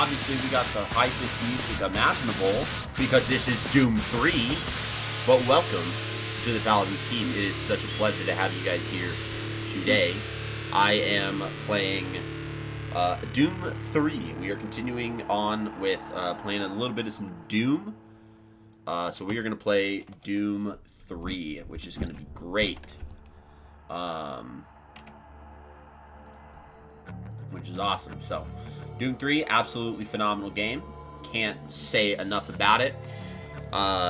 obviously we got the hypest music imaginable because this is Doom 3. But welcome to the Paladin's Keep. It is such a pleasure to have you guys here today. I am playing Doom 3. We are continuing on with playing a little bit of some Doom. So we are going to play Doom 3, which is going to be great. Which is awesome. So, Doom 3, absolutely phenomenal game. Can't say enough about it.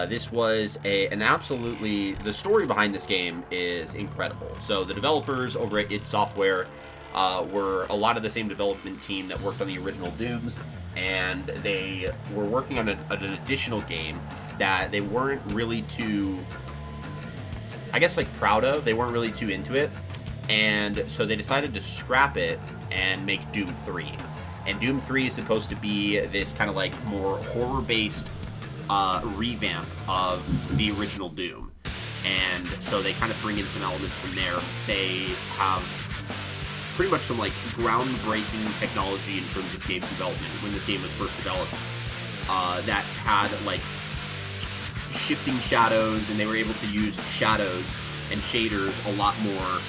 This was an absolutely... The story behind this game is incredible. So, the developers over at id Software were a lot of the same development team that worked on the original Dooms, and they were working on an additional game that they weren't really too, I guess, like, proud of. They weren't really too into it, and so they decided to scrap it and make Doom 3. And Doom 3 is supposed to be this kind of like more horror-based revamp of the original Doom. And so they kind of bring in some elements from there. They have pretty much some like groundbreaking technology in terms of game development when this game was first developed, that had like shifting shadows, and they were able to use shadows and shaders a lot more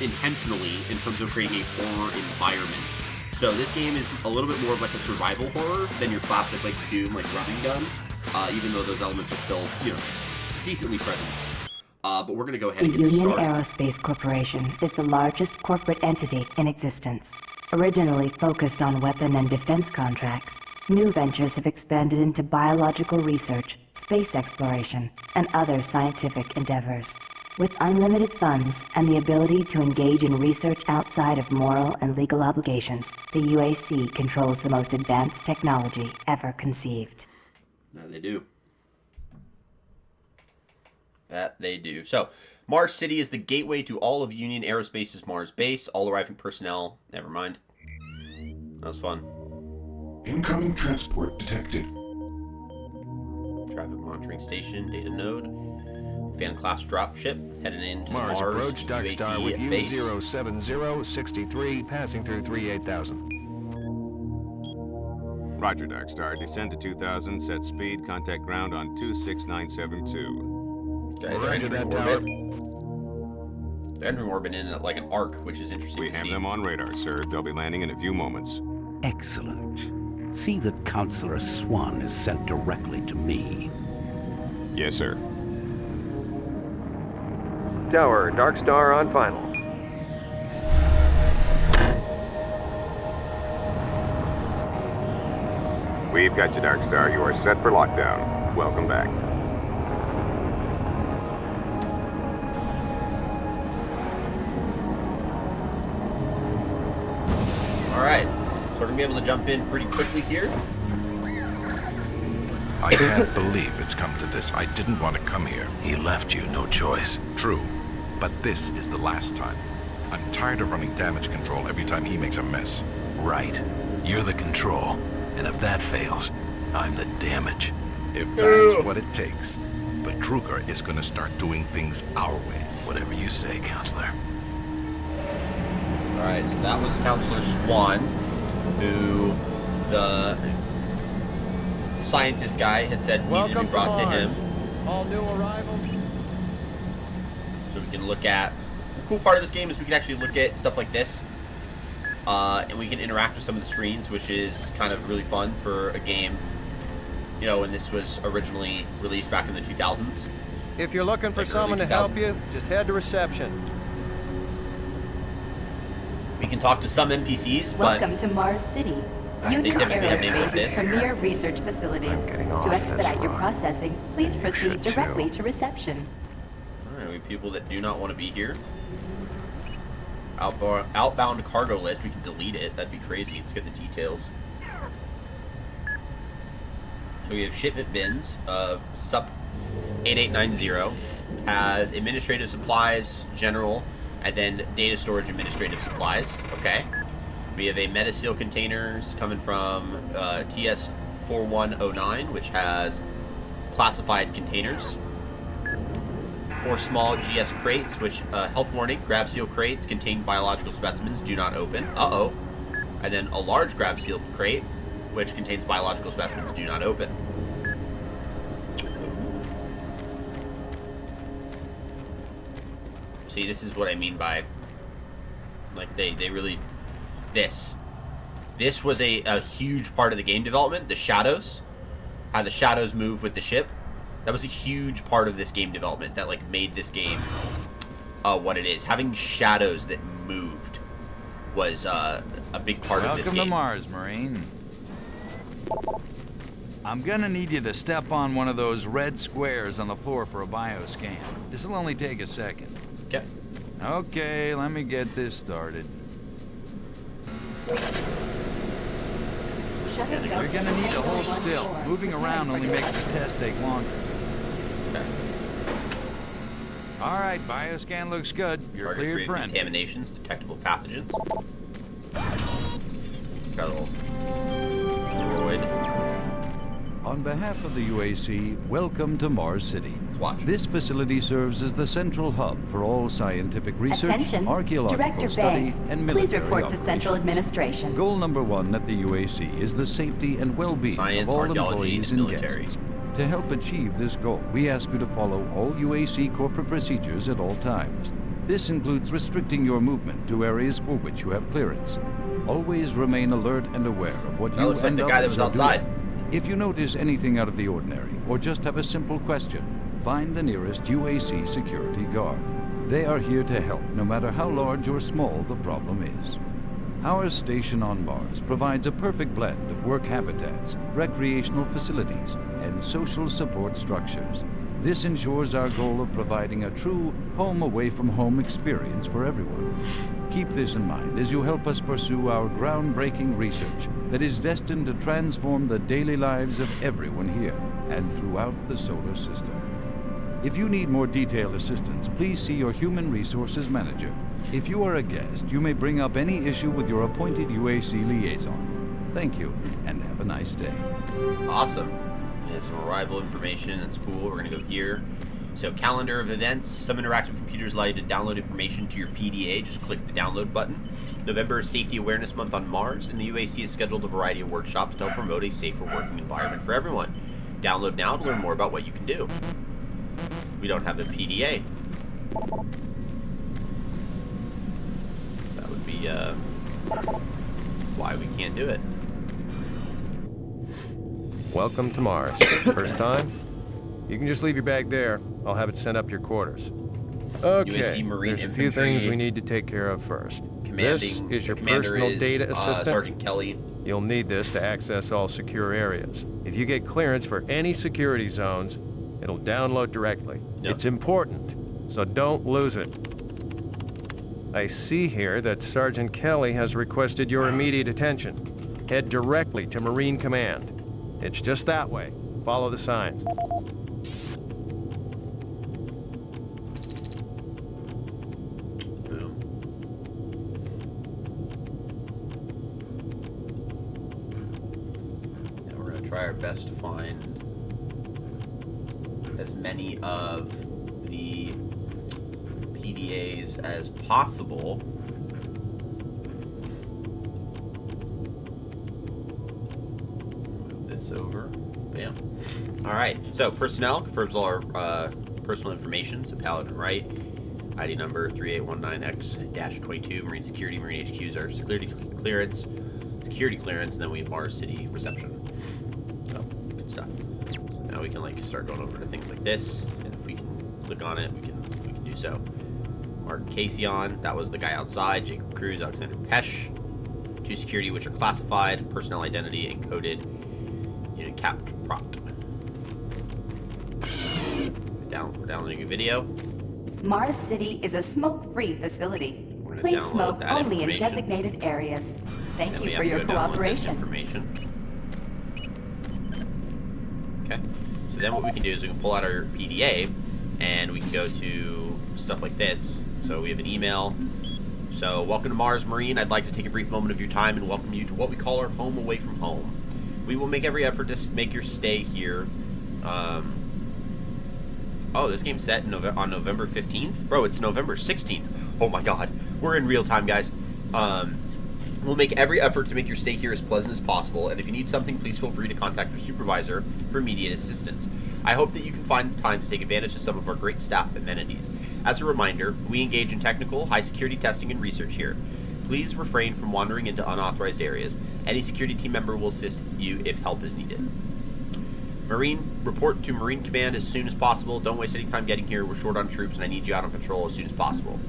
intentionally in terms of creating a horror environment. So this game is a little bit more of like a survival horror than your classic like Doom, like running gun, even though those elements are still, you know, decently present. But we're going to go ahead and get Union started. Aerospace Corporation is the largest corporate entity in existence. Originally focused on weapon and defense contracts, new ventures have expanded into biological research, space exploration, and other scientific endeavors. With unlimited funds and the ability to engage in research outside of moral and legal obligations, the UAC controls the most advanced technology ever conceived. That they do. That they do. So, Mars City is the gateway to all of Union Aerospace's Mars base. All arriving personnel. Never mind. That was fun. Incoming transport detected. Traffic monitoring station, data node. Fan class dropship headed into Mars approach, Dark Star with you, base. 07063, passing through 38,000. Roger, Dark Star. Descend to 2000, set speed, contact ground on 26972. Okay, they're Roger entering that, tower. orbit. They're entering orbit in like an arc, which is interesting We to have see. them on radar, sir. They'll be landing in a few moments. Excellent. See that Counselor Swan is sent directly to me. Yes, sir. Tower, Dark Star on final. We've got you, Dark Star. You are set for lockdown. Welcome back. Alright, so we're going to be able to jump in pretty quickly here. I can't believe it's come to this. I didn't want to come here. He left you no choice. True, but this is the last time. I'm tired of running damage control every time he makes a mess. Right. You're the control. And if that fails, I'm the damage. If that's what it takes. But Kruger is going to start doing things our way. Whatever you say, Counselor. Alright, so that was Counselor Swan, who the scientist guy had said needed to be brought to him. All new arrivals. So we can look at... The cool part of this game is we can actually look at stuff like this. And we can interact with some of the screens, which is kind of really fun for a game, you know, when this was originally released back in the 2000s. If you're looking for Like someone early to help 2000s. you, just head to reception. We can talk to some NPCs, but Welcome to Mars City, They Union typically have names like Aerospace's this. premier research facility. getting off To this expedite your one. processing, please You proceed should too. directly to reception. alright, we have people that do not want to be here. Outbound cargo list, we can delete it. That'd be crazy. Let's get the details. So we have shipment bins of SUP 8890 has administrative supplies, general, and then data storage administrative supplies. Okay. We have a Metaseal containers coming from TS 4109, which has classified containers. 4 small GS crates, which, health warning, grab seal crates contain biological specimens, do not open. Uh-oh. And then a large grab seal crate which contains biological specimens, do not open. See, this is what I mean by, like, they really, this was a huge part of the game development. The shadows, how the shadows move with the ship, that was a huge part of this game development that, like, made this game what it is. Having shadows that moved was a big part of this game. Welcome to Mars, Marine. I'm gonna need you to step on one of those red squares on the floor for a bioscan. This'll only take a second. Okay. Okay, let me get this started. You're gonna need to hold still. Moving around only makes the test take longer. Okay. All right, bioscan looks good. You're Target cleared free for of entry. contaminations, detectable pathogens. Got a little droid. On behalf of the UAC, welcome to Mars City. Watch. This facility serves as the central hub for all scientific research, Attention, archaeological Director study, Banks. and Please military report to Central operations. Administration. Goal number 1 at the UAC is the safety and well-being Science, of all archaeology, employees and and military. guests. To help achieve this goal, we ask you to follow all UAC corporate procedures at all times. This includes restricting your movement to areas for which you have clearance. Always remain alert and aware of what That you looks like and the guy that others was are outside. doing. If you notice anything out of the ordinary, or just have a simple question, find the nearest UAC security guard. They are here to help, no matter how large or small the problem is. Our station on Mars provides a perfect blend of work habitats, recreational facilities, and social support structures. This ensures our goal of providing a true home-away-from-home experience for everyone. Keep this in mind as you help us pursue our groundbreaking research that is destined to transform the daily lives of everyone here and throughout the solar system. If you need more detailed assistance, please see your Human Resources Manager. If you are a guest, you may bring up any issue with your appointed UAC liaison. Thank you, and have a nice day. Awesome. There's some arrival information. That's cool. We're going to go here. So, calendar of events. Some interactive computers allow you to download information to your PDA. Just click the download button. November is Safety Awareness Month on Mars, and the UAC has scheduled a variety of workshops to help promote a safer working environment for everyone. Download now to learn more about what you can do. We don't have a PDA. That would be why we can't do it. Welcome to Mars. First time? You can just leave your bag there. I'll have it sent up your quarters. Okay, UAC Marine there's a few Infantry things we need to take care of first. This Commanding. is your Commander personal is, data assistant. Sergeant Kelly. You'll need this to access all secure areas. If you get clearance for any security zones, it'll download directly. Yep. It's important, so don't lose it. I see here that Sergeant Kelly has requested your immediate attention. Head directly to Marine Command. It's just that way. Follow the signs. Boom. Now we're going to try our best to find as many of the PDAs as possible. Move this over. Bam. Alright, so personnel confirms all our personal information. So Paladin Wright, ID number 3819X-22, Marine Security, Marine HQs are security clearance, and then we have Mars City reception. So, good stuff. So now we can like start going over to things like this, and if we can click on it, we can do so. Mark Casey on, that was the guy outside. Jacob Cruz, Alexander Pesh. 2 security, which are classified, personnel identity encoded, unit capped propped. We're downloading a video. Mars City is a smoke-free facility. We're gonna Please download smoke that only in information. designated areas. Thank And we you have for to your go download this cooperation. information. Okay. So then what we can do is we can pull out our PDA and we can go to stuff like this. So we have an email. So, welcome to Mars Marine. I'd like to take a brief moment of your time and welcome you to what we call our home away from home. We will make every effort to make your stay here. Oh, this game's set on November 15th? Bro, it's November 16th. Oh my god. We're in real time, guys. We'll make every effort to make your stay here as pleasant as possible, and if you need something, please feel free to contact your supervisor for immediate assistance. I hope that you can find time to take advantage of some of our great staff amenities. As a reminder, we engage in technical, high-security testing and research here. Please refrain from wandering into unauthorized areas. Any security team member will assist you if help is needed. Marine, report to Marine Command as soon as possible. Don't waste any time getting here. We're short on troops, and I need you out on patrol as soon as possible.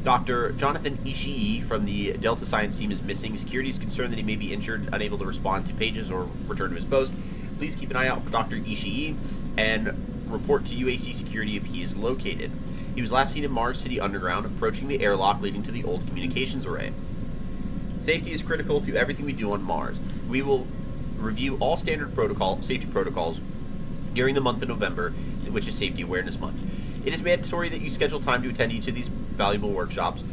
Dr. Jonathan Ishii from the Delta Science team is missing. Security is concerned that he may be injured, unable to respond to pages or return to his post. Please keep an eye out for Dr. Ishii and report to UAC security if he is located. He was last seen in Mars City Underground, approaching the airlock leading to the old communications array. Safety is critical to everything we do on Mars. We will review all standard safety protocols during the month of November, which is Safety Awareness Month. It is mandatory that you schedule time to attend each of these valuable workshops.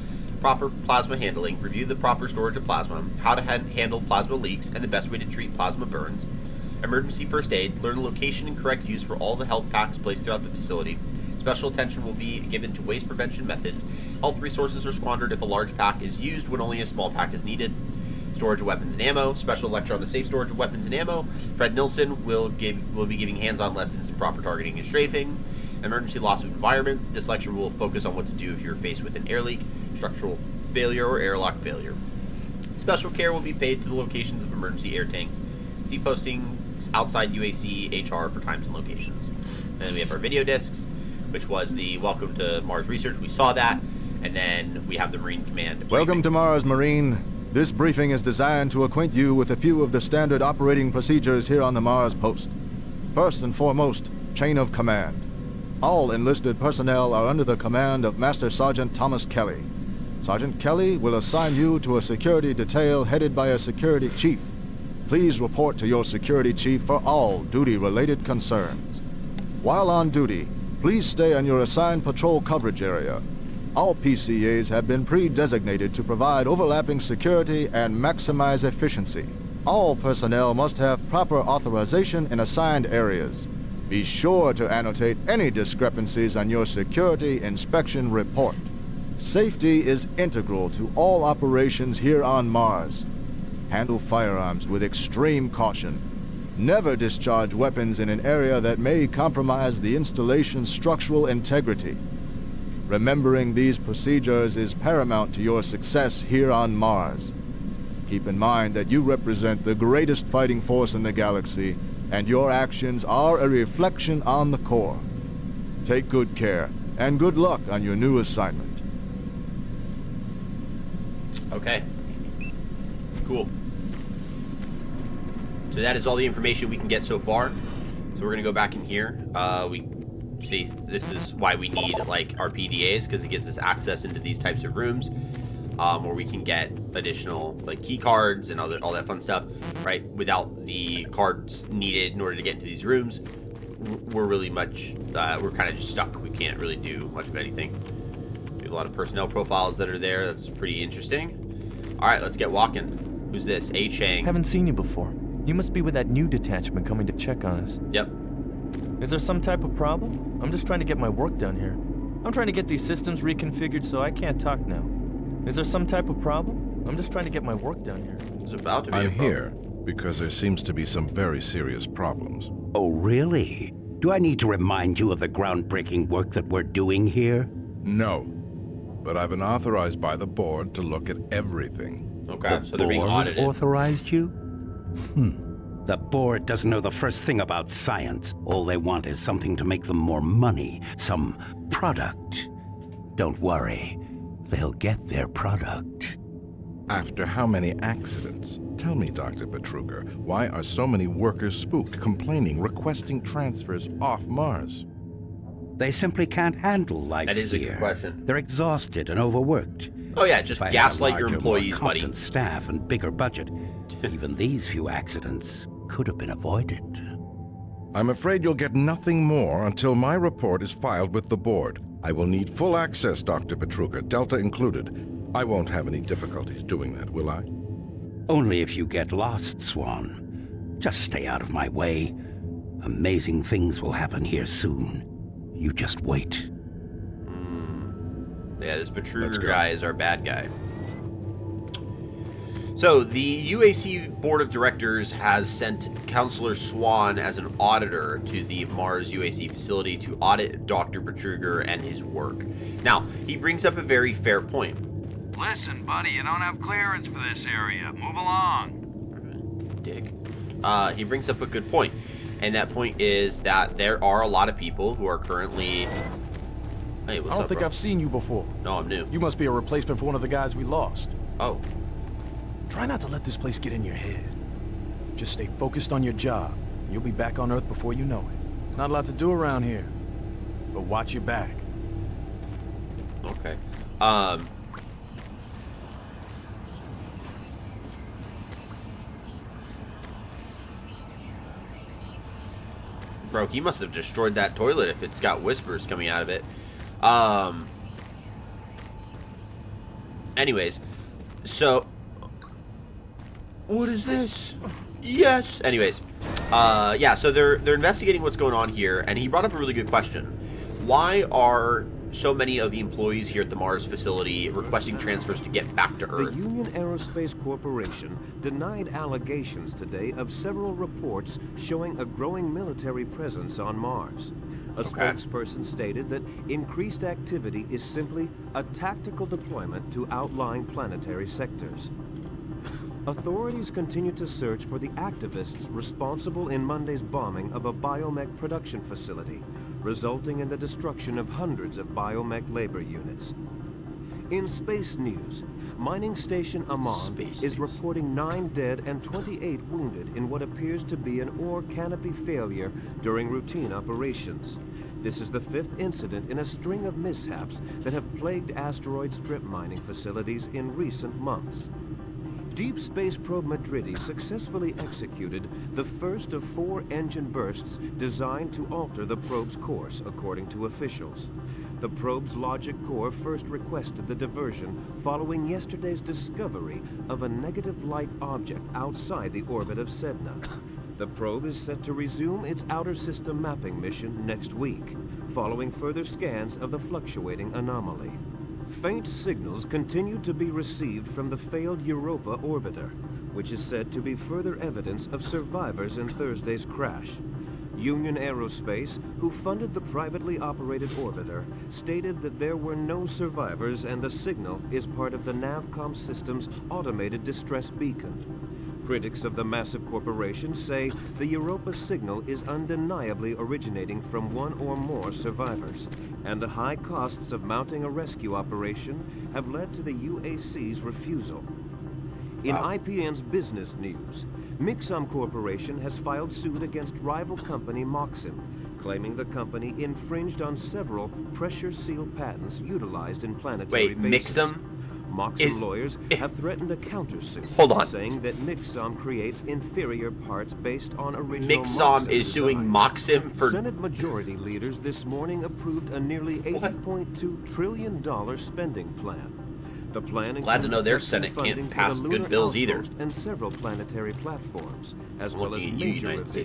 Proper plasma handling, review the proper storage of plasma, how to handle plasma leaks, and the best way to treat plasma burns. Emergency first aid, learn the location and correct use for all the health packs placed throughout the facility. Special attention will be given to waste prevention methods. Health resources are squandered if a large pack is used when only a small pack is needed. Storage of weapons and ammo. Special lecture on the safe storage of weapons and ammo. Fred Nilsson will be giving hands-on lessons in proper targeting and strafing. Emergency loss of environment. This lecture will focus on what to do if you're faced with an air leak, structural failure, or airlock failure. Special care will be paid to the locations of emergency air tanks. See postings outside UAC HR for times and locations. And then we have our video discs, which was the Welcome to Mars Research. We saw that. And then we have the Marine Command briefing. Welcome to Mars, Marine. This briefing is designed to acquaint you with a few of the standard operating procedures here on the Mars post. First and foremost, chain of command. All enlisted personnel are under the command of Master Sergeant Thomas Kelly. Sergeant Kelly will assign you to a security detail headed by a security chief. Please report to your security chief for all duty-related concerns. While on duty, please stay on your assigned patrol coverage area. All PCAs have been pre-designated to provide overlapping security and maximize efficiency. All personnel must have proper authorization in assigned areas. Be sure to annotate any discrepancies on your security inspection report. Safety is integral to all operations here on Mars. Handle firearms with extreme caution. Never discharge weapons in an area that may compromise the installation's structural integrity. Remembering these procedures is paramount to your success here on Mars. Keep in mind that you represent the greatest fighting force in the galaxy, and your actions are a reflection on the Corps. Take good care, and good luck on your new assignment. Okay. Cool. So that is all the information we can get so far. So we're gonna go back in here. We see this is why we need like our PDAs, because it gives us access into these types of rooms, where we can get additional like key cards and all that fun stuff, right? Without the cards needed in order to get into these rooms, we're really much we're kind of just stuck. We can't really do much of anything. We have a lot of personnel profiles that are there. That's pretty interesting. All right, let's get walking. Who's this? A Chang. Haven't seen you before. You must be with that new detachment coming to check on us. Yep. Is there some type of problem? I'm just trying to get my work done here. I'm trying to get these systems reconfigured so I can't talk now. Is there some type of problem? I'm just trying to get my work done here. There's about to be I'm a problem. here because there seems to be some very serious problems. Oh, really? Do I need to remind you of the groundbreaking work that we're doing here? No. But I've been authorized by the board to look at everything. Okay, so they're being Board audited. authorized you? The board doesn't know the first thing about science. All they want is something to make them more money, some product. Don't worry, they'll get their product. After how many accidents? Tell me, Dr. Betruger, why are so many workers spooked, complaining, requesting transfers off Mars? They simply can't handle life here. That is a good question. They're exhausted and overworked. Oh yeah, just If I had a gaslight your larger, more employees, buddy. competent staff and bigger budget, even these few accidents could have been avoided. I'm afraid you'll get nothing more until my report is filed with the board. I will need full access, Dr. Betruger, Delta included. I won't have any difficulties doing that, will I? Only if you get lost, Swan. Just stay out of my way. Amazing things will happen here soon. You just wait. Yeah, this Betruger guy is our bad guy. So, the UAC Board of Directors has sent Counselor Swan as an auditor to the Mars UAC facility to audit Dr. Betruger and his work. Now, he brings up a very fair point. Listen, buddy, you don't have clearance for this area. Move along. Dick. He brings up a good point. And that point is that there are a lot of people who are currently... Hey, what's up, I don't think bro? I've seen you before. No, I'm new. You must be a replacement for one of the guys we lost. Oh. Try not to let this place get in your head. Just stay focused on your job. You'll be back on Earth before you know it. Not a lot to do around here. But watch your back. Okay. Bro, he must have destroyed that toilet if it's got whispers coming out of it. Anyways, so... What is this? Yes! Anyways, yeah, so they're investigating what's going on here, and he brought up a really good question. Why are so many of the employees here at the Mars facility requesting transfers to get back to Earth? The Union Aerospace Corporation denied allegations today of several reports showing a growing military presence on Mars. A spokesperson stated that increased activity is simply a tactical deployment to outlying planetary sectors. Authorities continue to search for the activists responsible in Monday's bombing of a biomech production facility, resulting in the destruction of hundreds of biomech labor units. In space news, mining station Amman is reporting 9 dead and 28 wounded in what appears to be an ore canopy failure during routine operations. This is the 5th incident in a string of mishaps that have plagued asteroid strip mining facilities in recent months. Deep Space Probe Madridi successfully executed the first of 4 engine bursts designed to alter the probe's course, according to officials. The probe's logic core first requested the diversion following yesterday's discovery of a negative light object outside the orbit of Sedna. The probe is set to resume its outer system mapping mission next week, following further scans of the fluctuating anomaly. Faint signals continue to be received from the failed Europa orbiter, which is said to be further evidence of survivors in Thursday's crash. Union Aerospace, who funded the privately operated orbiter, stated that there were no survivors and the signal is part of the Navcom system's automated distress beacon. Critics of the massive corporation say the Europa signal is undeniably originating from one or more survivors, and the high costs of mounting a rescue operation have led to the UAC's refusal. In IPN's business news, Mixom Corporation has filed suit against rival company Moxim, claiming the company infringed on several pressure seal patents utilized in planetary bases. Mixom? Moxim lawyers have threatened a countersuit, saying that Mixom creates inferior parts based on original Mixom is suing Moxim for... Senate Majority leaders this morning approved a nearly $80.2 trillion spending plan. The plan Glad to know their Senate can't pass good bills either. And several planetary platforms, as well as major revisions to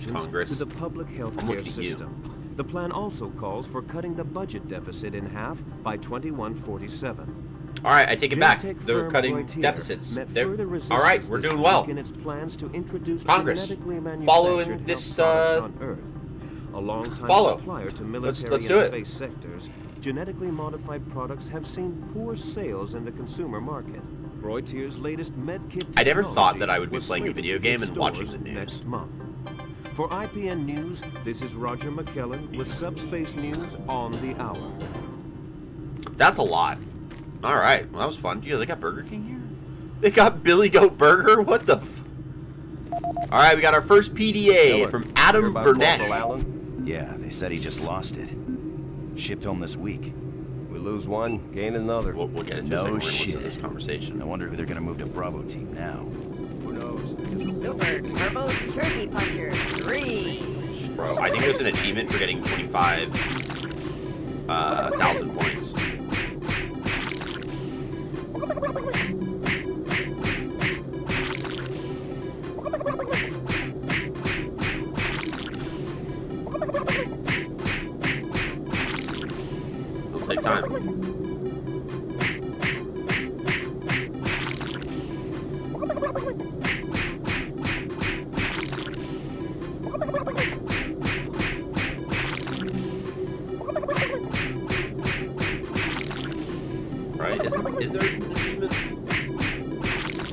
the public health care system. The plan also calls for cutting the budget deficit in half by 2147. All right, I take it back. They're cutting deficits. All right, we're doing well. In its plans to introduce Congress, following this, on Earth. A long-time supplier to military and space sectors, genetically modified products have seen poor sales in the consumer market. Reuters' latest medkit I never thought that I would be playing a video game and watching the news. Next month. For IPN News, this is Roger McKellen with Subspace News on the Hour. That's a lot. All right, well, that was fun. They got Burger King here? They got Billy Goat Burger? What the f... All right, we got our first PDA from Adam Burnett. Yeah, they said he just lost it. Shipped home this week. We lose one, gain another. We'll get into no shit. This conversation. I wonder who they're gonna move to Bravo team now. Who knows? Super Turbo Turkey Puncher 3. Bro, I think there's an achievement for getting 25,000 points. It'll take time. Right? Is there an achievement?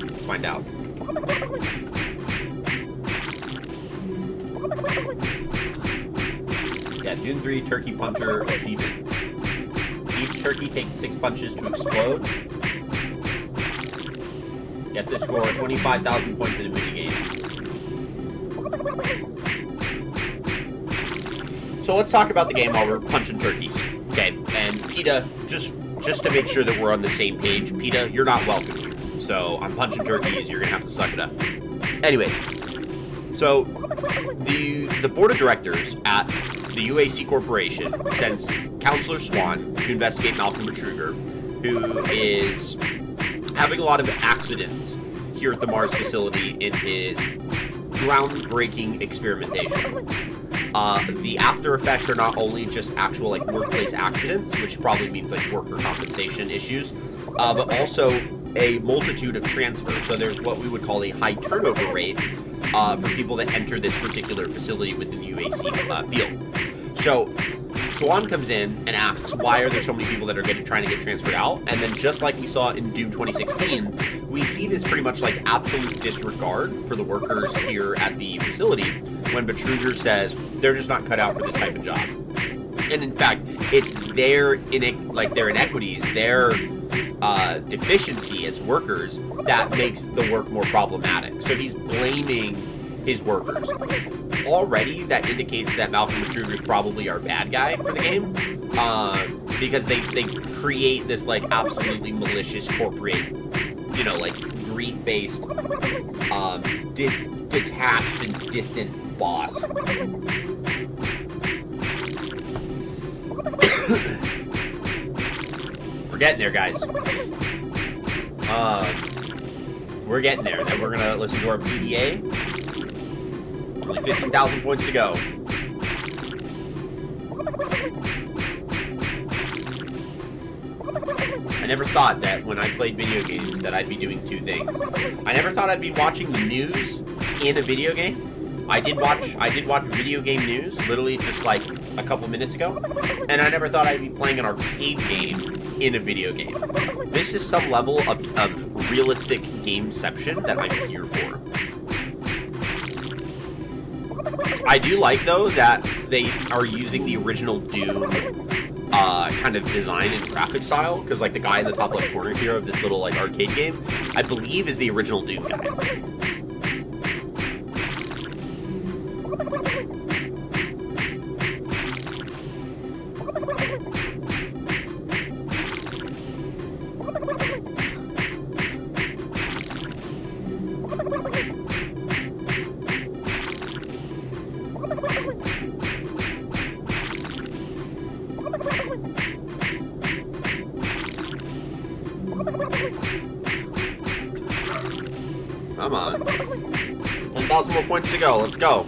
Let's find out. Yeah, Dune 3 Turkey Puncher achievement. Each turkey takes 6 punches to explode. You have to score 25,000 points in a minigame. So let's talk about the game while we're punching turkeys. Okay, and PETA, just to make sure that we're on the same page, PETA, you're not welcome here. So I'm punching turkeys, you're gonna have to suck it up. Anyways, so the board of directors at the UAC Corporation sends Counselor Swan to investigate Malcolm Betruger, who is having a lot of accidents here at the Mars facility in his groundbreaking experimentation. The after effects are not only just actual like workplace accidents, which probably means like worker compensation issues, but also a multitude of transfers. So there's what we would call a high turnover rate for people that enter this particular facility within the UAC field. So Swan comes in and asks, why are there so many people that are trying to get transferred out? And then just like we saw in Doom 2016, we see this pretty much like absolute disregard for the workers here at the facility when Betruger says they're just not cut out for this type of job. And in fact, it's their inequities, their deficiency as workers that makes the work more problematic. So he's blaming his workers. Already, that indicates that Malcolm Betruger is probably our bad guy for the game, because they create this like absolutely malicious corporate, you know, like greed-based, detached and distant boss. We're getting there, guys. We're getting there. Then we're gonna listen to our PDA. Only 15,000 points to go. I never thought that when I played video games that I'd be doing two things. I never thought I'd be watching the news in a video game. I did watch video game news literally just like a couple minutes ago, and I never thought I'd be playing an arcade game in a video game. This is some level of realistic gameception that I'm here for. I do like, though, that they are using the original Doom kind of design and graphic style, because like the guy in the top left corner here of this little like arcade game, I believe is the original Doom guy. Come on. 10,000 more points to go. Let's go.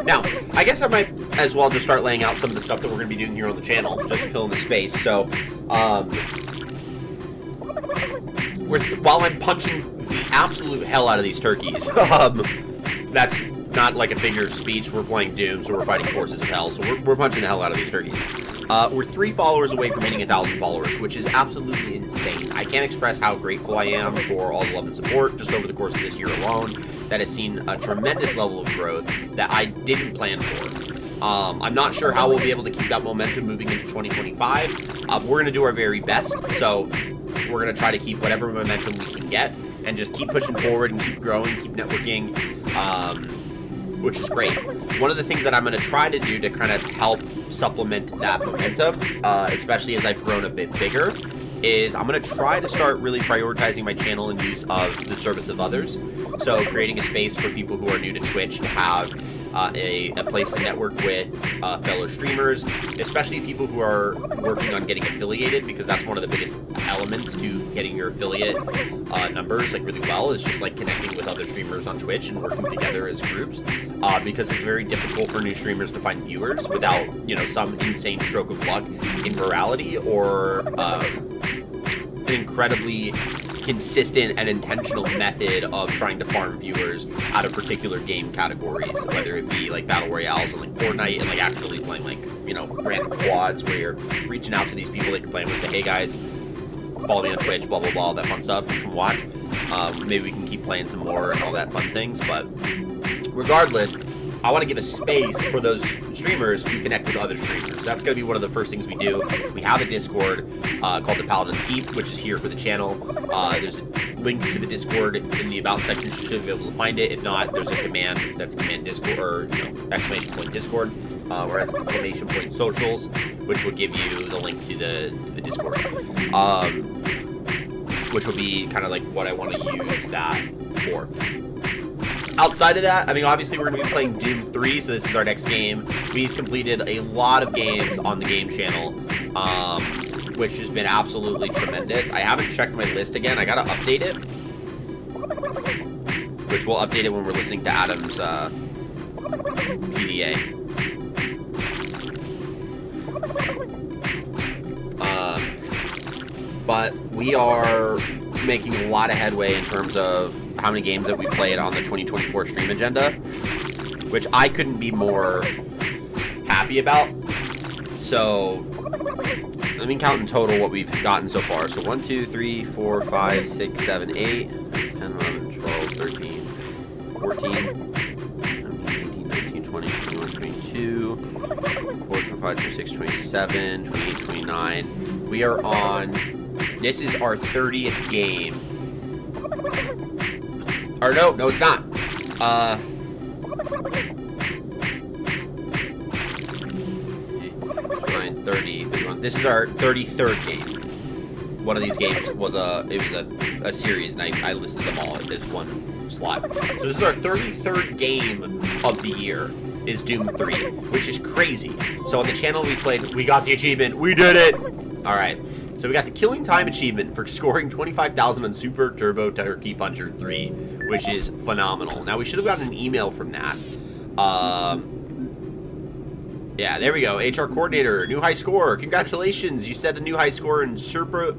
Now, I guess I might as well just start laying out some of the stuff that we're going to be doing here on the channel, just to fill in the space. So, while I'm punching the absolute hell out of these turkeys, that's not like a figure of speech. We're playing Doom, so we're fighting forces of hell, so we're punching the hell out of these turkeys. We're 3 followers away from hitting 1,000 followers, which is absolutely insane. I can't express how grateful I am for all the love and support just over the course of this year alone. That has seen a tremendous level of growth that I didn't plan for. I'm not sure how we'll be able to keep that momentum moving into 2025. We're going to do our very best, so we're going to try to keep whatever momentum we can get and just keep pushing forward and keep growing, keep networking, which is great. One of the things that I'm going to try to do to kind of help supplement that momentum, especially as I've grown a bit bigger, is I'm going to try to start really prioritizing my channel in use of the service of others. So creating a space for people who are new to Twitch to have a place to network with fellow streamers, especially people who are working on getting affiliated, because that's one of the biggest elements to getting your affiliate numbers like really well, is just like connecting with other streamers on Twitch and working together as groups, because it's very difficult for new streamers to find viewers without, you know, some insane stroke of luck in virality or an incredibly consistent and intentional method of trying to farm viewers out of particular game categories, whether it be like battle royales and like Fortnite, and like actually playing like, you know, random quads where you're reaching out to these people that you're playing with, say, hey guys, follow me on Twitch, blah blah blah, all that fun stuff, you can watch. Maybe we can keep playing some more and all that fun things, but regardless, I want to give a space for those streamers to connect with other streamers. That's going to be one of the first things we do. We have a Discord called the Paladin's Keep, which is here for the channel. There's a link to the Discord in the About section. You should be able to find it. If not, there's a command that's command Discord, or, you know, exclamation point Discord, or exclamation point socials, which will give you the link to the Discord. Which will be kind of like what I want to use that for. Outside of that, I mean, obviously we're going to be playing Doom 3, so this is our next game. We've completed a lot of games on the game channel, which has been absolutely tremendous. I haven't checked my list again. I got to update it, which we'll update it when we're listening to Adam's PDA. But we are making a lot of headway in terms of how many games that we played on the 2024 stream agenda, which I couldn't be more happy about. So let me count in total what we've gotten so far. So 1, 2, 3, 4, 5, 6, 7, 8, 10, 11, 12, 13, 14, 18, 19, 20, 21, 22, 24, 25, 26, 27, 28, 29. We are on, this is our 30th game. Or no, it's not. 9, 30, 31. This is our 33rd game. One of these games was a series, and I listed them all in this one slot. So this is our 33rd game of the year, is Doom 3, which is crazy. So on the channel we got the achievement. We did it! Alright. So we got the Killing Time achievement for scoring 25,000 on Super Turbo Turkey Puncher 3, which is phenomenal. Now, we should have gotten an email from that. Yeah, there we go. HR Coordinator, new high score. Congratulations, you set a new high score in Super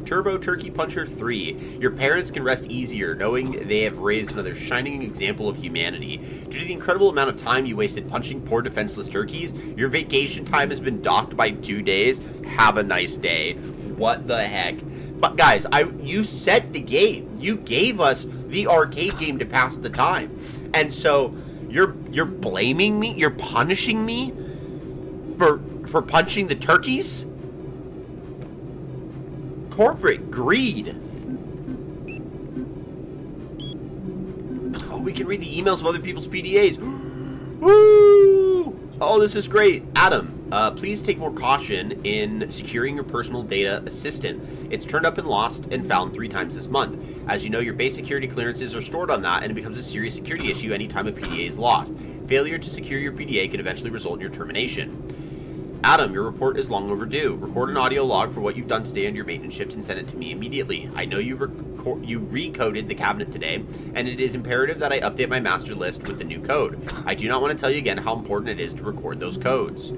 Turbo Turkey Puncher 3. Your parents can rest easier knowing they have raised another shining example of humanity. Due to the incredible amount of time you wasted punching poor defenseless turkeys, your vacation time has been docked by 2 days. Have a nice day. What the heck? But guys, you set the game. You gave us the arcade game to pass the time. And so you're blaming me? You're punishing me for punching the turkeys? Corporate greed. Oh, we can read the emails of other people's PDAs. Woo! Oh, this is great. Adam, please take more caution in securing your personal data assistant. It's turned up and lost and found 3 times this month. As you know, your base security clearances are stored on that, and it becomes a serious security issue anytime a PDA is lost. Failure to secure your PDA can eventually result in your termination. Adam, your report is long overdue. Record an audio log for what you've done today on your maintenance shift and send it to me immediately. I know you recoded the cabinet today, and it is imperative that I update my master list with the new code. I do not want to tell you again how important it is to record those codes.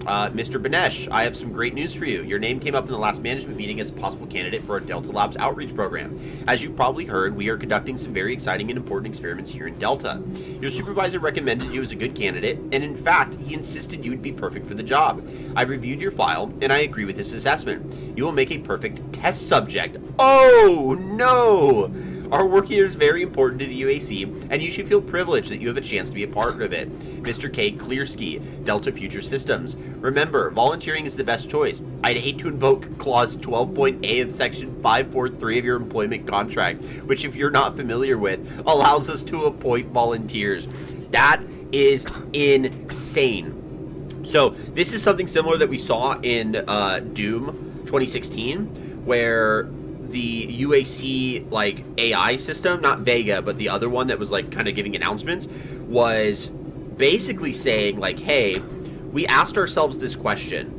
Mr. Banesh, I have some great news for you. Your name came up in the last management meeting as a possible candidate for our Delta Labs outreach program. As you probably heard, we are conducting some very exciting and important experiments here in Delta. Your supervisor recommended you as a good candidate, and in fact, he insisted you would be perfect for the job. I reviewed your file, and I agree with his assessment. You will make a perfect test subject. Oh, no! Our work here is very important to the UAC, and you should feel privileged that you have a chance to be a part of it. Mr. K. Clearsky, Delta Future Systems. Remember, volunteering is the best choice. I'd hate to invoke Clause 12.A of Section 543 of your employment contract, which, if you're not familiar with, allows us to appoint volunteers. That is insane. So, this is something similar that we saw in Doom 2016, where the UAC like AI system, not Vega, but the other one that was like kind of giving announcements, was basically saying like, hey, we asked ourselves this question.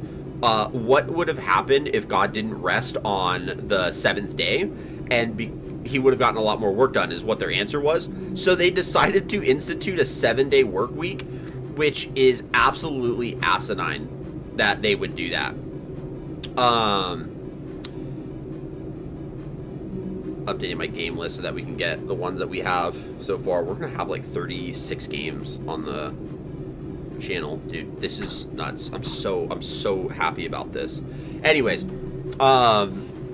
What would have happened if God didn't rest on the 7th day? And he would have gotten a lot more work done, is what their answer was. So they decided to institute a 7-day work week, which is absolutely asinine that they would do that. Updating my game list so that we can get the ones that we have so far. We're gonna have like 36 games on the channel, dude. This is nuts. I'm so happy about this. Anyways,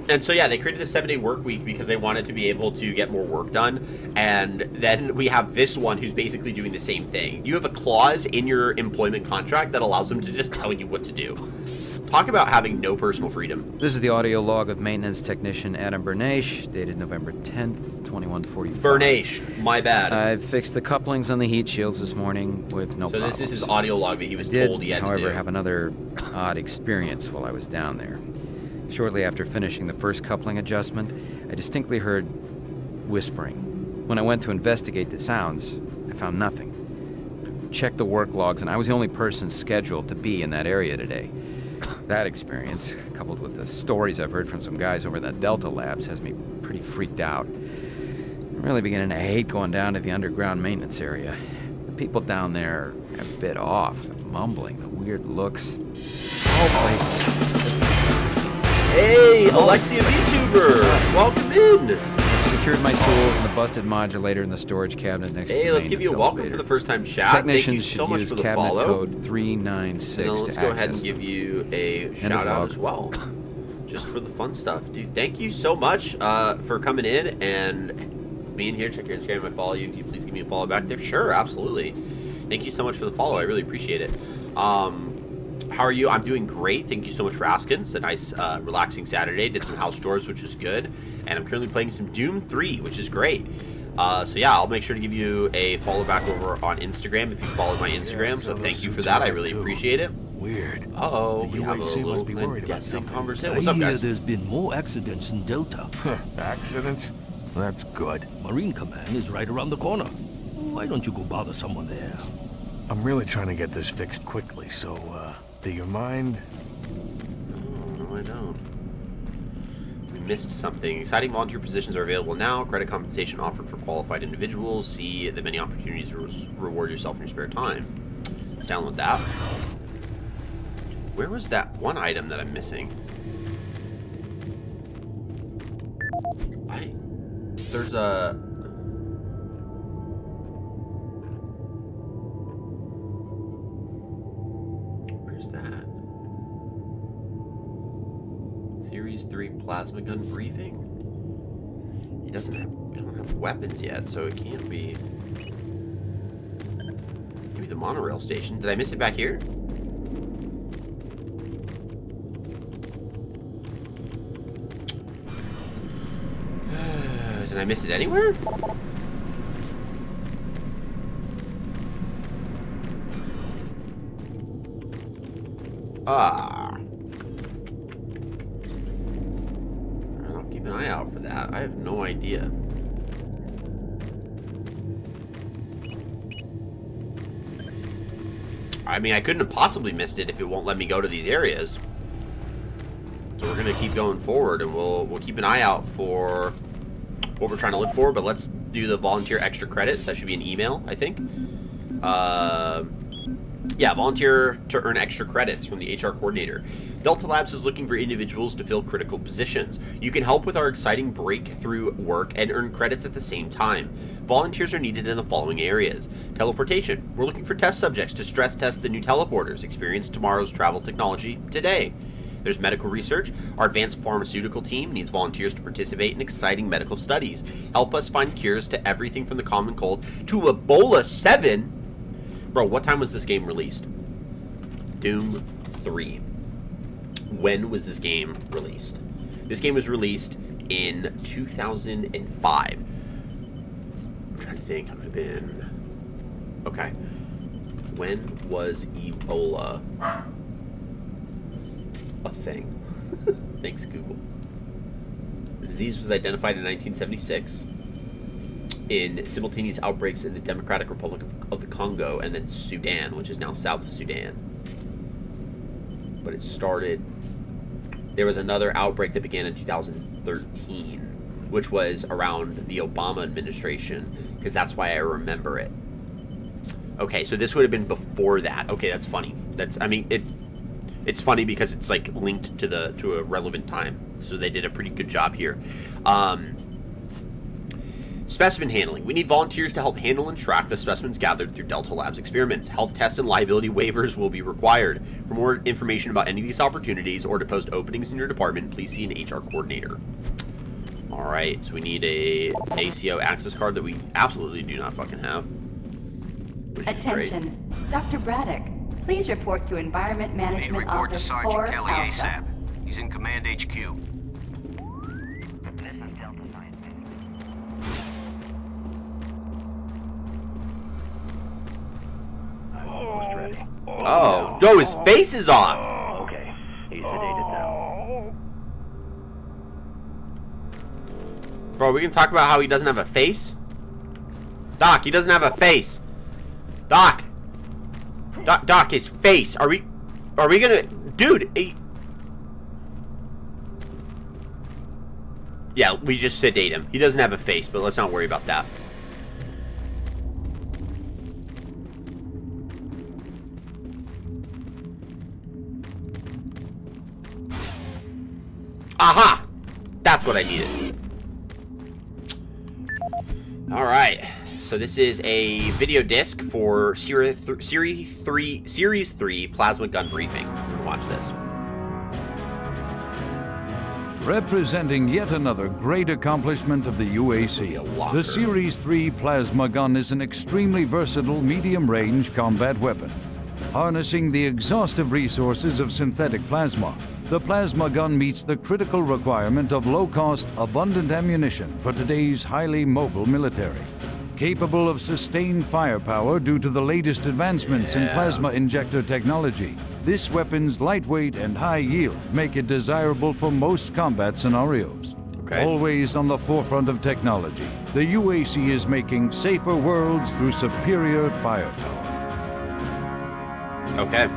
and so yeah, they created the 7-day work week because they wanted to be able to get more work done. And then we have this one who's basically doing the same thing. You have a clause in your employment contract that allows them to just tell you what to do. Talk about having no personal freedom. This is the audio log of maintenance technician Adam Bernache, dated November 10th, 2145. Bernache, my bad. I fixed the couplings on the heat shields this morning with no problems. So this is his audio log that he was told he had to do. However, have another odd experience while I was down there. Shortly after finishing the first coupling adjustment, I distinctly heard whispering. When I went to investigate the sounds, I found nothing. I checked the work logs, and I was the only person scheduled to be in that area today. That experience, coupled with the stories I've heard from some guys over in the Delta Labs, has me pretty freaked out. I'm really beginning to hate going down to the underground maintenance area. The people down there are a bit off. The mumbling, the weird looks. Hey, Alexia VTuber! Welcome in! I've secured my tools and the busted modulator in the storage cabinet next to the Hey, let's give you a welcome for the first time, chat. Thank you so much for the cabinet follow. Code 396 and let's to go ahead and access give you a End shout of out log. as well. Just for the fun stuff, dude. Thank you so much for coming in and being here. Check your Instagram. I follow you. Can you please give me a follow back there? Sure, absolutely. Thank you so much for the follow. I really appreciate it. How are you? I'm doing great. Thank you so much for asking. It's a nice, relaxing Saturday. Did some house chores, which was good. And I'm currently playing some Doom 3, which is great. So yeah, I'll make sure to give you a follow back over on Instagram if you followed my Instagram. So thank you for that. I really appreciate it. Weird. Uh-oh, we have a little guessing conversation. What's up, guys? There's been more accidents in Delta. Accidents? That's good. Marine Command is right around the corner. Why don't you go bother someone there? I'm really trying to get this fixed quickly, so, do you mind? No, I don't. We missed something. Exciting volunteer positions are available now. Credit compensation offered for qualified individuals. See the many opportunities to reward yourself in your spare time. Let's download that. Where was that one item that I'm missing? There's a... Where's that? Series 3 plasma gun briefing? He doesn't have... We don't have weapons yet, so it can't be... Maybe the monorail station. Did I miss it back here? Did I miss it anywhere? I'll keep an eye out for that. I have no idea. I mean, I couldn't have possibly missed it if it won't let me go to these areas. So we're gonna keep going forward, and we'll keep an eye out for what we're trying to look for. But let's do the volunteer extra credits. That should be an email, I think. Yeah, volunteer to earn extra credits from the HR coordinator. Delta Labs is looking for individuals to fill critical positions. You can help with our exciting breakthrough work and earn credits at the same time. Volunteers are needed in the following areas. Teleportation. We're looking for test subjects to stress test the new teleporters. Experience tomorrow's travel technology today. There's medical research. Our advanced pharmaceutical team needs volunteers to participate in exciting medical studies. Help us find cures to everything from the common cold to Ebola 7. Bro, what time was this game released? Doom 3. When was this game released? This game was released in 2005. I'm trying to think. It would have been... Okay. When was Ebola a thing? Thanks, Google. The disease was identified in 1976 in simultaneous outbreaks in the Democratic Republic of the Congo and then Sudan, which is now South Sudan. But it started... There was another outbreak that began in 2013, which was around the Obama administration, because that's why I remember it. Okay, so this would have been before that. Okay, that's funny. It's funny because it's like linked to a relevant time. So they did a pretty good job here. Specimen handling. We need volunteers to help handle and track the specimens gathered through Delta Labs experiments. Health test and liability waivers will be required. For more information about any of these opportunities or to post openings in your department, please see an HR coordinator. Alright, so we need a ACO access card that we absolutely do not fucking have. Attention, Dr. Braddock. Please report to Environment Management Report to Office Sergeant 4 Kelly Alpha. ASAP. He's in Command HQ. Oh, no, his face is off. Okay, he's sedated now. Bro, we can talk about how he doesn't have a face? Doc, he doesn't have a face. Doc, his face. Are we gonna... Dude, yeah, we just sedate him. He doesn't have a face, but let's not worry about that. Aha! That's what I needed. Alright. So this is a video disc for Series 3 Plasma Gun Briefing. Watch this. Representing yet another great accomplishment of the UAC, the Series 3 plasma gun is an extremely versatile medium-range combat weapon. Harnessing the exhaustive resources of synthetic plasma, the plasma gun meets the critical requirement of low-cost, abundant ammunition for today's highly mobile military. Capable of sustained firepower due to the latest advancements in plasma injector technology, this weapon's lightweight and high yield make it desirable for most combat scenarios. Always on the forefront of technology, the UAC is making safer worlds through superior firepower. Okay.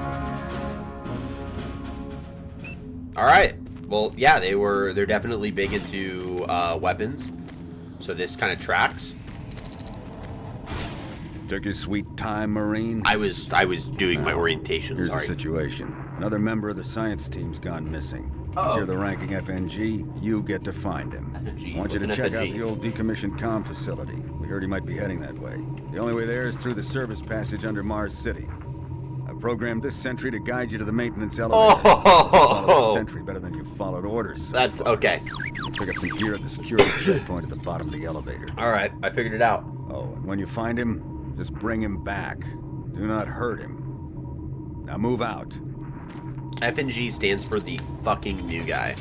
Alright. Well, yeah, they're definitely big into weapons. So this kind of tracks. Took your sweet time, Marine? I was doing my orientation, Here's sorry. the situation. Another member of the science team's gone missing. Uh-oh. You're the ranking FNG, you get to find him. FNG. I want you to What's an check out FNG? the old decommissioned comm facility. We heard he might be heading that way. The only way there is through the service passage under Mars City. I programmed this sentry to guide you to the maintenance elevator. You followed the sentry better than you followed orders. That's okay. Pick up some gear at the security checkpoint at the bottom of the elevator. Alright, I figured it out. Oh, and when you find him, just bring him back. Do not hurt him. Now move out. FNG stands for the fucking new guy.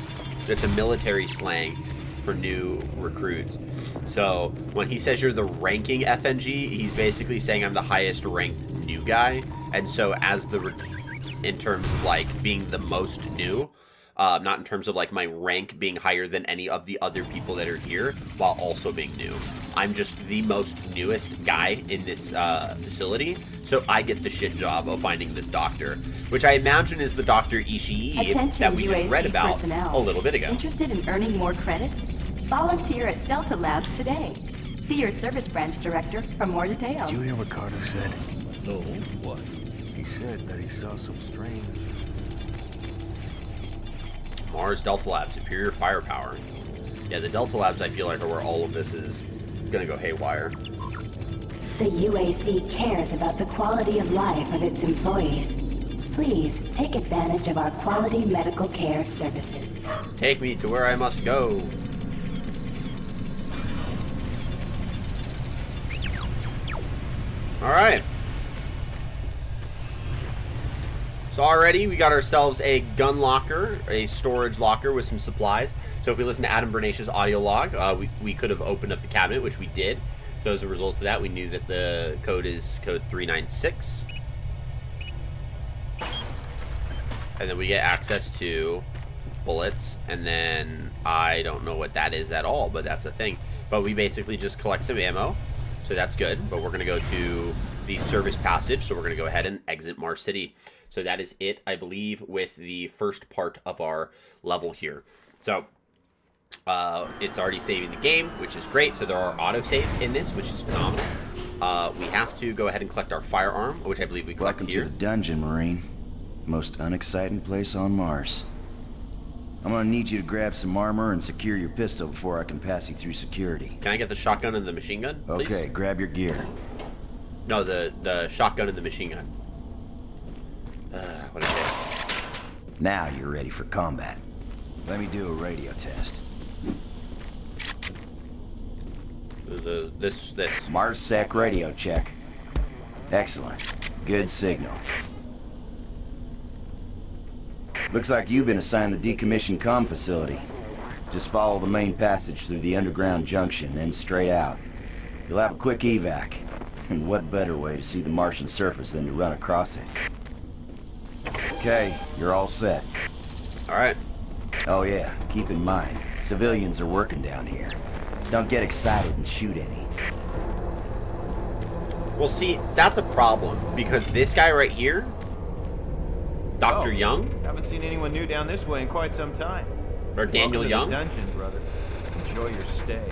That's a military slang for new recruits. So when he says you're the ranking FNG, he's basically saying I'm the highest ranked new guy. And so as in terms of like being the most new, not in terms of like my rank being higher than any of the other people that are here, while also being new. I'm just the most newest guy in this facility, so I get the shit job of finding this doctor, which I imagine is the Dr. Ishii that we just read about personnel. a little bit ago. Interested in earning more credits? Volunteer at Delta Labs today. See your service branch director for more details. Did you hear what Carter said? No, what? He said that he saw some strange... Mars Delta Labs, superior firepower. Yeah, the Delta Labs I feel like are where all of this is gonna go haywire. The UAC cares about the quality of life of its employees. Please take advantage of our quality medical care services. Take me to where I must go. Alright. So already we got ourselves a gun locker, a storage locker with some supplies. So if we listen to Adam Bernash's audio log, we could have opened up the cabinet, which we did. So as a result of that, we knew that the code is code 396. And then we get access to bullets, and then I don't know what that is at all, but that's a thing. But we basically just collect some ammo, so that's good. But we're going to go to the service passage, so we're going to go ahead and exit Mars City. So that is it, I believe, with the first part of our level here. So it's already saving the game, which is great. So there are autosaves in this, which is phenomenal. We have to go ahead and collect our firearm, which I believe we collect here. Welcome to the dungeon, Marine. Most unexciting place on Mars. I'm gonna need you to grab some armor and secure your pistol before I can pass you through security. Can I get the shotgun and the machine gun, please? Okay, grab your gear. No, the shotgun and the machine gun. What is it? Now you're ready for combat. Let me do a radio test. This. MarsSec radio check. Excellent. Good signal. Looks like you've been assigned the decommissioned comm facility. Just follow the main passage through the underground junction, then straight out. You'll have a quick evac. And what better way to see the Martian surface than to run across it? Okay, you're all set. Alright. Oh yeah, keep in mind, civilians are working down here. Don't get excited and shoot any. Well, see, that's a problem, because this guy right here, Dr. Young, Haven't seen anyone new down this way in quite some time. or Daniel Young, Welcome to the dungeon, brother. Enjoy your stay.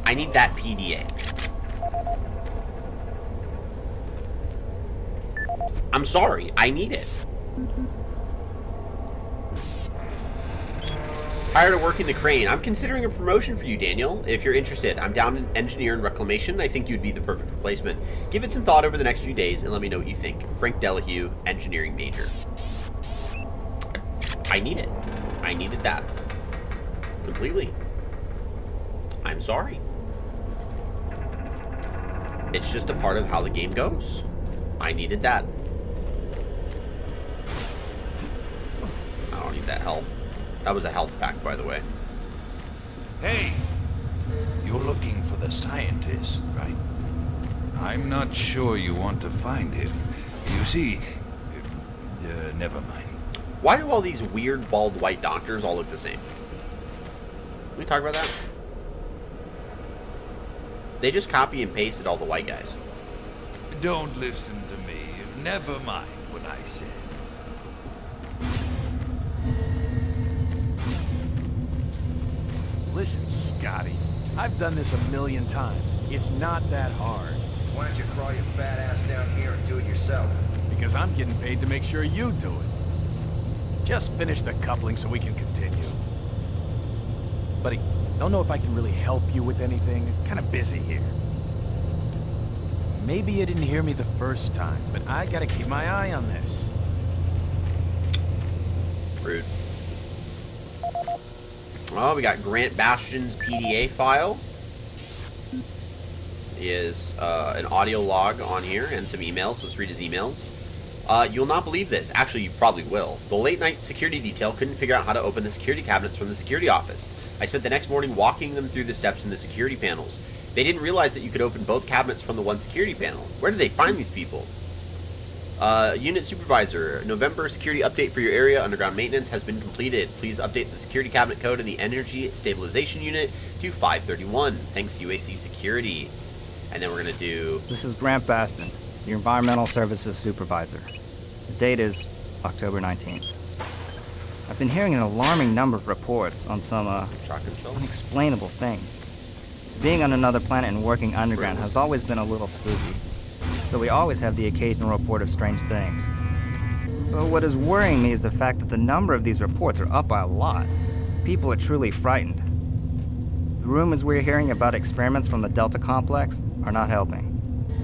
I need that PDA. I'm sorry, I need it. Tired of working the crane. I'm considering a promotion for you, Daniel, if you're interested. I'm down in engineer and reclamation. I think you'd be the perfect replacement. Give it some thought over the next few days and let me know what you think. Frank Delahue, engineering major. I need it. I needed that. Completely. I'm sorry. It's just a part of how the game goes. I needed that. I don't need that health. That was a health pack, by the way. Hey! You're looking for the scientist, right? I'm not sure you want to find him. You see... never mind. Why do all these weird, bald, white doctors all look the same? Can we talk about that? They just copy and pasted all the white guys. Don't listen to me. Never mind what I said. Listen, Scotty, I've done this 1,000,000 times. It's not that hard. Why don't you crawl your fat ass down here and do it yourself? Because I'm getting paid to make sure you do it. Just finish the coupling so we can continue. Buddy, don't know if I can really help you with anything. Kind of busy here. Maybe you didn't hear me the first time, but I gotta keep my eye on this. Rude. Well, we got Grant Bastion's PDA file. He is an audio log on here and some emails. Let's read his emails. You'll not believe this. Actually, you probably will. The late night security detail couldn't figure out how to open the security cabinets from the security office. I spent the next morning walking them through the steps in the security panels. They didn't realize that you could open both cabinets from the one security panel. Where did they find these people? Unit Supervisor, November security update for your area. Underground maintenance has been completed. Please update the security cabinet code in the energy stabilization unit to 531. Thanks, UAC Security. And then we're going to do... This is Grant Baston, your Environmental Services Supervisor. The date is October 19th. I've been hearing an alarming number of reports on some, unexplainable things. Being on another planet and working underground has always been a little spooky, so we always have the occasional report of strange things. But what is worrying me is the fact that the number of these reports are up by a lot. People are truly frightened. The rumors we're hearing about experiments from the Delta Complex are not helping.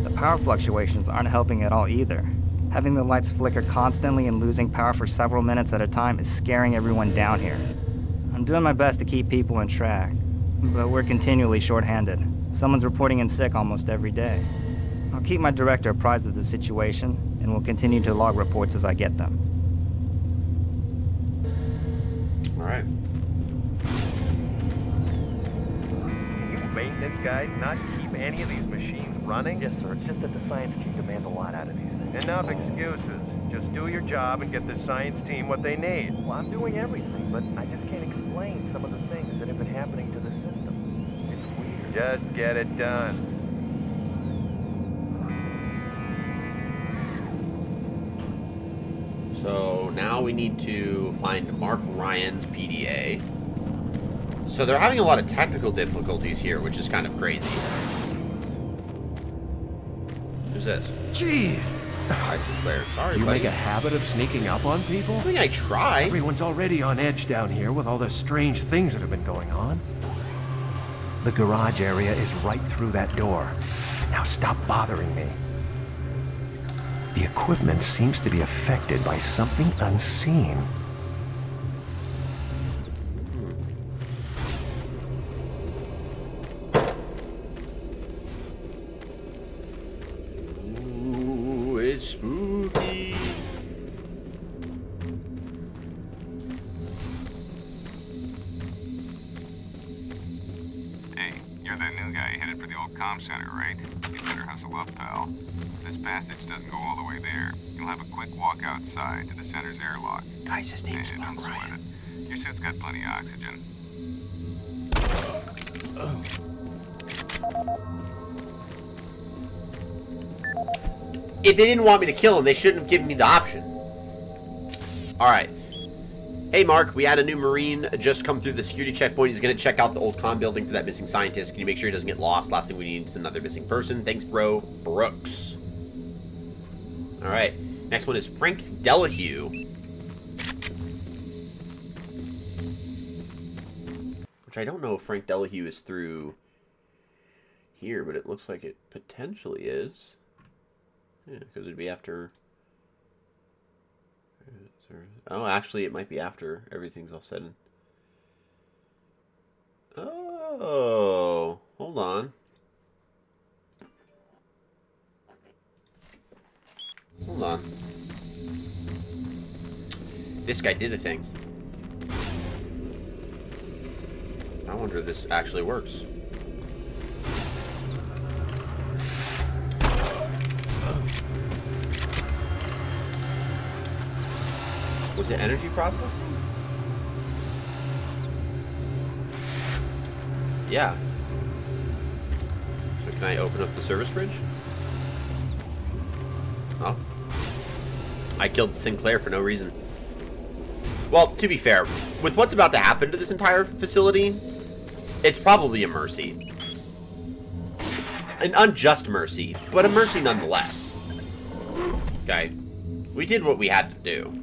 The power fluctuations aren't helping at all either. Having the lights flicker constantly and losing power for several minutes at a time is scaring everyone down here. I'm doing my best to keep people in track, but we're continually short-handed. Someone's reporting in sick almost every day. I'll keep my director apprised of the situation, and will continue to log reports as I get them. All right. You maintenance guys not keep any of these machines running? Yes, sir. It's just that the science team demands a lot out of these things. Enough excuses. Just do your job and get the science team what they need. Well, I'm doing everything, but I just can't explain some of the things that have been happening to the system. It's weird. Just get it done. So now we need to find Mark Ryan's PDA. So they're having a lot of technical difficulties here, which is kind of crazy. Who's this? Jeez! ISIS player. Sorry, Do you buddy. make a habit of sneaking up on people? I think I try. Everyone's already on edge down here with all the strange things that have been going on. The garage area is right through that door. Now stop bothering me. The equipment seems to be affected by something unseen. Ooh, it's spooky. Hey, you're that new guy headed for the old comm center, right? You better hustle up, pal. This passage doesn't go all the way there. You'll have a quick walk outside to the center's airlock. Guys, his name's Mark Ryan. Your suit's got plenty of oxygen. If they didn't want me to kill him, they shouldn't have given me the option. Alright. Hey, Mark, we had a new Marine just come through the security checkpoint. He's going to check out the old comm building for that missing scientist. Can you make sure he doesn't get lost? Last thing we need is another missing person. Thanks, bro. Brooks. Alright. Next one is Frank Delahue. Which I don't know if Frank Delahue is through here, but it looks like it potentially is. Yeah, because it'd be after... Oh, actually, it might be after everything's all said. Oh, hold on. Hold on. This guy did a thing. I wonder if this actually works. Was it energy processing? Yeah. So can I open up the service bridge? Oh. I killed Sinclair for no reason. Well, to be fair, with what's about to happen to this entire facility, it's probably a mercy. An unjust mercy, but a mercy nonetheless. Okay. We did what we had to do.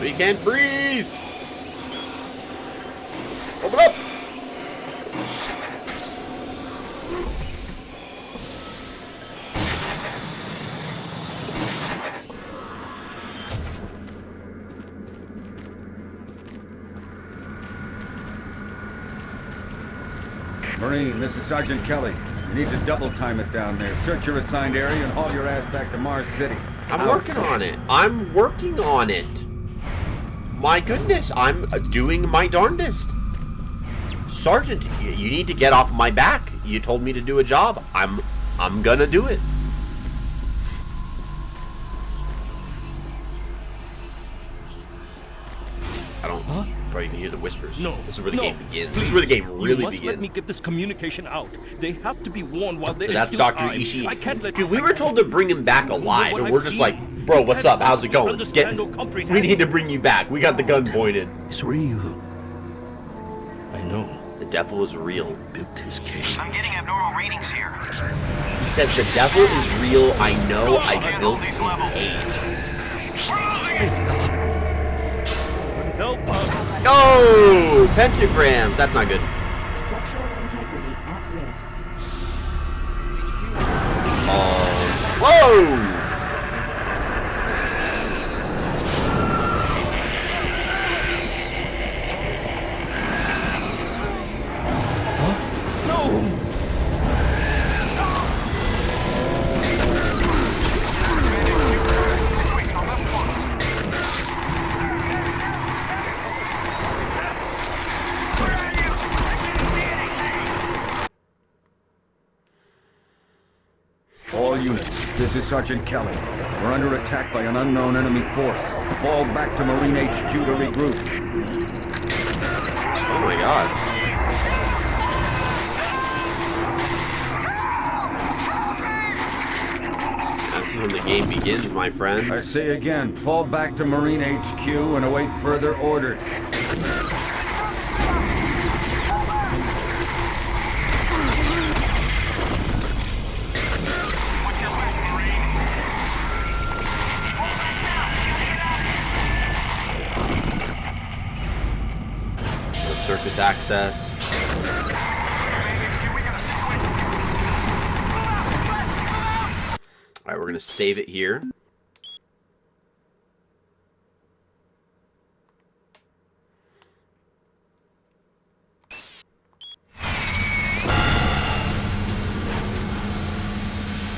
We can't breathe! Open up! Marine, this is Sergeant Kelly. You need to double time it down there. Search your assigned area and haul your ass back to Mars City. I'm working on it. I'm working on it. My goodness, I'm doing my darndest. Sergeant, you need to get off my back. You told me to do a job. I'm gonna do it. I don't. Huh? Bro, you can hear the whispers. No. This is where the game begins. Please. This is where the game really you must begins. Let me get this communication out. They have to be warned while there So is that's still Dr. time. Ishii. I can't let Dude, we were told to bring him back alive, and we're just like, bro, what's up? How's it going? We need to bring you back. We got the gun pointed. It's real. I know. The devil is real. Built his cage. I'm getting abnormal readings here. He says the devil is real. I know. I built his cage. Help us. Oh, pentagrams. That's not good. Structural integrity at risk. Whoa! All units, this is Sergeant Kelly. We're under attack by an unknown enemy force. Fall back to Marine HQ to regroup. Oh my god. That's when the game begins, my friends. I say again, fall back to Marine HQ and await further orders. Surface access. Alright, we're gonna save it here.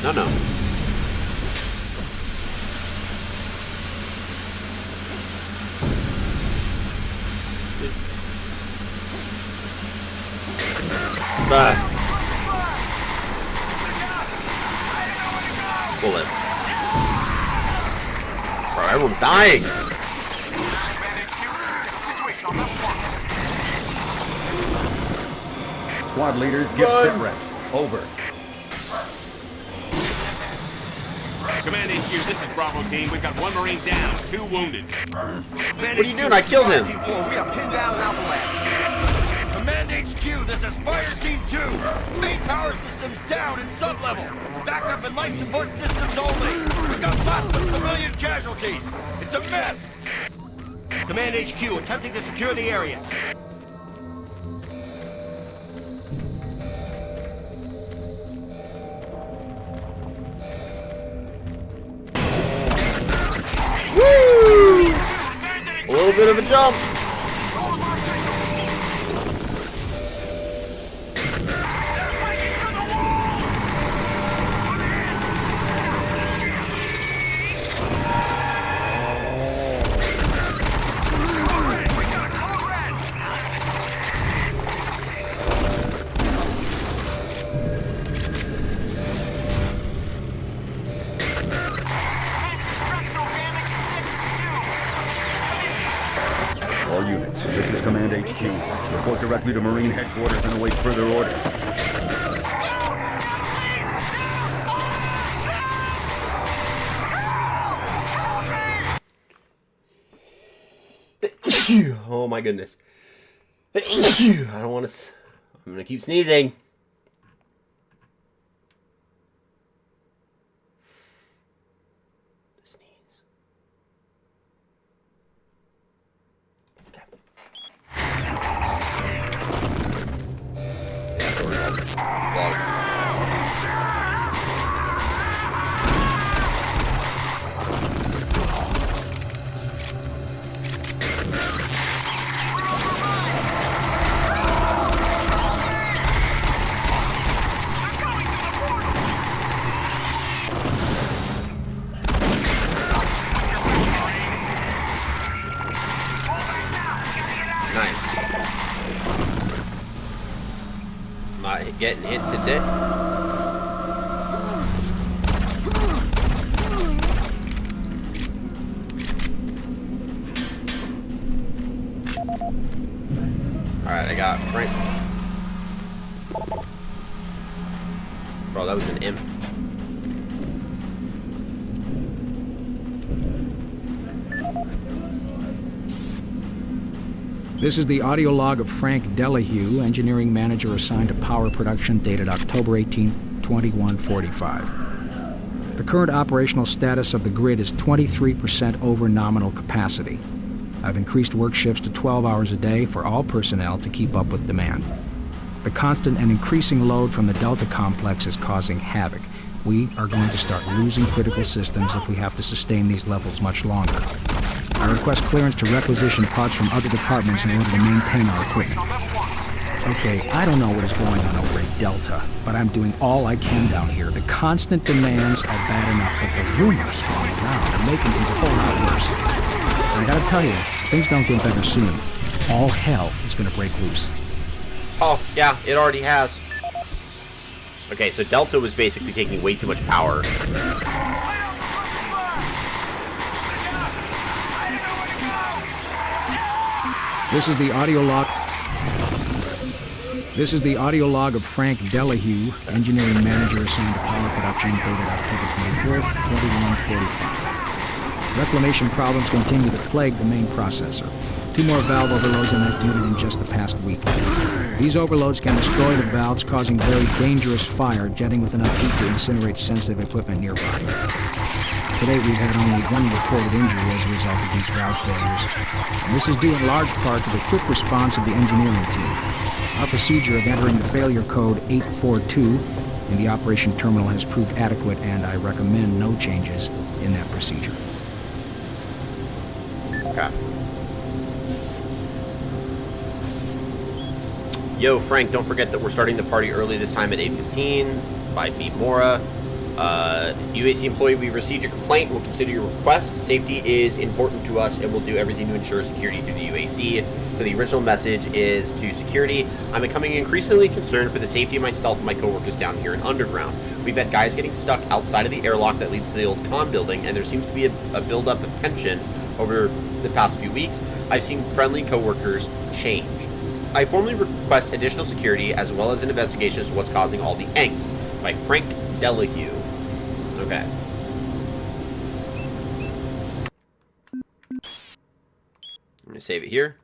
No. Bullet. Bro, everyone's dying. Squad leaders, get sit reps. Over. Command HQ, this is Bravo team. We've got 1 Marine down, 2 wounded. What are you doing? I killed him. We are pinned down in Alpha Lab. Command HQ, this is Fire Team 2. Main power systems down in sub-level. Backup and life support systems only. We've got lots of civilian casualties. It's a mess. Command HQ, attempting to secure the area. Woo! A little bit of a jump. All units, this is Command HQ. Report directly to Marine Headquarters and await further orders. Oh my goodness. I don't want to... I'm going to keep sneezing. Not getting hit today. Alright, I got Frank. Bro, that was an imp. This is the audio log of Frank Delahue, engineering manager assigned to power production, dated October 18, 2145. The current operational status of the grid is 23% over nominal capacity. I've increased work shifts to 12 hours a day for all personnel to keep up with demand. The constant and increasing load from the Delta complex is causing havoc. We are going to start losing critical systems if we have to sustain these levels much longer. I request clearance to requisition parts from other departments in order to maintain our equipment. Okay, I don't know what is going on over in Delta, but I'm doing all I can down here. The constant demands are bad enough, but the rumors going around are making things a whole lot worse. And I gotta tell you, if things don't get better soon, all hell is gonna break loose. Oh, yeah, it already has. Okay, so Delta was basically taking way too much power. This is the audio log. This is the audio log of Frank Delahue, engineering manager assigned to power production, dated October 24th, 2145. Reclamation problems continue to plague the main processor. 2 more valve overloads on that unit in just the past week. These overloads can destroy the valves, causing very dangerous fire, jetting with enough heat to incinerate sensitive equipment nearby. To date, we've had only 1 reported injury as a result of these valve failures, and this is due in large part to the quick response of the engineering team. Our procedure of entering the failure code 842 in the operation terminal has proved adequate, and I recommend no changes in that procedure. Okay. Yo, Frank, don't forget that we're starting the party early this time at 8:15 by B. Mora. UAC employee, we received your complaint. We'll consider your request. Safety is important to us, and we'll do everything to ensure security through the UAC. So the original message is to security. I'm becoming increasingly concerned for the safety of myself and my coworkers down here in Underground. We've had guys getting stuck outside of the airlock that leads to the old con building, and there seems to be a buildup of tension over the past few weeks. I've seen friendly coworkers change. I formally request additional security as well as an investigation as to what's causing all the angst. By Frank Delahue. Okay. I'm gonna save it here.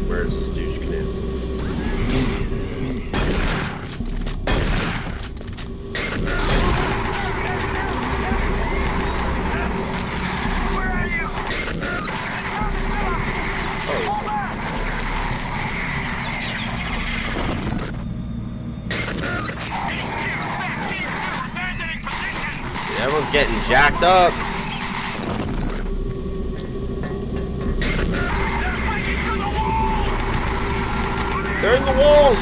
Where's this douche canoe? Everyone's getting jacked up. They're in the walls.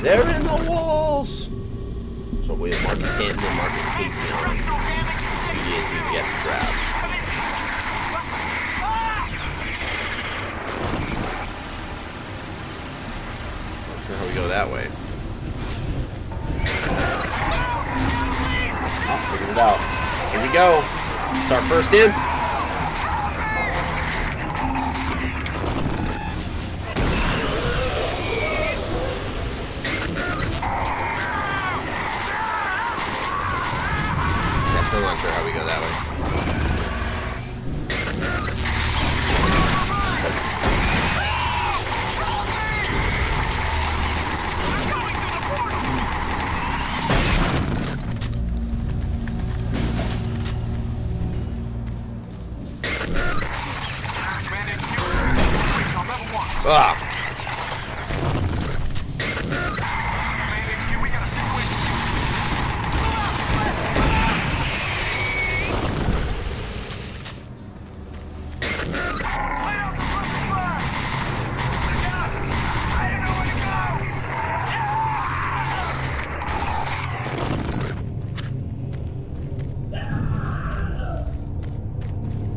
They're in the walls. So we have Marcus Hanson and Marcus Casey on. BGs we have to grab. Not sure how we go that way. Oh, figured it out. Here we go. It's our first in. I'm not sure how we go that way. Ah.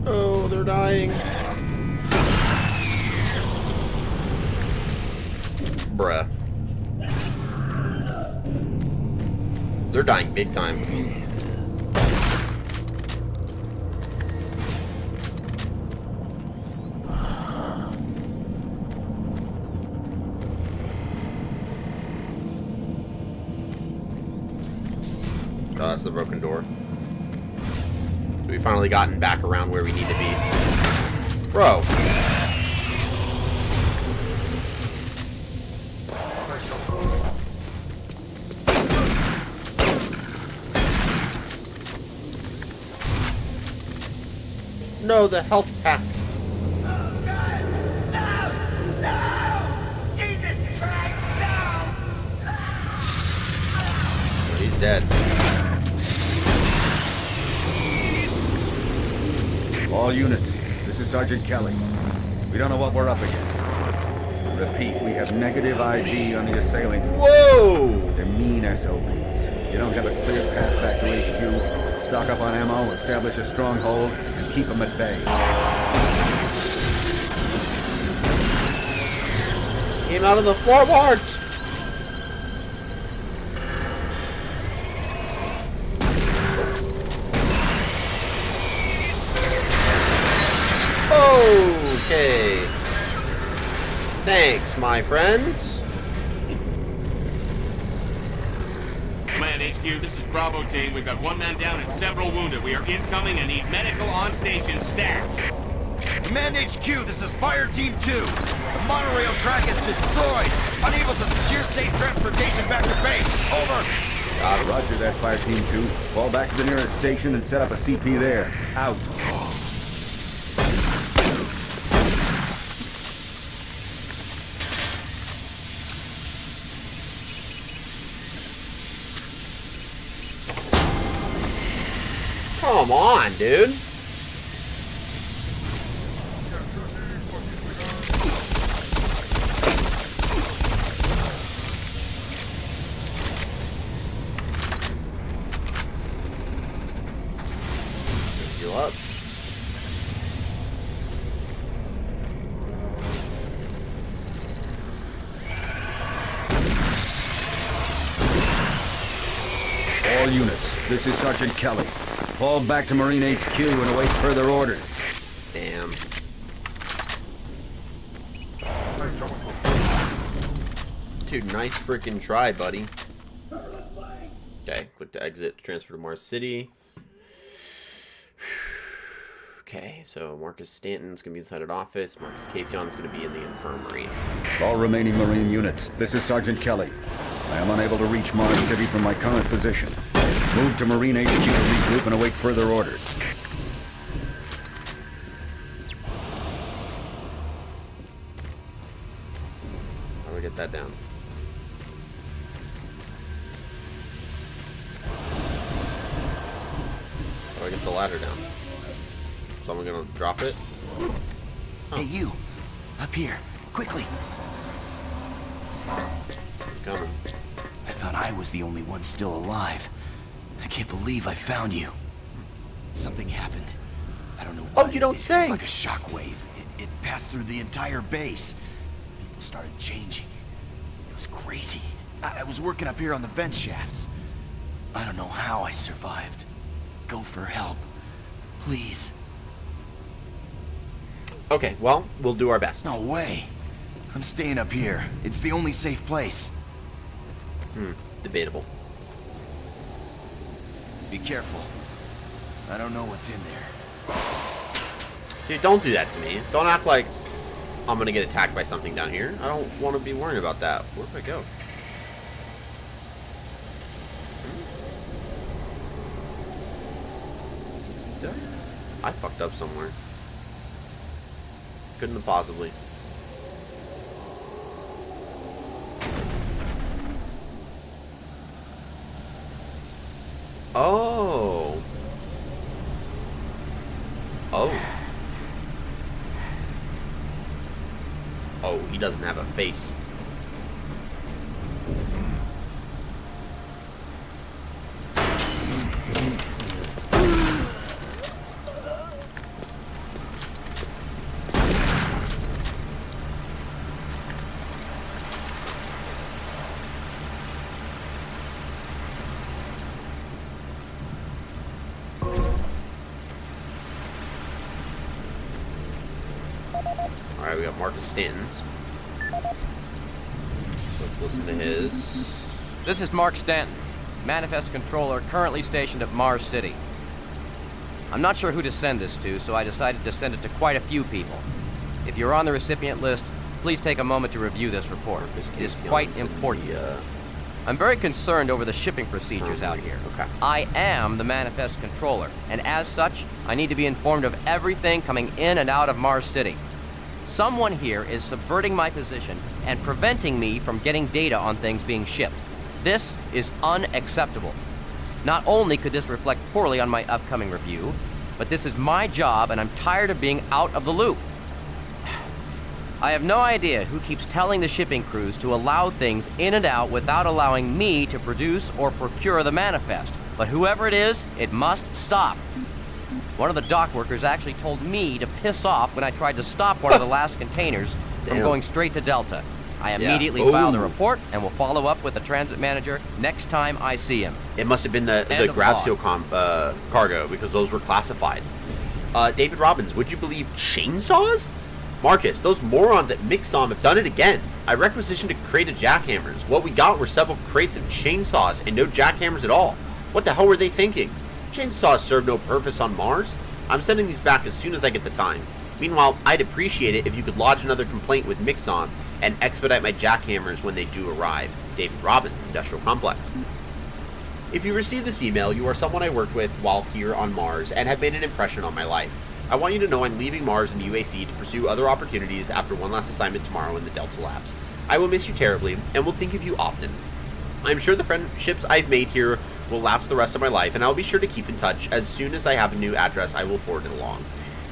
Oh, they're dying. Bruh. They're dying big time. Oh, that's the broken door. So we finally gotten back around where we need to be. Bro. No, the health pack. He's dead. All units, this is Sergeant Kelly. We don't know what we're up against. Repeat, we have negative ID on the assailant. Whoa! They're mean SOBs. You don't have a clear path back to HQ. Stock up on ammo, establish a stronghold, and keep them at bay. Came out of the floorboards! Okay. Thanks, my friends. Command HQ, this is Bravo team. We've got one man down and several wounded. We are incoming and need medical on station stat. Command HQ, this is Fire Team 2. The monorail track is destroyed. Unable to secure safe transportation back to base. Over. Roger that, Fire Team 2. Fall back to the nearest station and set up a CP there. Out. Come on, dude. Heal up. All units, this is Sergeant Kelly. Fall back to Marine HQ and await further orders. Damn. Dude, nice freaking try, buddy. Okay, click to exit to transfer to Mars City. Okay, so Marcus Stanton's going to be inside an office. Marcus Casion's going to be in the infirmary. All remaining Marine units, this is Sergeant Kelly. I am unable to reach Mars City from my current position. Move to Marine HQ to regroup and await further orders. How do we get that down? How do I get the ladder down? Someone gonna drop it? Oh. Hey, you! Up here, quickly! I'm coming. I thought I was the only one still alive. I can't believe I found you. Something happened. I don't know what. Oh, you don't say! It was like a shockwave. It passed through the entire base. People started changing. It was crazy. I was working up here on the vent shafts. I don't know how I survived. Go for help. Please. Okay, well, we'll do our best. No way. I'm staying up here. It's the only safe place. Debatable. Be careful. I don't know what's in there. Dude, don't do that to me. Don't act like I'm gonna get attacked by something down here. I don't want to be worrying about that. Where do I go? I fucked up somewhere. Couldn't have possibly. Oh. Oh. Oh, he doesn't have a face. Alright, we got Marcus Stanton's. Let's listen to his. This is Mark Stanton, Manifest Controller, currently stationed at Mars City. I'm not sure who to send this to, so I decided to send it to quite a few people. If you're on the recipient list, please take a moment to review this report. It is quite important. I'm very concerned over the shipping procedures out here. Okay. I am the manifest controller, and as such, I need to be informed of everything coming in and out of Mars City. Someone here is subverting my position and preventing me from getting data on things being shipped. This is unacceptable. Not only could this reflect poorly on my upcoming review, but this is my job and I'm tired of being out of the loop. I have no idea who keeps telling the shipping crews to allow things in and out without allowing me to produce or procure the manifest, but whoever it is, it must stop. One of the dock workers actually told me to piss off when I tried to stop one of the last containers from going straight to Delta. I immediately filed a report and will follow up with the transit manager next time I see him. It must have been the grab seal cargo, because those were classified. David Robbins, would you believe chainsaws? Marcus, those morons at Mixom have done it again. I requisitioned a crate of jackhammers. What we got were several crates of chainsaws and no jackhammers at all. What the hell were they thinking? Chainsaws serve no purpose on Mars. I'm sending these back as soon as I get the time. Meanwhile, I'd appreciate it if you could lodge another complaint with Mixon and expedite my jackhammers when they do arrive. David Robbins, Industrial Complex. If you receive this email, you are someone I worked with while here on Mars and have made an impression on my life. I want you to know I'm leaving Mars and UAC to pursue other opportunities after one last assignment tomorrow in the Delta Labs. I will miss you terribly and will think of you often. I'm sure the friendships I've made here will last the rest of my life, and I'll be sure to keep in touch. As soon as I have a new address, I will forward it along.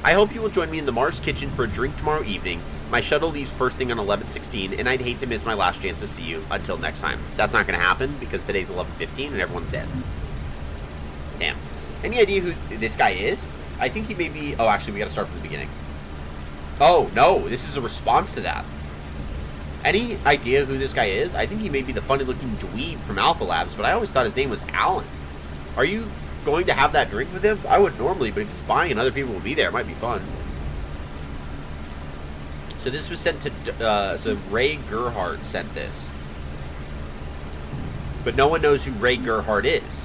I hope you will join me in the Mars kitchen for a drink tomorrow evening. My shuttle leaves first thing on 11:16, and I'd hate to miss my last chance to see you. Until next time. That's not going to happen because today's 11:15 and everyone's dead. Damn. Any idea who this guy is? I think he may be... Oh, actually, we got to start from the beginning. Oh, no. This is a response to that. Any idea who this guy is? I think he may be the funny-looking dweeb from Alpha Labs, but I always thought his name was Alan. Are you going to have that drink with him? I would normally, but if he's buying and other people will be there, it might be fun. So this was sent to... so Ray Gerhardt sent this. But no one knows who Ray Gerhardt is.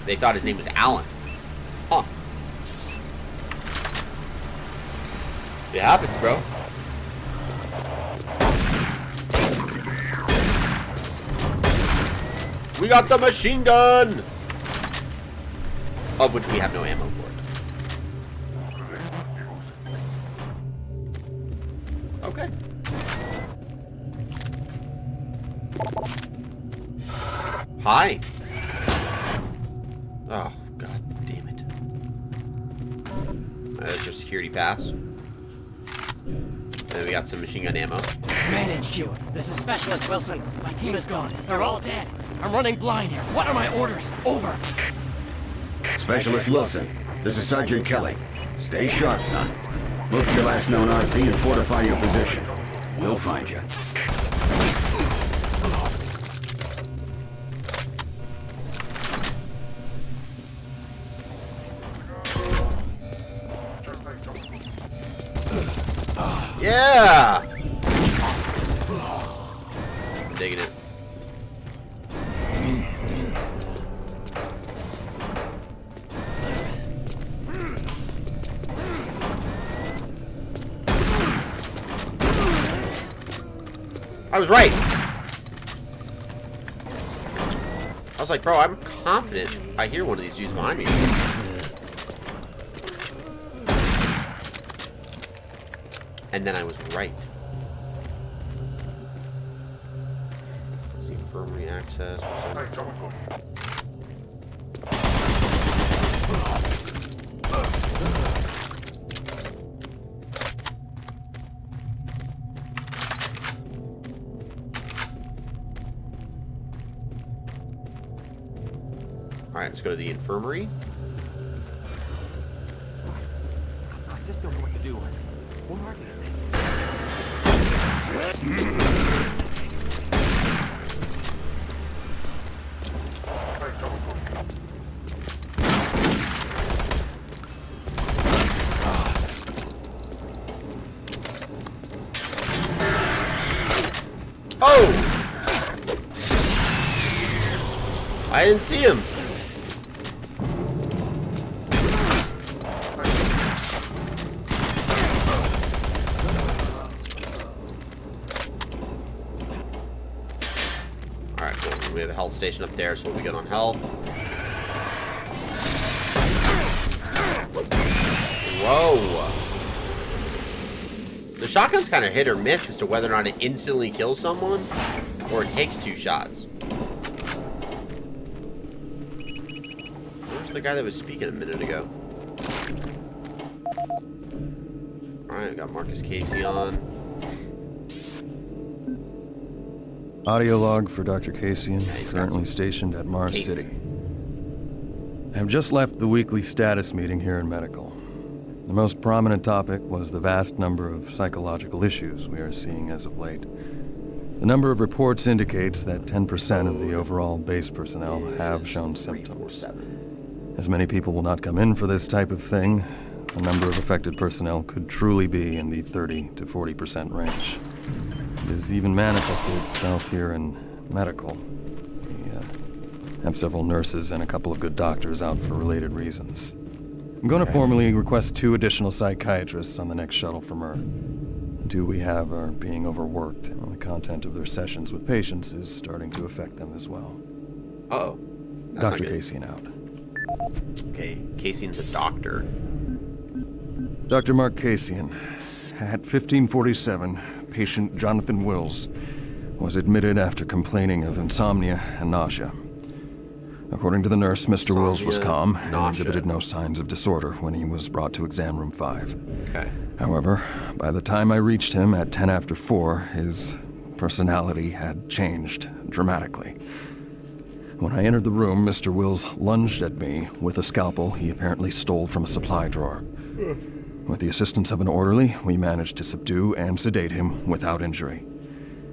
They thought his name was Alan. Huh. It happens, bro. We got the machine gun! Of which we have no ammo for it. Okay. Hi. Oh, god damn it. That's your security pass. And we got some machine gun ammo. Man HQ, this is Specialist Wilson. My team is gone. They're all dead. I'm running blind here. What are my orders? Over. Specialist Wilson, this is Sergeant Kelly. Stay sharp, son. Move to your last known RP and fortify your position. We'll find you. Yeah! I'm digging it. I was right. I was like, bro, I'm confident I hear one of these dudes behind me. And then I was right. The infirmary access. Alright, let's go to the infirmary. I just don't know what to do. What are these Oh! I didn't see him. Alright, cool. We have a health station up there, so we'll be good on health. Whoa! The shotgun's kind of hit or miss as to whether or not it instantly kills someone, or it takes 2 shots. Where's the guy that was speaking a minute ago? Alright, got Marcus Casey on. Audio log for Dr. Casian, currently stationed at Mars City. I have just left the weekly status meeting here in Medical. The most prominent topic was the vast number of psychological issues we are seeing as of late. The number of reports indicates that 10% of the overall base personnel have shown symptoms. As many people will not come in for this type of thing, the number of affected personnel could truly be in the 30 to 40% range. It has even manifested itself here in Medical. We have several nurses and a couple of good doctors out for related reasons. I'm going to formally request 2 additional psychiatrists on the next shuttle from Earth. The 2 we have are being overworked, and the content of their sessions with patients is starting to affect them as well. Uh-oh. Dr. Casian out. Okay, Casian's a doctor. Dr. Mark Casian. At 1547, patient Jonathan Wills was admitted after complaining of insomnia and nausea. According to the nurse, Mr. Wills was calm and exhibited no signs of disorder when he was brought to exam room 5. Okay. However, by the time I reached him at 10 after 4, his personality had changed dramatically. When I entered the room, Mr. Wills lunged at me with a scalpel he apparently stole from a supply drawer. With the assistance of an orderly, we managed to subdue and sedate him without injury.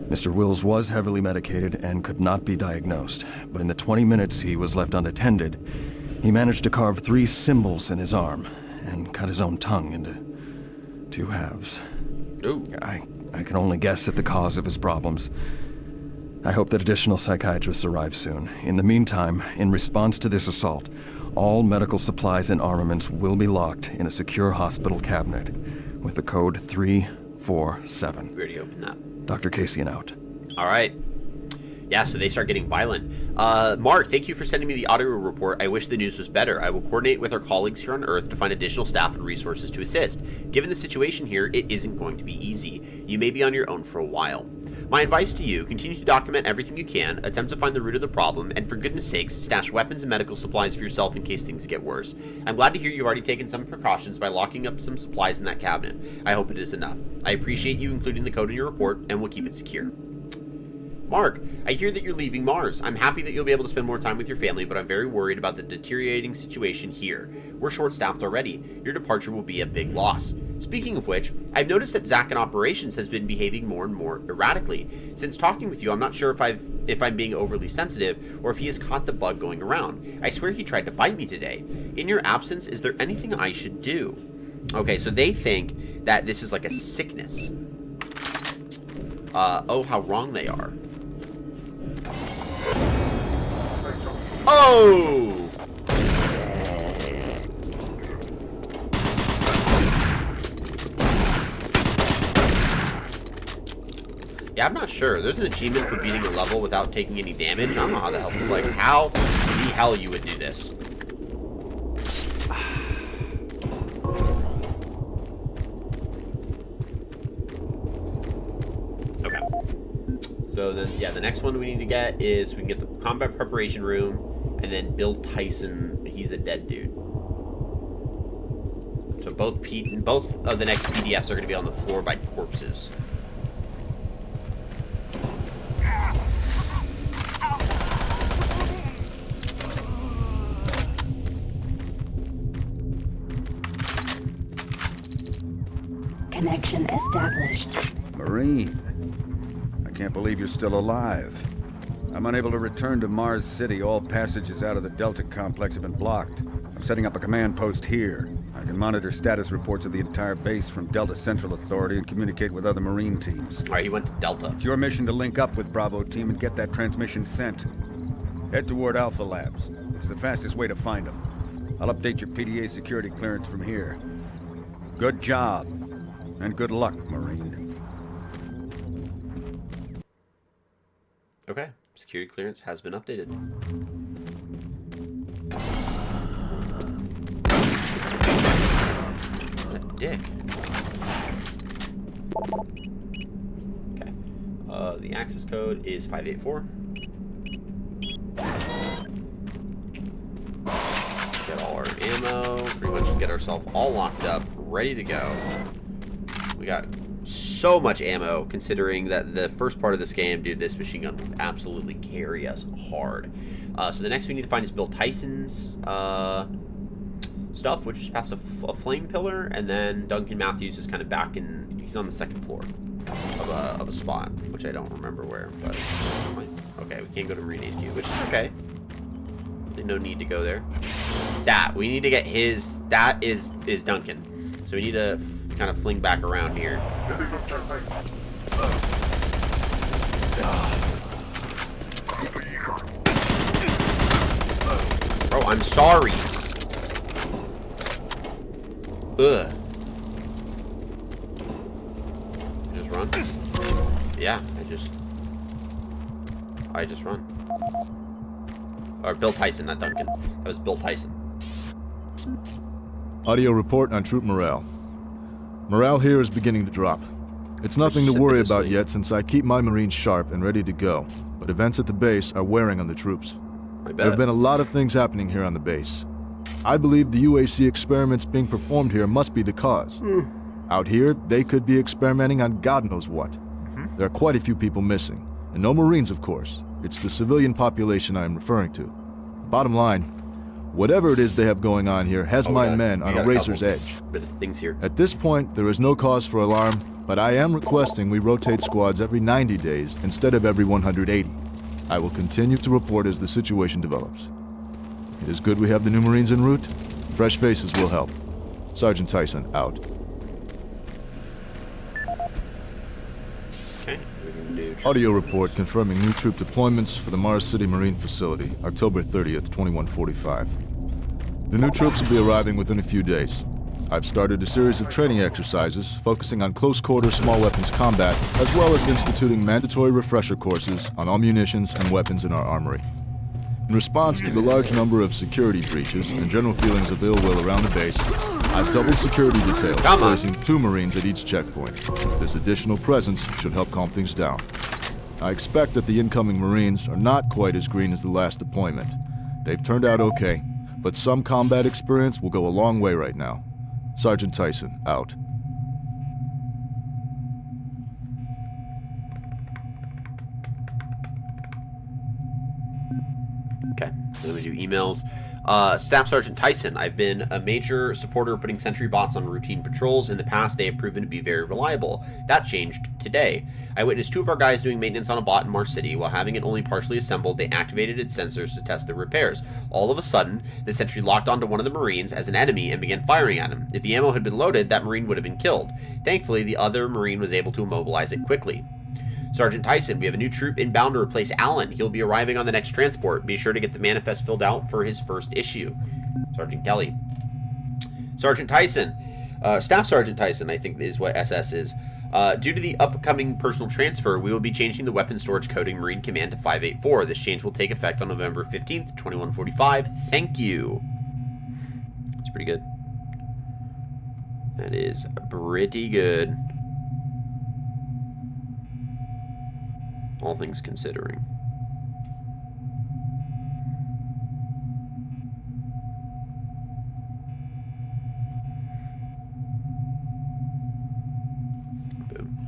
Mr. Wills was heavily medicated and could not be diagnosed, but in the 20 minutes he was left unattended, he managed to carve 3 symbols in his arm and cut his own tongue into 2 halves. Ooh. I can only guess at the cause of his problems. I hope that additional psychiatrists arrive soon. In the meantime, in response to this assault, all medical supplies and armaments will be locked in a secure hospital cabinet with the code 347. We already opened that. Dr. Casian out. All right. Yeah, so they start getting violent. Mark, thank you for sending me the audio report. I wish the news was better. I will coordinate with our colleagues here on Earth to find additional staff and resources to assist. Given the situation here, it isn't going to be easy. You may be on your own for a while. My advice to you, continue to document everything you can, attempt to find the root of the problem, and for goodness sakes, stash weapons and medical supplies for yourself in case things get worse. I'm glad to hear you've already taken some precautions by locking up some supplies in that cabinet. I hope it is enough. I appreciate you including the code in your report, and we'll keep it secure. Mark, I hear that you're leaving Mars. I'm happy that you'll be able to spend more time with your family, but I'm very worried about the deteriorating situation here. We're short-staffed already. Your departure will be a big loss. Speaking of which, I've noticed that Zach in operations has been behaving more and more erratically. Since talking with you, I'm not sure if I'm being overly sensitive or if he has caught the bug going around. I swear he tried to bite me today. In your absence, is there anything I should do? Okay, so they think that this is like a sickness. Oh, how wrong they are. Oh! Yeah, I'm not sure. There's an achievement for beating a level without taking any damage. I don't know how the hell, like, how the hell you would do this. Okay. So then, yeah, the next one we need to get is we can get the combat preparation room, and then Bill Tyson. He's a dead dude. So both of the next PDFs are going to be on the floor by corpses. Connection established. Marine, I can't believe you're still alive. I'm unable to return to Mars City. All passages out of the Delta complex have been blocked. I'm setting up a command post here. I can monitor status reports of the entire base from Delta Central Authority and communicate with other Marine teams. Alright, he went to Delta. It's your mission to link up with Bravo Team and get that transmission sent. Head toward Alpha Labs. It's the fastest way to find them. I'll update your PDA security clearance from here. Good job. And good luck, Marine. Okay. Security clearance has been updated. That dick. Okay. The access code is 584. Get all our ammo. Pretty much get ourselves all locked up, ready to go. We got so much ammo, considering that the first part of this game, dude, this machine gun will absolutely carry us hard. So the next we need to find is Bill Tyson's stuff, which is past a flame pillar, and then Duncan Matthews is kind of back in, he's on the second floor of a spot, which I don't remember where, but okay, we can't go to Marine HQ, which is okay. There's no need to go there. We need to get his, that is Duncan. So we need to kind of fling back around here. Bro, I'm sorry. Ugh. Just run? Yeah, I just run. Or Bill Tyson, not Duncan. That was Bill Tyson. Audio report on troop morale. Morale here is beginning to drop. It's nothing to worry about yet since I keep my Marines sharp and ready to go, but events at the base are wearing on the troops. There have been a lot of things happening here on the base. I believe the UAC experiments being performed here must be the cause. Out here, they could be experimenting on God knows what. There are quite a few people missing, and no Marines, of course. It's the civilian population I am referring to. Bottom line, whatever it is they have going on here has my men on a razor's edge. Bit of things here. At this point, there is no cause for alarm, but I am requesting we rotate squads every 90 days instead of every 180. I will continue to report as the situation develops. It is good we have the new Marines en route. Fresh faces will help. Sergeant Tyson, out. Okay, we can do Audio report confirming new troop deployments for the Mars City Marine Facility, October 30th, 2145. The new troops will be arriving within a few days. I've started a series of training exercises focusing on close-quarter small weapons combat, as well as instituting mandatory refresher courses on all munitions and weapons in our armory. In response to the large number of security breaches and general feelings of ill will around the base, I've doubled security details, placing 2 Marines at each checkpoint. This additional presence should help calm things down. I expect that the incoming Marines are not quite as green as the last deployment. They've turned out okay, but some combat experience will go a long way right now. Sergeant Tyson, out. Okay, so then we do emails. Staff Sergeant Tyson, I've been a major supporter of putting sentry bots on routine patrols. In the past, they have proven to be very reliable. That changed today. I witnessed 2 of our guys doing maintenance on a bot in Mars City. While having it only partially assembled, they activated its sensors to test the repairs. All of a sudden, the sentry locked onto one of the Marines as an enemy and began firing at him. If the ammo had been loaded, that Marine would have been killed. Thankfully, the other Marine was able to immobilize it quickly. Sergeant Tyson, we have a new troop inbound to replace Allen. He'll be arriving on the next transport. Be sure to get the manifest filled out for his first issue. Sergeant Kelly. Sergeant Tyson. Staff Sergeant Tyson, I think is what SS is. Due to the upcoming personal transfer, we will be changing the weapon storage coding Marine Command to 584. This change will take effect on November 15th, 2145. Thank you. That's pretty good. That is pretty good. All things considering. Boom.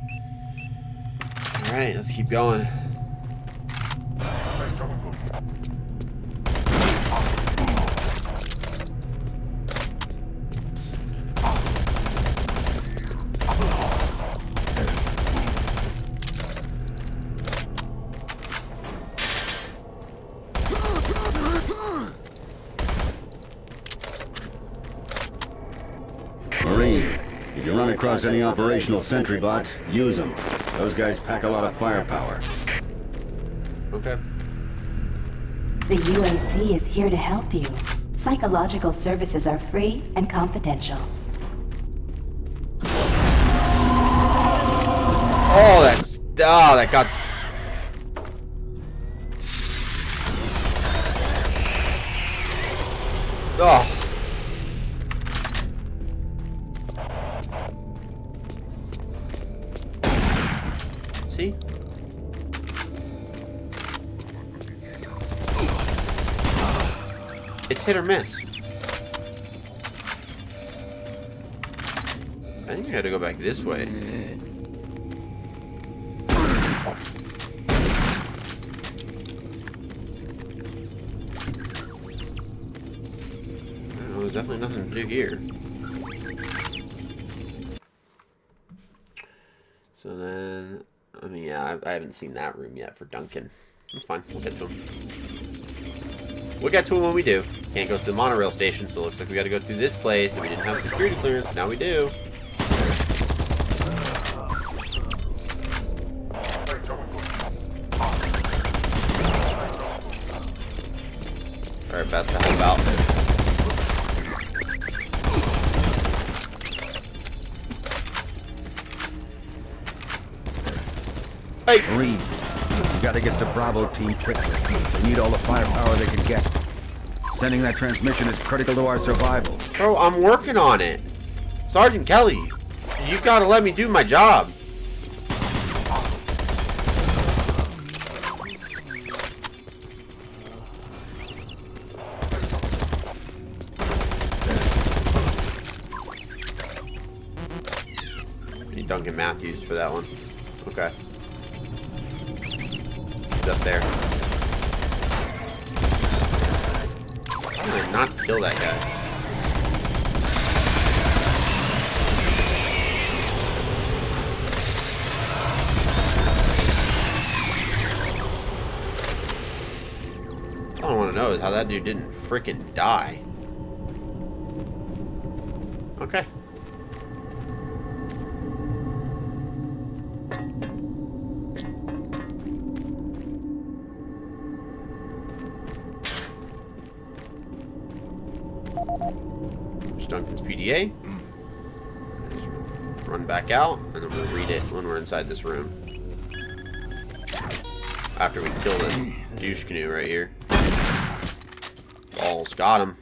All right, let's keep going. If you run across any operational sentry bots, use them. Those guys pack a lot of firepower. Okay. The UAC is here to help you. Psychological services are free and confidential. Oh, that got... Oh. See? It's hit or miss. I think I gotta go back this way. There's definitely nothing to do here. So then, I mean, yeah, I haven't seen that room yet for Duncan. That's fine. We'll get to him. We'll get to him when we do. Can't go to the monorail station, so it looks like we got to go through this place. And we didn't have security clearance. Now we do. Alright, best to help out. Hey! Marine, you gotta get the Bravo team quickly. They need all the firepower they can get. Sending that transmission is critical to our survival. Bro, I'm working on it. Sergeant Kelly, you've got to let me do my job. Need Duncan Matthews for that one. Okay. He's up there. How did I not kill that guy? All I want to know is how that dude didn't frickin' die. Okay. There's Duncan's PDA. Just run back out, and then we'll read it when we're inside this room. After we kill this douche canoe right here. Balls, got him.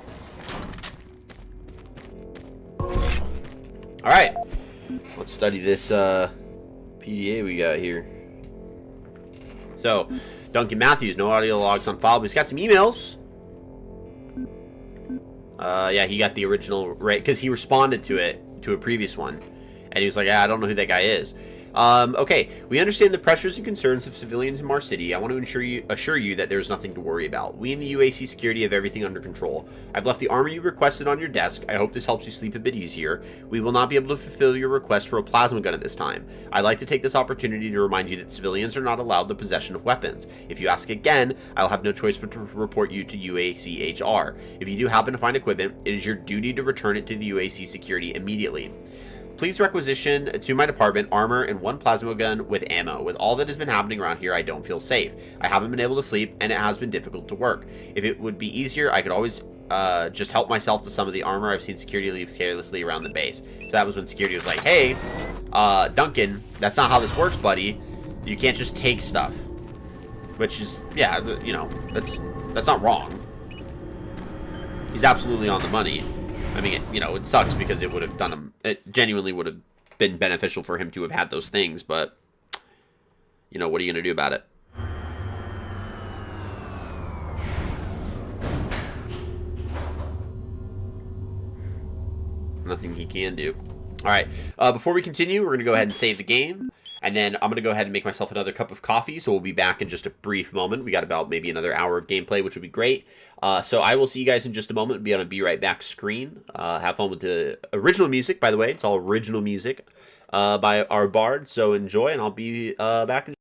Alright. Let's study this PDA we got here. So, Duncan Matthews, no audio logs on file, but he's got some emails. Yeah, he got the original, right, because he responded to it, to a previous one. And he was like, I don't know who that guy is. Okay, we understand the pressures and concerns of civilians in Mars City. I want to assure you that there's nothing to worry about. We in the UAC security have everything under control. I've left the armor you requested on your desk. I hope this helps you sleep a bit easier. We will not be able to fulfill your request for a plasma gun at this time. I'd like to take this opportunity to remind you that civilians are not allowed the possession of weapons. If you ask again, I'll have no choice but to report you to UAC HR. If you do happen to find equipment, it is your duty to return it to the UAC security immediately. Please requisition to my department armor and one plasma gun with ammo. With all that has been happening around here, I don't feel safe. I haven't been able to sleep, and it has been difficult to work. If it would be easier, I could always just help myself to some of the armor. I've seen security leave carelessly around the base. So that was when security was like, hey, Duncan, that's not how this works, buddy. You can't just take stuff. Which is, yeah, you know, that's not wrong. He's absolutely on the money. I mean, you know, it sucks because it would have done him, it genuinely would have been beneficial for him to have had those things, but, you know, what are you going to do about it? Nothing he can do. All right, before we continue, we're going to go ahead and save the game. And then I'm going to go ahead and make myself another cup of coffee, so we'll be back in just a brief moment. We got about maybe another hour of gameplay, which would be great. So I will see you guys in just a moment. We'll be on a Be Right Back screen. Have fun with the original music, by the way. It's all original music by our bard, so enjoy, and I'll be back in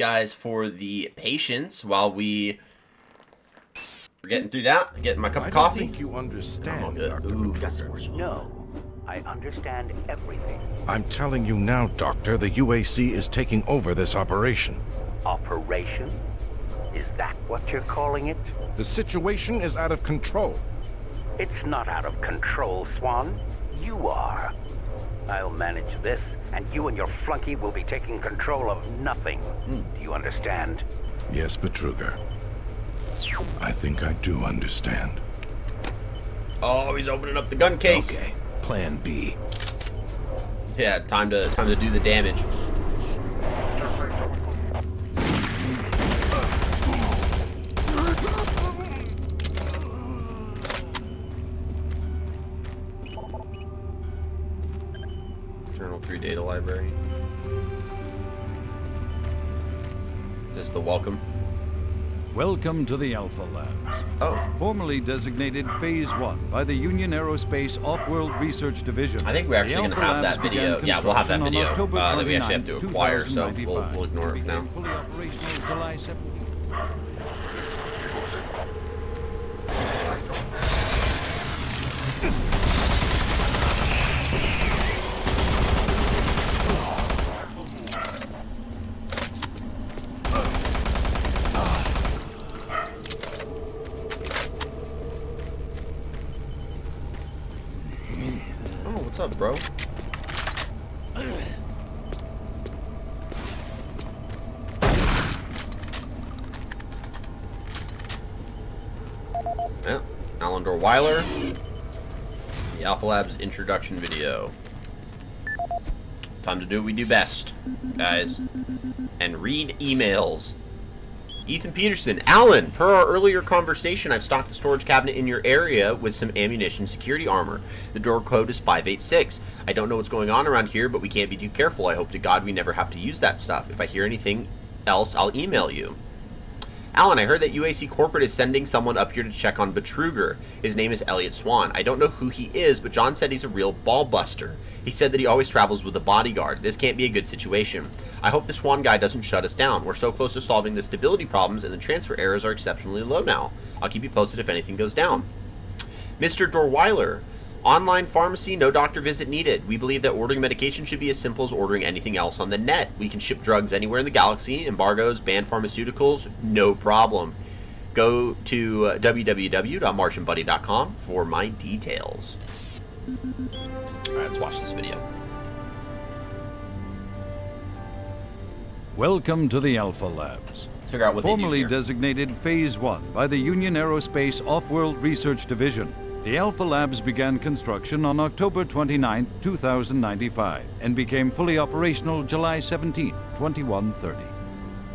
guys, for the patience while we're getting through that. Getting my cup of coffee. I don't think you understand, Dr. Ooh, got some more No, I understand everything. I'm telling you now, Doctor, the UAC is taking over this operation. Operation? Is that what you're calling it? The situation is out of control. It's not out of control, Swan. You are. I'll manage this, and you and your flunky will be taking control of nothing. Do you understand? Yes, Betruger. I think I do understand. Oh, he's opening up the gun case. Okay, plan B. Yeah, time to do the damage. Journal 3 data library. This is the welcome. Welcome to the Alpha Labs. Oh. Formerly designated Phase 1 by the Union Aerospace Off-World Research Division. I think we're actually going to have that video. Yeah, we'll have that video that we actually have to acquire, so we'll ignore it now. Fully operational July 17th. What's up, bro? Yeah, Alan Dorweiler, the Alpha Labs introduction video. Time to do what we do best, guys, and read emails. Ethan Peterson, Alan, per our earlier conversation, I've stocked a storage cabinet in your area with some ammunition security armor. The door code is 586. I don't know what's going on around here, but we can't be too careful. I hope to God we never have to use that stuff. If I hear anything else, I'll email you. Alan, I heard that UAC Corporate is sending someone up here to check on Betruger. His name is Elliot Swan. I don't know who he is, but John said he's a real ball buster. He said that he always travels with a bodyguard. This can't be a good situation. I hope the Swan guy doesn't shut us down. We're so close to solving the stability problems, and the transfer errors are exceptionally low now. I'll keep you posted if anything goes down. Mr. Dorweiler, online pharmacy, no doctor visit needed. We believe that ordering medication should be as simple as ordering anything else on the net. We can ship drugs anywhere in the galaxy. Embargoes, banned pharmaceuticals, no problem. Go to www.martianbuddy.com for my details. Alright, let's watch this video. Welcome to the Alpha Labs. Let's figure out what Formerly they do here. designated Phase 1 by the Union Aerospace Off-World Research Division. The Alpha Labs began construction on October 29, 2095, and became fully operational July 17, 2130.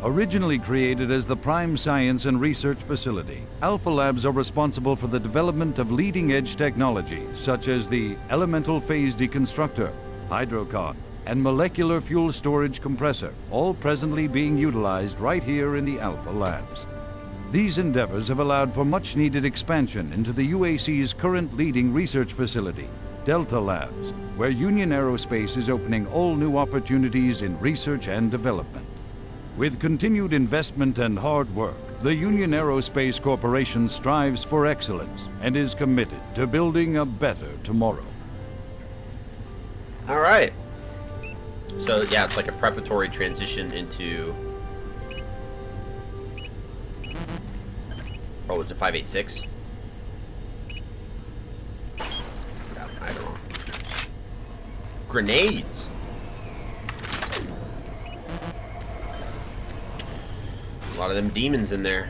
Originally created as the prime science and research facility, Alpha Labs are responsible for the development of leading-edge technology such as the elemental phase deconstructor, hydrocon, and molecular fuel storage compressor, all presently being utilized right here in the Alpha Labs. These endeavors have allowed for much-needed expansion into the UAC's current leading research facility, Delta Labs, where Union Aerospace is opening all new opportunities in research and development. With continued investment and hard work, the Union Aerospace Corporation strives for excellence and is committed to building a better tomorrow. All right. So, yeah, it's like a preparatory transition into... Oh, was it 586? Yeah, I don't know. Grenades! A lot of them demons in there.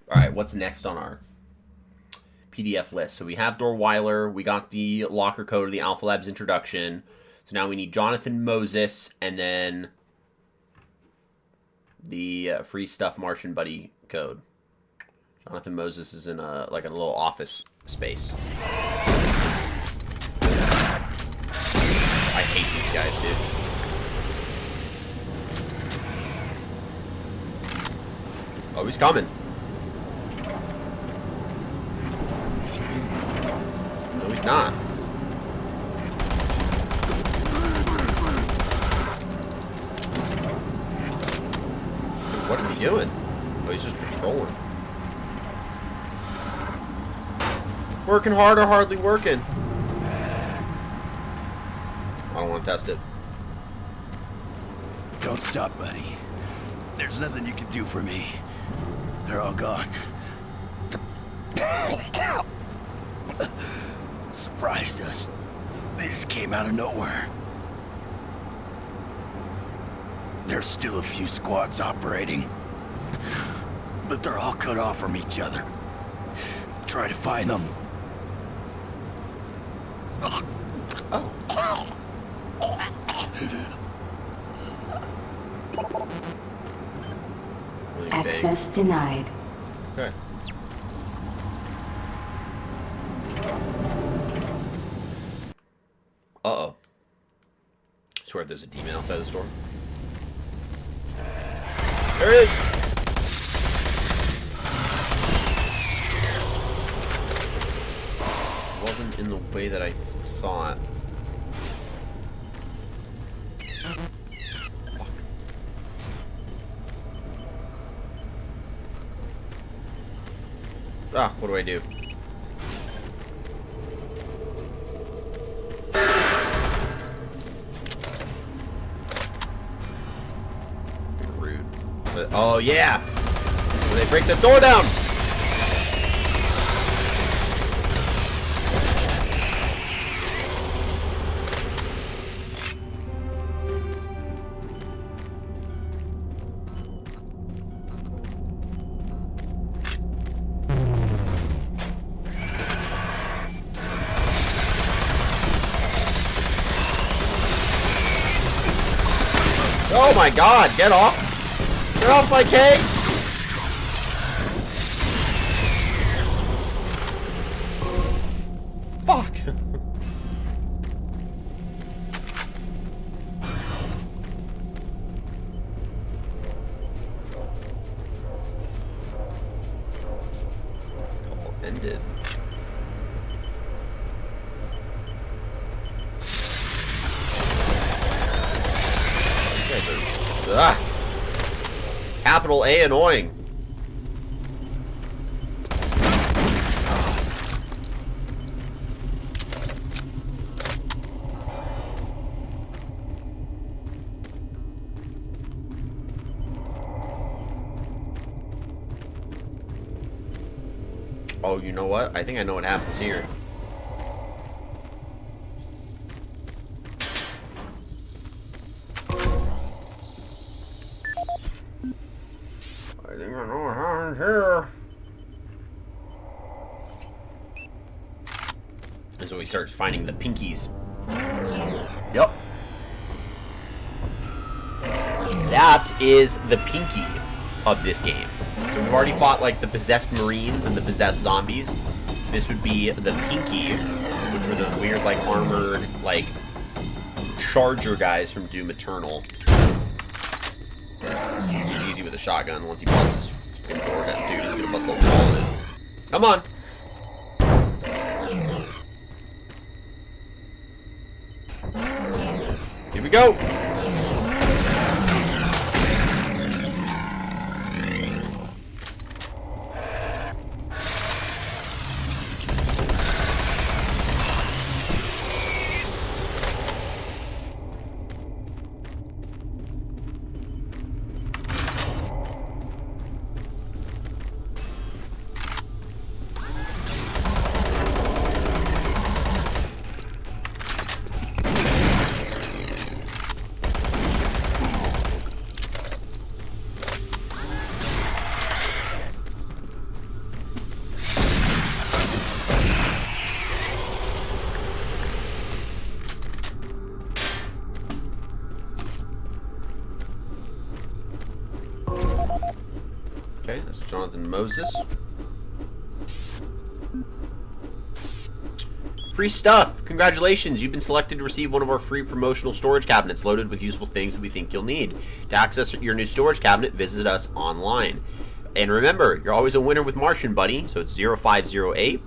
Alright, what's next on our PDF list? So we have Dorweiler, we got the locker code of the Alpha Labs introduction. So now we need Jonathan Moses, and then the free stuff Martian Buddy code. Jonathan Moses is in a like a little office space. I hate these guys, dude. Oh, he's coming. No, he's not. he doing? Oh, he's just patrolling. Working hard or hardly working? I don't want to test it. Don't stop, buddy. There's nothing you can do for me. They're all gone. Surprised us. They just came out of nowhere. There's still a few squads operating, but they're all cut off from each other. Try to find them. Access denied. Okay. Uh-oh. I swear if there's a demon outside the store. There it is! It wasn't in the way that I thought. Ah, what do I do? Rude. But, oh, yeah! When they break the door down! Oh my god, get off! Get off my case! Fuck! Call ended. Ah. Capital A annoying. Oh, you know what? I think I know what happens here. I think I know what happens here. This is when we start finding the pinkies. Yep. That is the pinky of this game. So we've already fought like the possessed Marines and the possessed zombies. This would be the pinky, which were the weird like armored like charger guys from Doom Eternal. He's easy with a shotgun once he busts his fucking door down. Dude, he's gonna bust the wall in. Come on! Here we go! Okay, that's Jonathan Moses. Free stuff! Congratulations, you've been selected to receive one of our free promotional storage cabinets loaded with useful things that we think you'll need. To access your new storage cabinet, visit us online. And remember, you're always a winner with Martian Buddy, so it's 0508.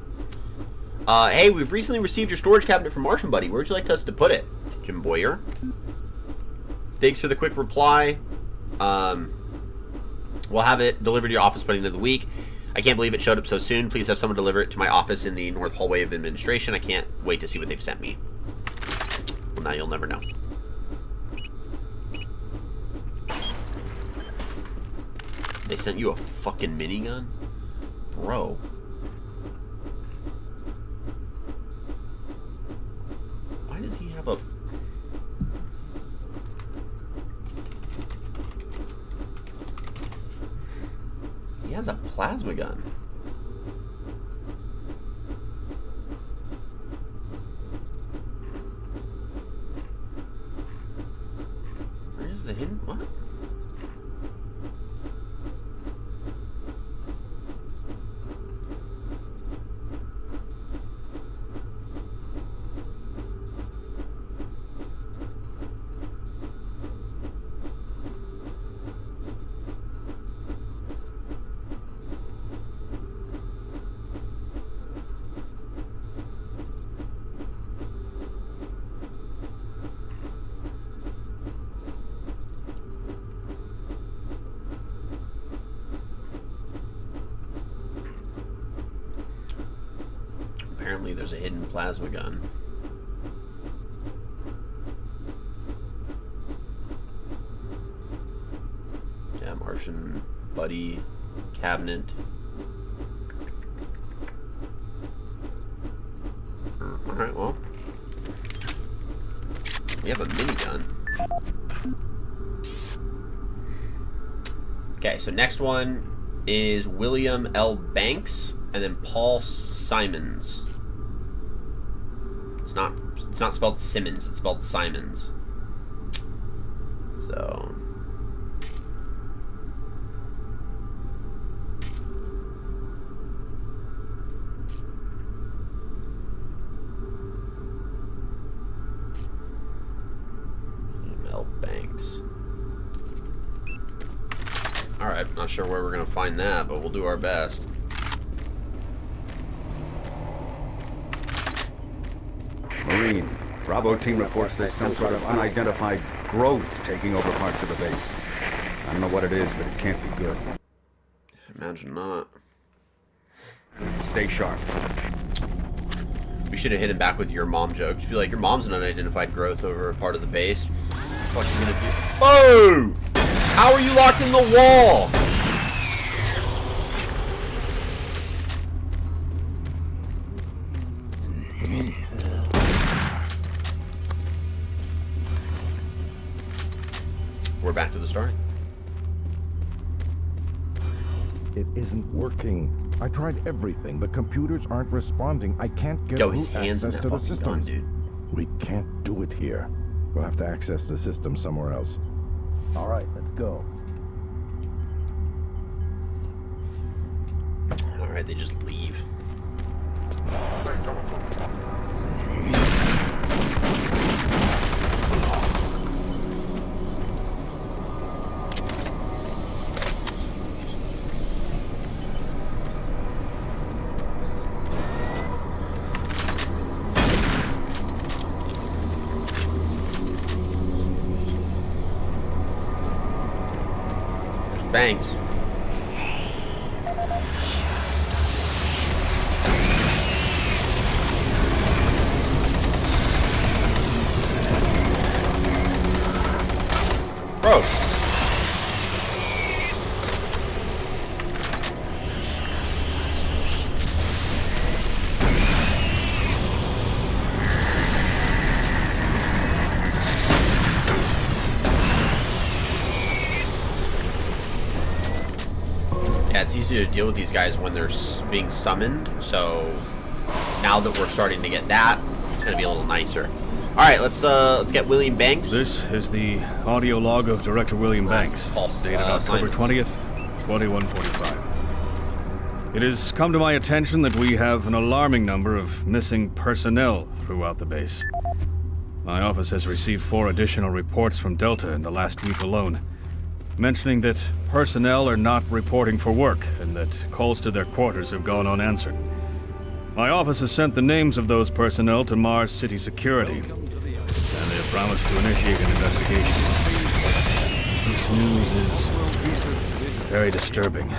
Hey, we've recently received your storage cabinet from Martian Buddy. Where'd you like us to put it, Jim Boyer? Thanks for the quick reply. We'll have it delivered to your office by the end of the week. I can't believe it showed up so soon. Please have someone deliver it to my office in the north hallway of administration. I can't wait to see what they've sent me. Well, now you'll never know. They sent you a fucking minigun? Bro. Why does he have a... He has a plasma gun. Where's the hidden... What? Apparently there's a hidden plasma gun. Yeah, Martian buddy cabinet. Alright, well. We have a minigun. Okay, so next one is William L. Banks and then Paul Simons. It's not spelled Simmons, it's spelled Simons. So Mel Banks. Alright, not sure where we're gonna find that, but we'll do our best. Marine, Bravo team reports there's some sort of unidentified growth taking over parts of the base. I don't know what it is, but it can't be good. Imagine not. Stay sharp. We should have hit him back with your mom joke. Just be like, your mom's an unidentified growth over a part of the base. What the fuck are you gonna do? Oh! How are you locked in the wall? We're back to the starting. It isn't working. I tried everything. The computers aren't responding. I can't get his hands in that fucking gun, dude. We can't do it here. We'll have to access the system somewhere else. All right, let's go. All right, they just leave. Banks. Bro. Yeah, it's easier to deal with these guys when they're being summoned, so now that we're starting to get that, it's gonna be a little nicer. All right, let's get William Banks. This is the audio log of Director William Banks, dated October 20th, 2145. It has come to my attention that we have an alarming number of missing personnel throughout the base. My office has received 4 additional reports from Delta in the last week alone, mentioning that personnel are not reporting for work and that calls to their quarters have gone unanswered. My office has sent the names of those personnel to Mars City Security, and they have promised to initiate an investigation. This news is Very disturbing.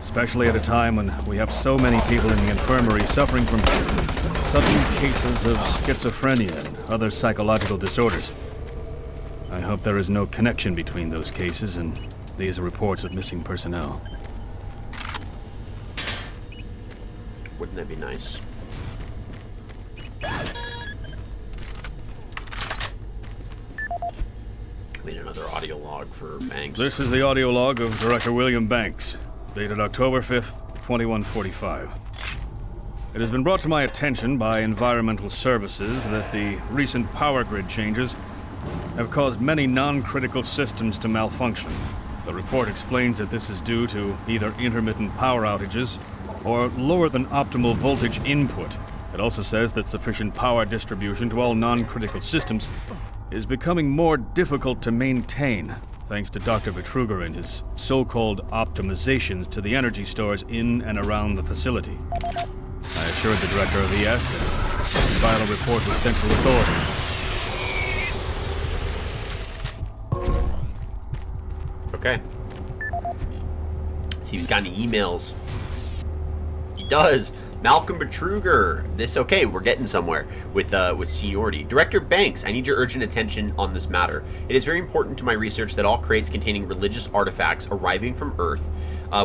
Especially at a time when we have so many people in the infirmary suffering from sudden cases of schizophrenia and other psychological disorders. I hope there is no connection between those cases and these reports of missing personnel. Wouldn't that be nice? We need another audio log for Banks. This is the audio log of Director William Banks, dated October 5th, 2145. It has been brought to my attention by Environmental Services that the recent power grid changes have caused many non-critical systems to malfunction. The report explains that this is due to either intermittent power outages or lower than optimal voltage input. It also says that sufficient power distribution to all non-critical systems is becoming more difficult to maintain, thanks to Dr. Vitruger and his so-called optimizations to the energy stores in and around the facility. I assured the director of ES that I'd file a report with central authorities. Okay. See if he's got any emails. He does. Malcolm Betruger. Okay, we're getting somewhere with seniority. Director Banks, I need your urgent attention on this matter. It is very important to my research that all crates containing religious artifacts arriving from Earth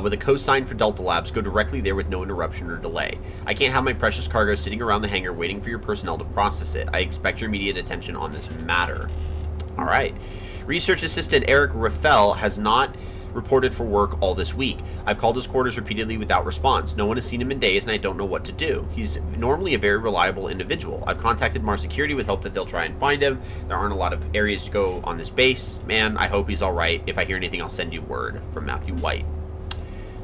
with a cosign for Delta Labs go directly there with no interruption or delay. I can't have my precious cargo sitting around the hangar waiting for your personnel to process it. I expect your immediate attention on this matter. All right. Research assistant Eric Raffel has not reported for work all this week. I've called his quarters repeatedly without response. No one has seen him in days and I don't know what to do. He's normally a very reliable individual. I've contacted Mars Security with hope that they'll try and find him. There aren't a lot of areas to go on this base. Man, I hope he's alright. If I hear anything, I'll send you word. From Matthew White.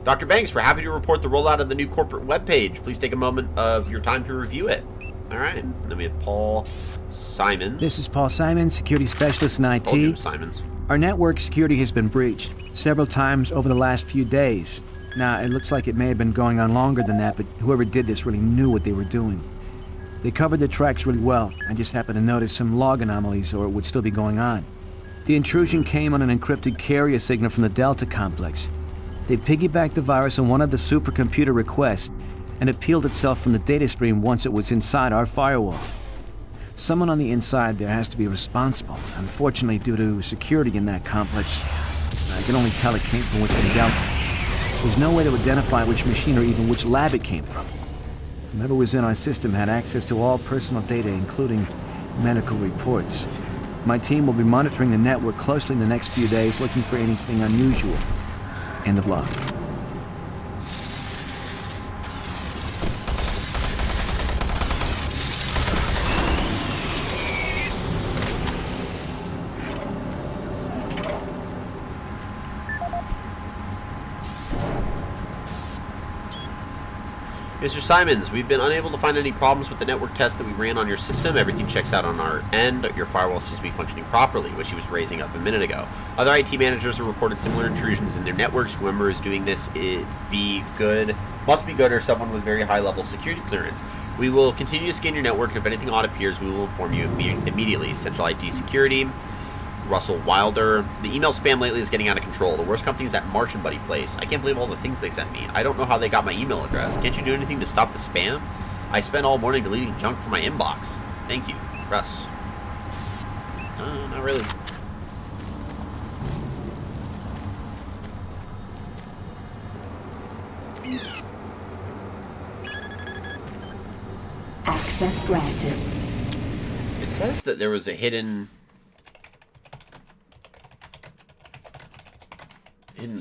Dr. Banks, we're happy to report the rollout of the new corporate webpage. Please take a moment of your time to review it. Alright. And then we have Paul Simons. This is Paul Simons, security specialist in IT. Told you it was Simons. Our network security has been breached several times over the last few days. Now, it looks like it may have been going on longer than that, but whoever did this really knew what they were doing. They covered the tracks really well. I just happened to notice some log anomalies, or it would still be going on. The intrusion came on an encrypted carrier signal from the Delta complex. They piggybacked the virus on one of the supercomputer requests, and it peeled itself from the data stream once it was inside our firewall. Someone on the inside there has to be responsible. Unfortunately, due to security in that complex, I can only tell it came from within Delta. There's no way to identify which machine or even which lab it came from. Whoever was in our system had access to all personal data, including medical reports. My team will be monitoring the network closely in the next few days, looking for anything unusual. End of log. Mr. Simons, we've been unable to find any problems with the network test that we ran on your system. Everything checks out on our end. Your firewall seems to be functioning properly, which he was raising up a minute ago. Other IT managers have reported similar intrusions in their networks. Whoever is doing this, must be good, or someone with very high-level security clearance. We will continue to scan your network, and if anything odd appears, we will inform you immediately. Central IT Security, Russell Wilder. The email spam lately is getting out of control. The worst company is that Martian Buddy place. I can't believe all the things they sent me. I don't know how they got my email address. Can't you do anything to stop the spam? I spent all morning deleting junk from my inbox. Thank you, Russ. Not really. Access granted. It says that there was a hidden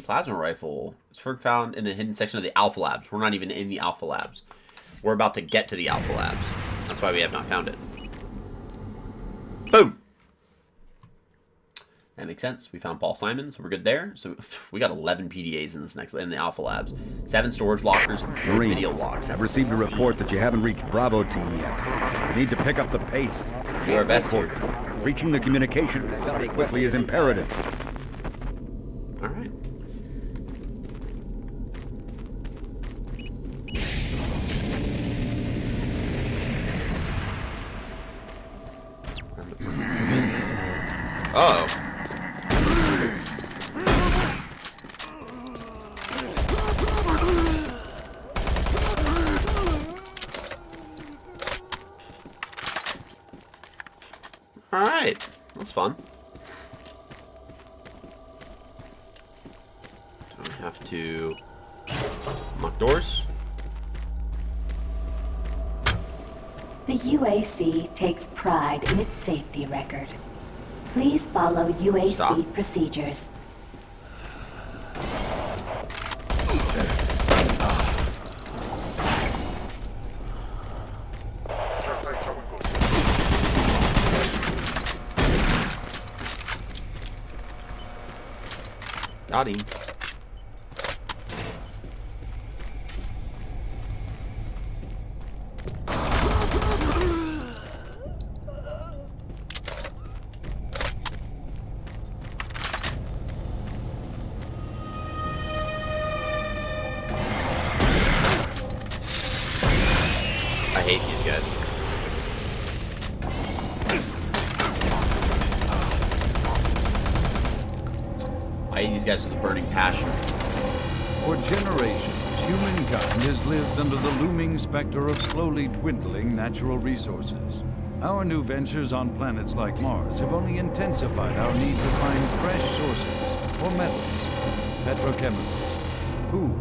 plasma rifle. It's found in a hidden section of the Alpha Labs. We're not even in the Alpha Labs. We're about to get to the Alpha Labs. That's why we have not found it. Boom! That makes sense. We found Paul Simons. We're good there. So we got 11 PDAs in the Alpha Labs. 7 storage lockers and 4 video logs. I've received a report that you haven't reached Bravo Team yet. You need to pick up the pace. Do our best here. Reaching the communication facility quickly is imperative. All right. Alright. That's fun. So we have to unlock doors. The UAC takes pride in its safety record. Please follow UAC procedures. Got him. I hate these guys. I hate these guys with a burning passion. For generations, humankind has lived under the looming specter of slowly dwindling natural resources. Our new ventures on planets like Mars have only intensified our need to find fresh sources for metals, petrochemicals, food,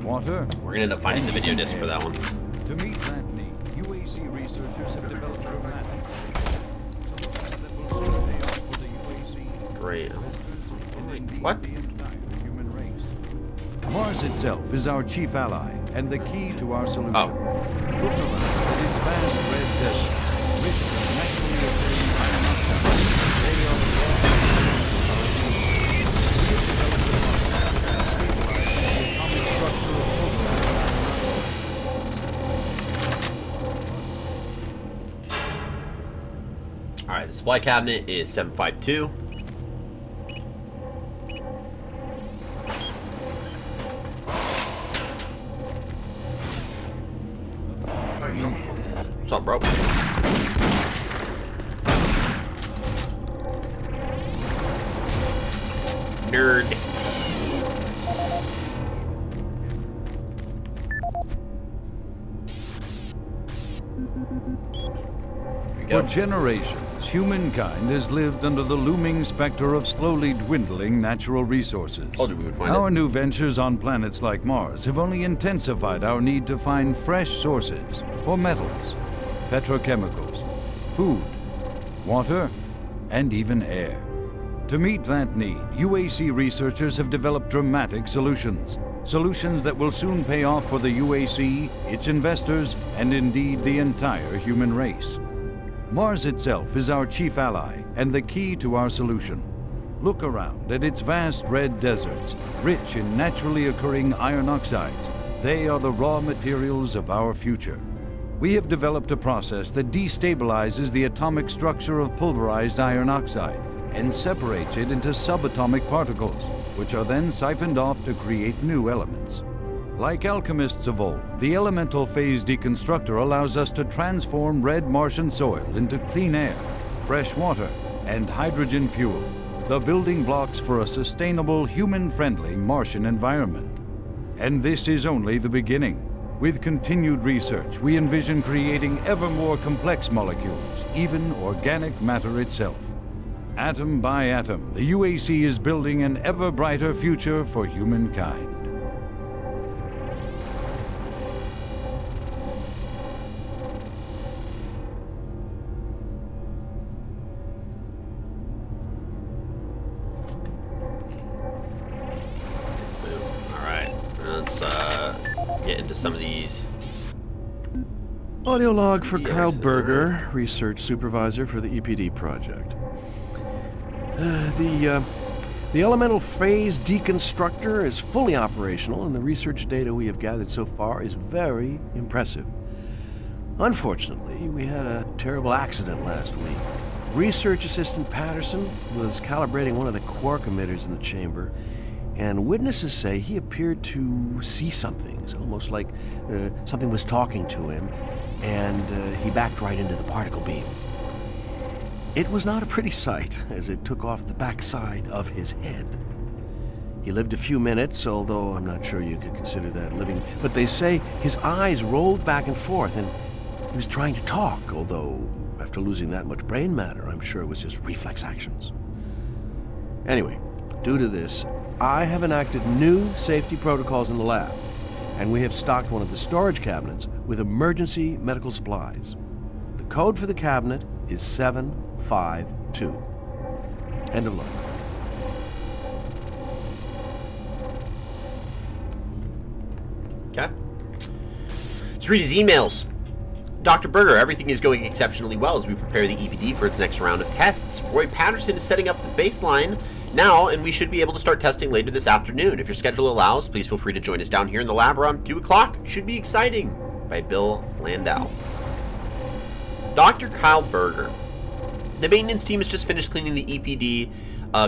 water. We're gonna end up finding the video disc for that one. To meet that need, UAC researchers have developed dramatic solutions that will soon pay off for the UAC. Great. What? Mars itself is our chief ally and the key to our solution. Look around at its vast red deserts, rich in naturally occurring iron oxides. They are the raw materials of our future. We have developed a process that stabilizes the atomic structure of pulverized iron. Alright, the supply cabinet is 752. What's up, bro? Nerd. For generations, humankind has lived under the looming specter of slowly dwindling natural resources. Our new ventures on planets like Mars have only intensified our need to find fresh sources for metals, petrochemicals, food, water, and even air. To meet that need, UAC researchers have developed dramatic solutions. Solutions that will soon pay off for the UAC, its investors, and indeed the entire human race. Mars itself is our chief ally and the key to our solution. Look around at its vast red deserts, rich in naturally occurring iron oxides. They are the raw materials of our future. We have developed a process that destabilizes the atomic structure of pulverized iron oxide and separates it into subatomic particles, which are then siphoned off to create new elements. Like alchemists of old, the elemental phase deconstructor allows us to transform red Martian soil into clean air, fresh water, and hydrogen fuel, the building blocks for a sustainable, human-friendly Martian environment. And this is only the beginning. With continued research, we envision creating ever more complex molecules, even organic matter itself. Atom by atom, the UAC is building an ever brighter future for humankind. Get into some of these. Audio log for Kyle Berger, research supervisor for the EPD project. The elemental phase deconstructor is fully operational, and the research data we have gathered so far is very impressive. Unfortunately, we had a terrible accident last week. Research assistant Patterson was calibrating one of the quark emitters in the chamber, and witnesses say he appeared to see something. It's almost like something was talking to him, and he backed right into the particle beam. It was not a pretty sight, as it took off the backside of his head. He lived a few minutes, although I'm not sure you could consider that living, but they say his eyes rolled back and forth, and he was trying to talk, although After losing that much brain matter, I'm sure it was just reflex actions. Anyway, due to this, I have enacted new safety protocols in the lab, and we have stocked one of the storage cabinets with emergency medical supplies. The code for the cabinet is 752. End of log. Okay. Let's read his emails. Dr. Berger, everything is going exceptionally well as we prepare the EPD for its next round of tests. Roy Patterson is setting up the baseline now, and we should be able to start testing later this afternoon. If your schedule allows, please feel free to join us down here in the lab around 2 o'clock. Should be exciting. By Bill Landau. Dr. Kyle Berger. The maintenance team has just finished cleaning the EPD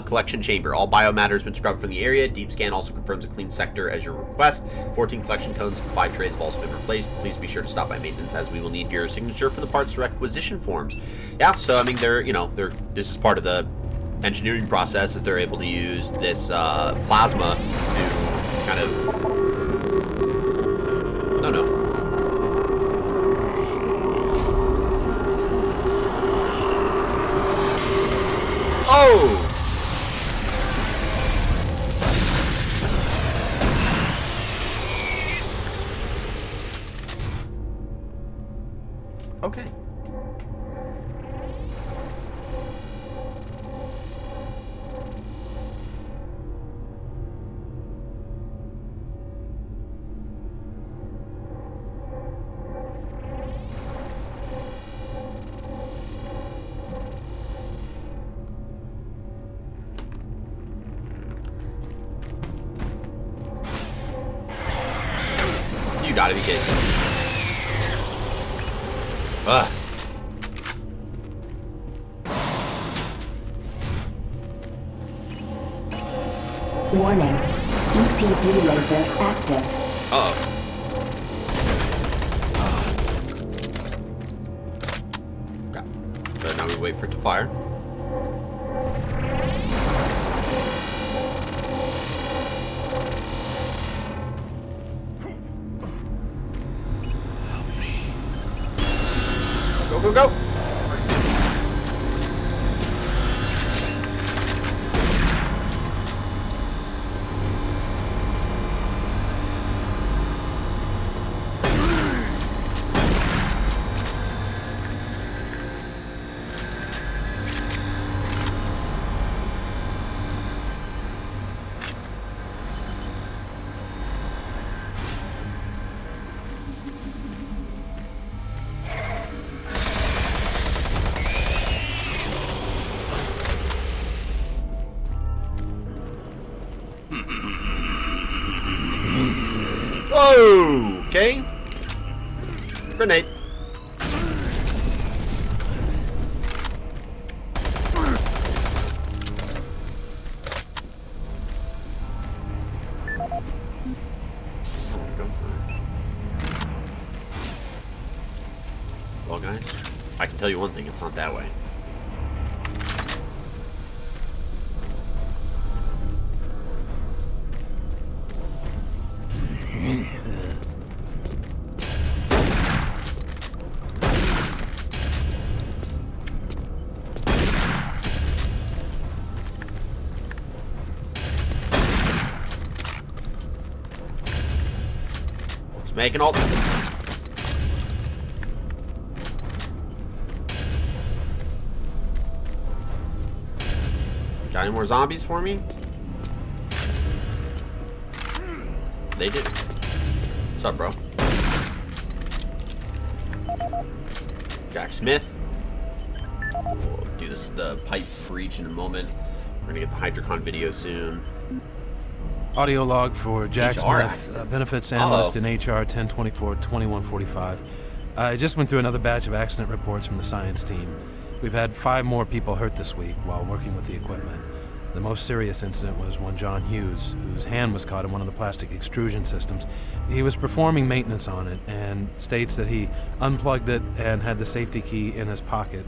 collection chamber. All biomatter has been scrubbed from the area. Deep scan also confirms a clean sector as your request. 14 collection cones, 5 trays have also been replaced. Please be sure to stop by maintenance as we will need your signature for the parts requisition forms. Yeah, so I mean, this is part of the engineering process, is they're able to use this plasma to kind of. No. Oh! Okay. You gotta be kidding me. Ugh. Warning. EPD laser active. Uh-oh. Okay. So now we wait for it to fire. Go, go, go! Okay. Grenade. Well, guys, I can tell you one thing, it's not that way. Making all. Got any more zombies for me? They did. What's up, bro? Jack Smith. We'll do the pipe breach in a moment. We're gonna get the Hydrocon video soon. Audio log for Jack Smith, accidents. benefits analyst in HR 1024-2145. I just went through another batch of accident reports from the science team. We've had 5 more people hurt this week while working with the equipment. The most serious incident was one John Hughes, whose hand was caught in one of the plastic extrusion systems. He was performing maintenance on it and states that he unplugged it and had the safety key in his pocket.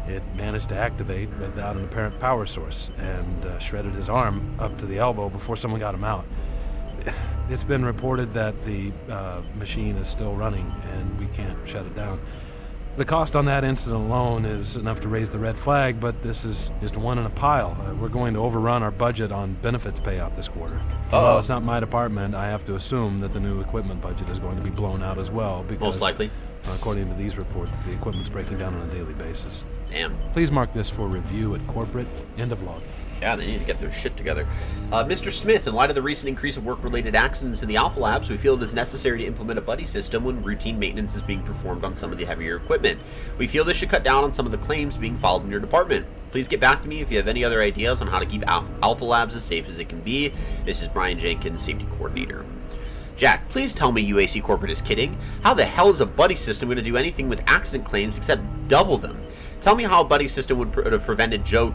It managed to activate without an apparent power source and shredded his arm up to the elbow before someone got him out. It's been reported that the machine is still running and we can't shut it down. The cost on that incident alone is enough to raise the red flag, but this is just one in a pile. We're going to overrun our budget on benefits payout this quarter. While it's not my department, I have to assume that the new equipment budget is going to be blown out as well, because most likely, according to these reports, the equipment's breaking down on a daily basis. Damn. Please mark this for review at corporate. End of log. Yeah, they need to get their shit together. Mr. Smith, in light of the recent increase of work-related accidents in the Alpha Labs, we feel it is necessary to implement a buddy system when routine maintenance is being performed on some of the heavier equipment. We feel this should cut down on some of the claims being filed in your department. Please get back to me if you have any other ideas on how to keep Alpha Labs as safe as it can be. This is Brian Jenkins, Safety Coordinator. Jack, please tell me UAC Corporate is kidding. How the hell is a buddy system going to do anything with accident claims except double them? Tell me how a buddy system would have prevented Joe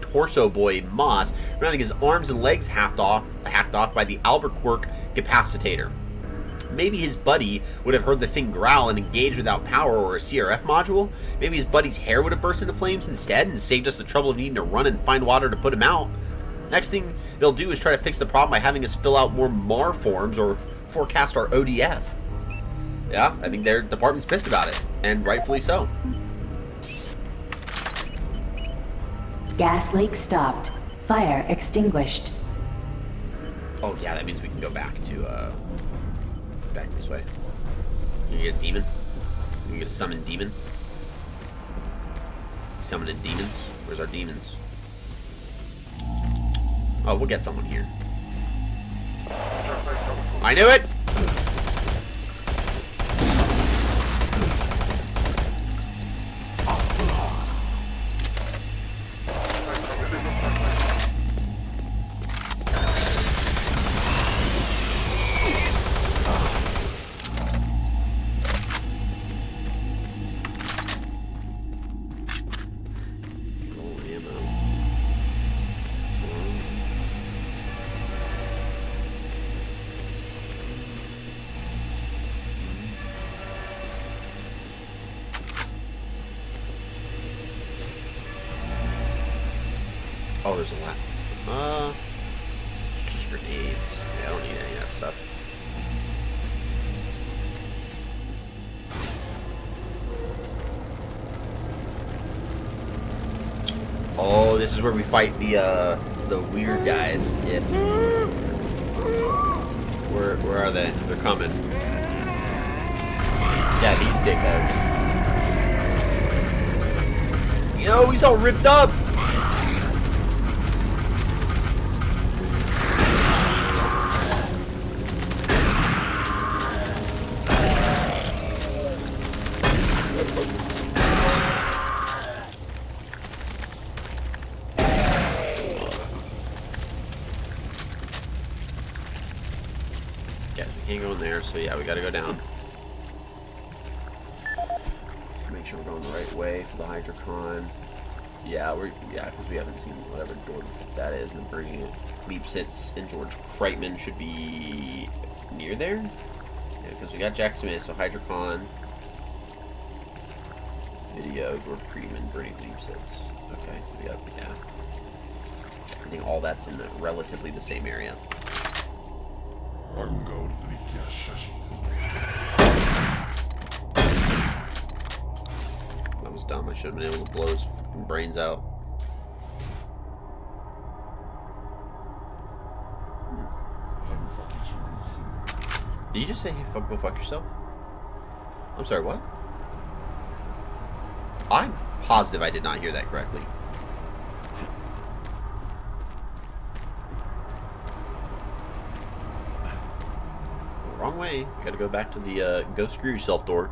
Torso Boy Moss from having his arms and legs hacked off by the Albuquerque capacitator. Maybe his buddy would have heard the thing growl and engaged without power or a CRF module. Maybe his buddy's hair would have burst into flames instead and saved us the trouble of needing to run and find water to put him out. Next thing they'll do is try to fix the problem by having us fill out more MAR forms or forecast our ODF. Yeah, I think their department's pissed about it, and rightfully so. Gas leak stopped. Fire extinguished. Oh yeah, that means we can go back to, back this way. You get a demon? You get a summon demon? Summoning demons? Where's our demons? Oh, we'll get someone here. I knew it! Oh, there's a lot. Just grenades. Yeah, I don't need any of that stuff. Oh, this is where we fight the weird guys. Yeah. Where are they? They're coming. Yeah, these dickheads. Yo, he's all ripped up. Can't go in there, so yeah, we gotta go down. Just make sure we're going the right way for the Hydrocon. Yeah, because we haven't seen whatever door that is, and bringing it. Leap Sits and George Kreitman should be near there. Yeah, because we got Jack Smith, so Hydrocon, video, George Kreitman, Bernie Leap Sits. Okay, so we got, yeah. I think all that's in relatively the same area. That was dumb. I should have been able to blow his fucking brains out. Did you just say, hey, go fuck yourself? I'm sorry, what? I'm positive I did not hear that correctly. Wrong way. We gotta go back to the go screw yourself door.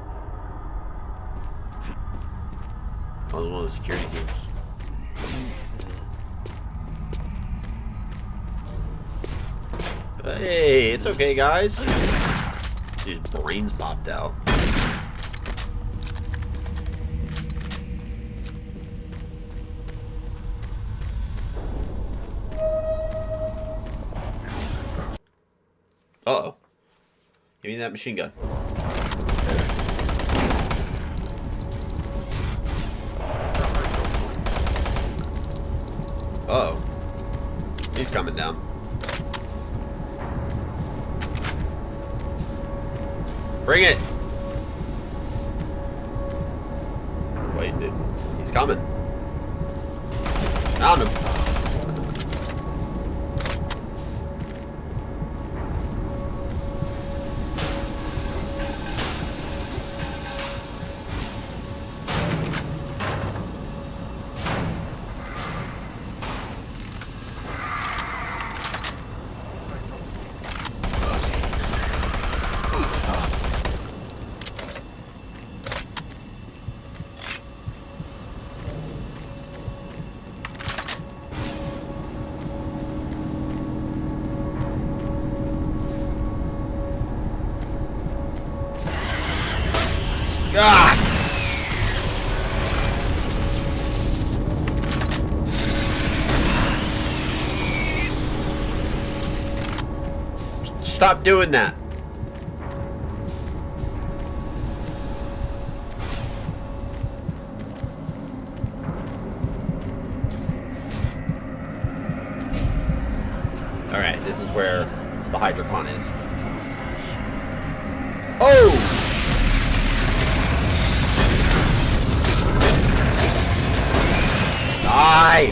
Oh, one of the security teams. Hey, it's okay, guys. His brains popped out. Uh-oh. Give me that machine gun. Uh-oh. He's coming down. Bring it! coming. Found him. Ah! Stop doing that. Alright, this is where the Hydrocon is. Oh! Die!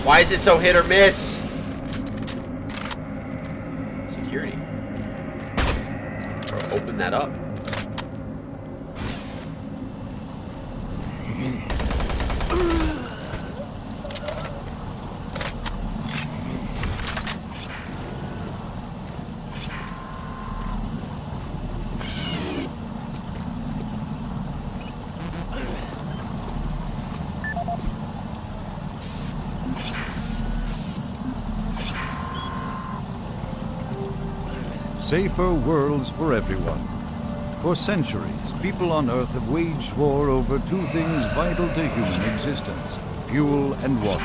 Why is it so hit or miss? Security. Or open that up. Safer worlds for everyone. For centuries, people on Earth have waged war over two things vital to human existence: fuel and water.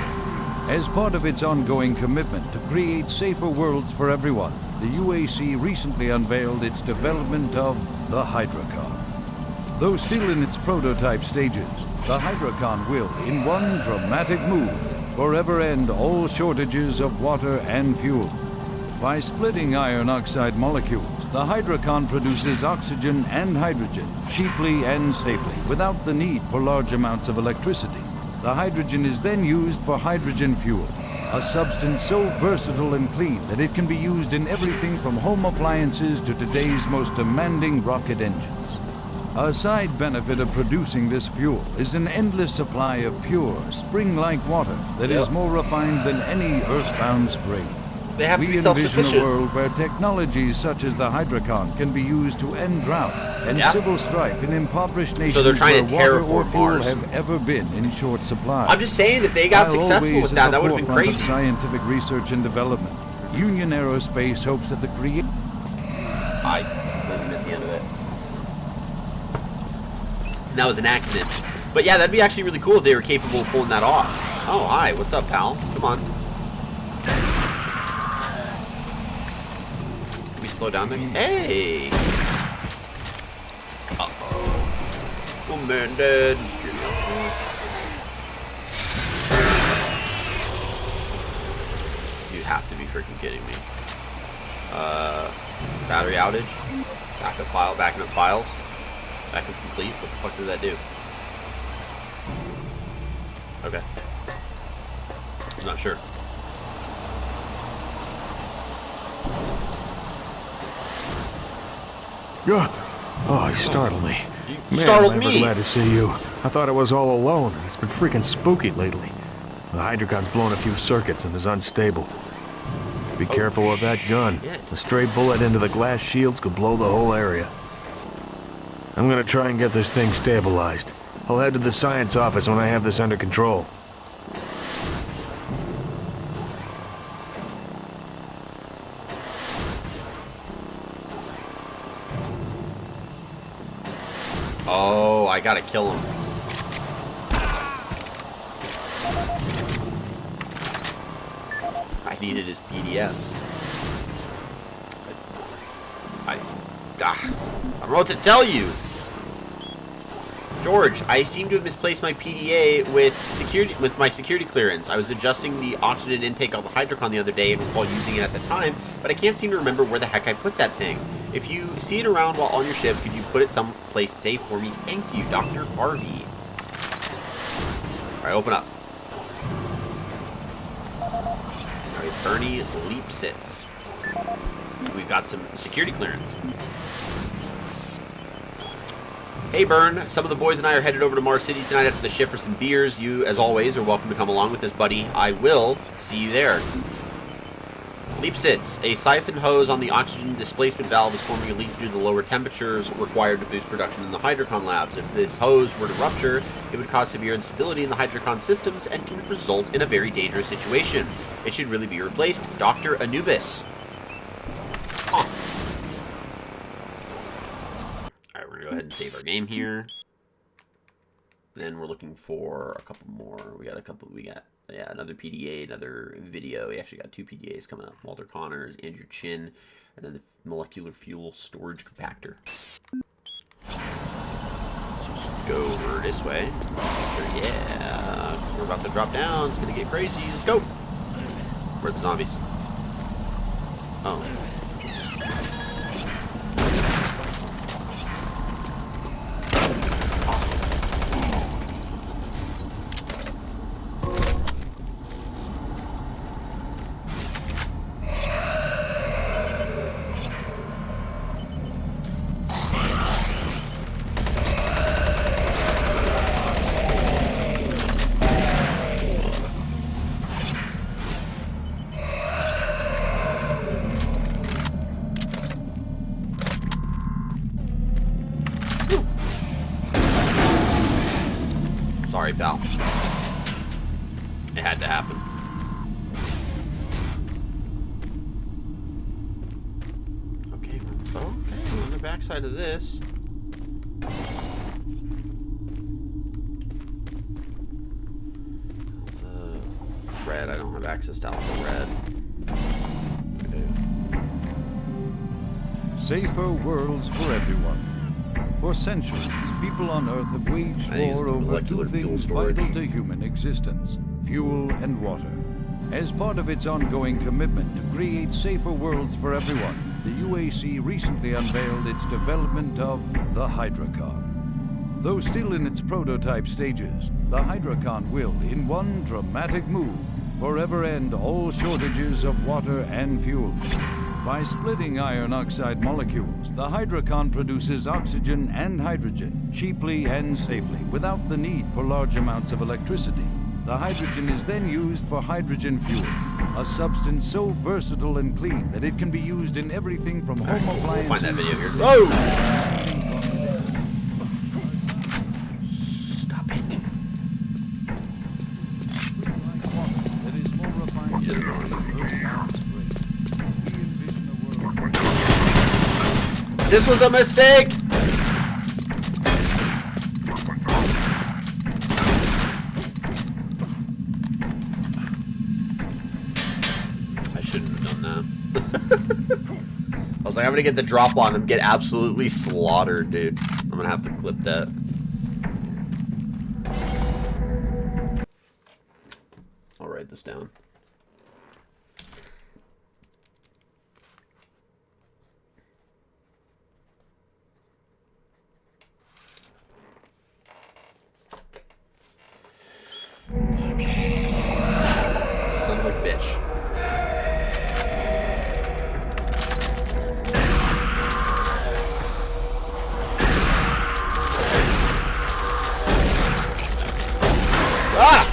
As part of its ongoing commitment to create safer worlds for everyone, the UAC recently unveiled its development of the Hydrocon. Though still in its prototype stages, the Hydrocon will, in one dramatic move, forever end all shortages of water and fuel. By splitting iron oxide molecules, the Hydrocon produces oxygen and hydrogen cheaply and safely, without the need for large amounts of electricity. The hydrogen is then used for hydrogen fuel, a substance so versatile and clean that it can be used in everything from home appliances to today's most demanding rocket engines. A side benefit of producing this fuel is an endless supply of pure, spring-like water that is more refined than any earthbound spring. They have to be we envision self-sufficient. a world where technologies such as the Hydrocon can be used to end drought and civil strife in impoverished nations So they're trying to where water or terraform fuel Mars. have ever been in short supply. I'm just saying, if they got While successful always with at that, the that would have been forefront of crazy. scientific research and development, Union Aerospace hopes that the I completely missed the end of it. And that was an accident. But yeah, that'd be actually really cool if they were capable of pulling that off. Oh, hi. What's up, pal? Come on. Can we slow down there? Hey! Uh-oh. Oh, man, dead. You have to be freaking kidding me. Battery outage. Backup file, backing up files. Backup complete. What the fuck did that do? Okay. I'm not sure. Oh, you startled me. You Man, startled I'm me. glad to see you. I thought I was all alone. It's been freaking spooky lately. The Hydrocon's blown a few circuits and is unstable. Be careful with that gun. A stray bullet into the glass shields could blow the whole area. I'm gonna try and get this thing stabilized. I'll head to the science office when I have this under control. Oh, I gotta kill him. I needed his PDF. I don't know what to tell you. George, I seem to have misplaced my PDA with my security clearance. I was adjusting the oxygen intake of the Hydrocon the other day and recall using it at the time, but I can't seem to remember where the heck I put that thing. If you see it around while on your ship, could you put it someplace safe for me? Thank you, Dr. Harvey. Alright, open up. Alright, Bernie Leap sits. We've got some security clearance. Hey, Bern. Some of the boys and I are headed over to Mars City tonight after the shift for some beers. You, as always, are welcome to come along with us, buddy. I will see you there. Leap sits. A siphon hose on the oxygen displacement valve is forming a leak due to the lower temperatures required to boost production in the Hydrocon labs. If this hose were to rupture, it would cause severe instability in the Hydrocon systems and can result in a very dangerous situation. It should really be replaced. Dr. Anubis. Huh. Alright, we're going to go ahead and save our game here. Then we're looking for a couple more. Yeah, another PDA, another video. We actually got 2 PDAs coming up. Walter Connors, Andrew Chin, and then the molecular fuel storage compactor. Let's just go over this way. Yeah, we're about to drop down. It's gonna get crazy. Let's go. Where are the zombies? Oh. Sorry, pal. It had to happen. Okay, we're on the backside of this. Alpha Red, I don't have access to Alpha Red. Okay. Safer worlds for everyone. For centuries, people on Earth have waged war over 2 things vital to human existence: fuel and water. As part of its ongoing commitment to create safer worlds for everyone, the UAC recently unveiled its development of the Hydrocon. Though still in its prototype stages, the Hydrocon will, in one dramatic move, forever end all shortages of water and fuel. By splitting iron oxide molecules, the Hydrocon produces oxygen and hydrogen cheaply and safely, without the need for large amounts of electricity. The hydrogen is then used for hydrogen fuel, a substance so versatile and clean that it can be used in everything from home appliances... We'll find that video here. Oh! This was a mistake! I shouldn't have done that. I was like, I'm gonna get the drop on him, get absolutely slaughtered, dude. I'm gonna have to clip that. I'll write this down. Okay. Son of a bitch. Ah!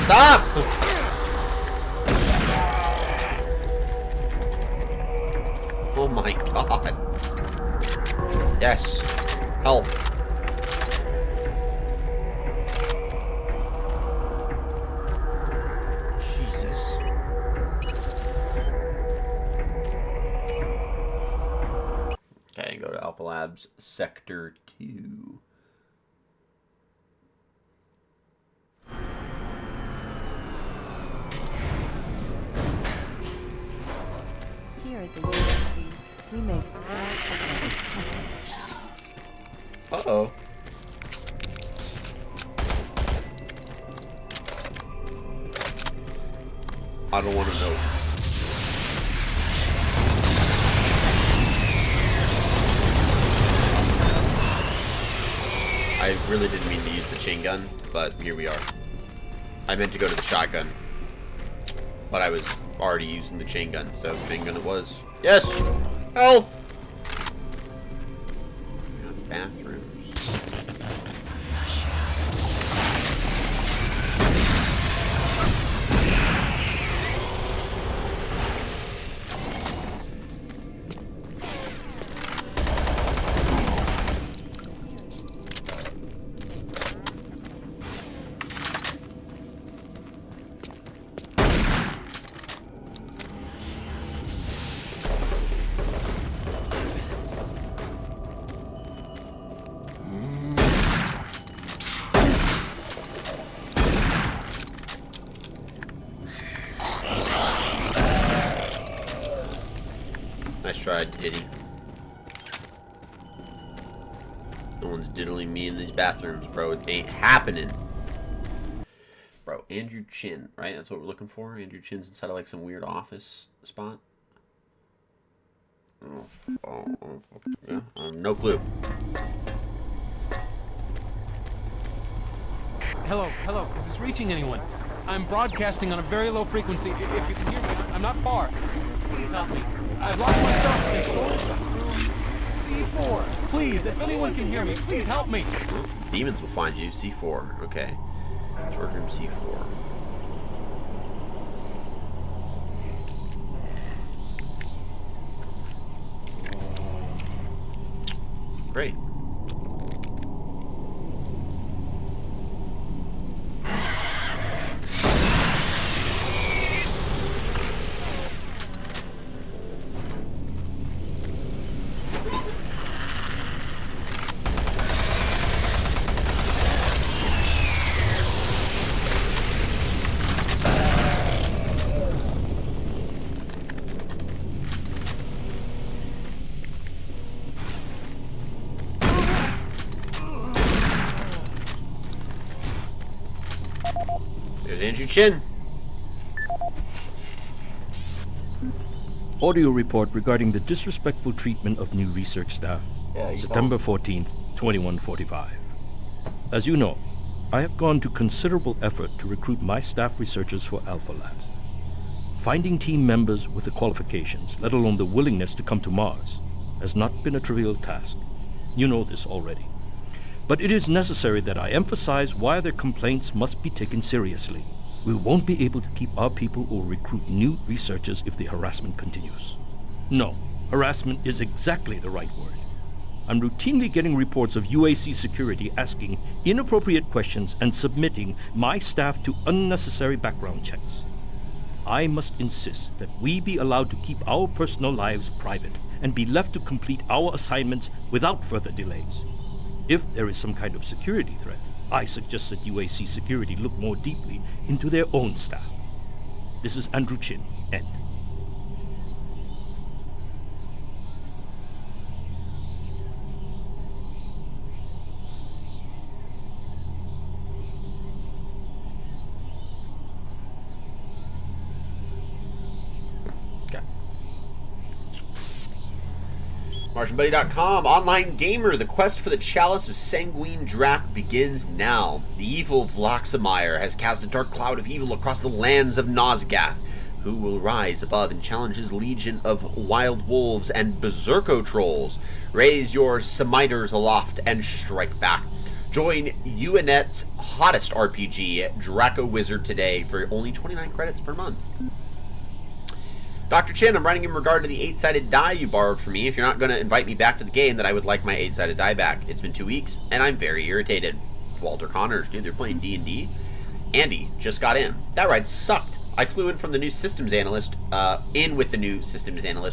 Stop! Oh my god. Yes. Health. Labs Sector 2. Here at the UAC, we make... Uh-oh. I don't want to know. I I really didn't mean to use the chain gun, but here we are. I meant to go to the shotgun, but I was already using the chain gun, so chain gun it was. Yes! Health! Bathrooms. Nice try, Diddy. No one's diddling me in these bathrooms, bro. It ain't happening. Bro, Andrew Chin, right? That's what we're looking for? Andrew Chin's inside of like some weird office spot. Yeah, no clue. Hello, is this reaching anyone? I'm broadcasting on a very low frequency. If you can hear me, I'm not far. Please help me. I've locked myself in storage room C4. Please, if anyone can hear me, please help me. Demons will find you. C4. Okay. Storage room C4. Great. There's Andrew Chin. Audio report regarding the disrespectful treatment of new research staff. September 14th, 2145. As you know, I have gone to considerable effort to recruit my staff researchers for Alpha Labs. Finding team members with the qualifications, let alone the willingness to come to Mars, has not been a trivial task. You know this already. But it is necessary that I emphasize why their complaints must be taken seriously. We won't be able to keep our people or recruit new researchers if the harassment continues. No, harassment is exactly the right word. I'm routinely getting reports of UAC security asking inappropriate questions and submitting my staff to unnecessary background checks. I must insist that we be allowed to keep our personal lives private and be left to complete our assignments without further delays. If there is some kind of security threat, I suggest that UAC security look more deeply into their own staff. This is Andrew Chin, End. MartianBuddy.com, online gamer. The quest for the Chalice of Sanguine Drac begins now. The evil Vloxamire has cast a dark cloud of evil across the lands of Nosgath. Who will rise above and challenge his legion of wild wolves and berserko trolls? Raise your smiters aloft and strike back. Join Uinet's hottest RPG, Draco Wizard, today for only 29 credits per month. Dr. Chin, I'm writing in regard to the 8-sided die you borrowed from me. If you're not going to invite me back to the game, then I would like my 8-sided die back. It's been 2 weeks, and I'm very irritated. Walter Connors, dude, they're playing D&D. Andy just got in. That ride sucked. I flew in from the new systems analyst,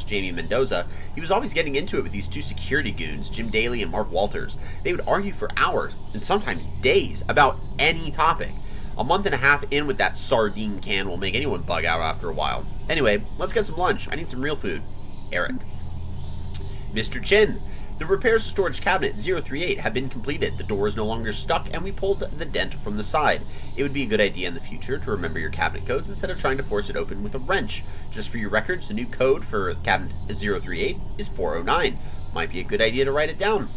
Jamie Mendoza. He was always getting into it with these two security goons, Jim Daly and Mark Walters. They would argue for hours, and sometimes days, about any topic. A month and a half in with that sardine can will make anyone bug out after a while. Anyway, let's get some lunch. I need some real food. Eric. Mr. Chin. The repairs to storage cabinet 038 have been completed. The door is no longer stuck, and we pulled the dent from the side. It would be a good idea in the future to remember your cabinet codes instead of trying to force it open with a wrench. Just for your records, the new code for cabinet 038 is 409. Might be a good idea to write it down.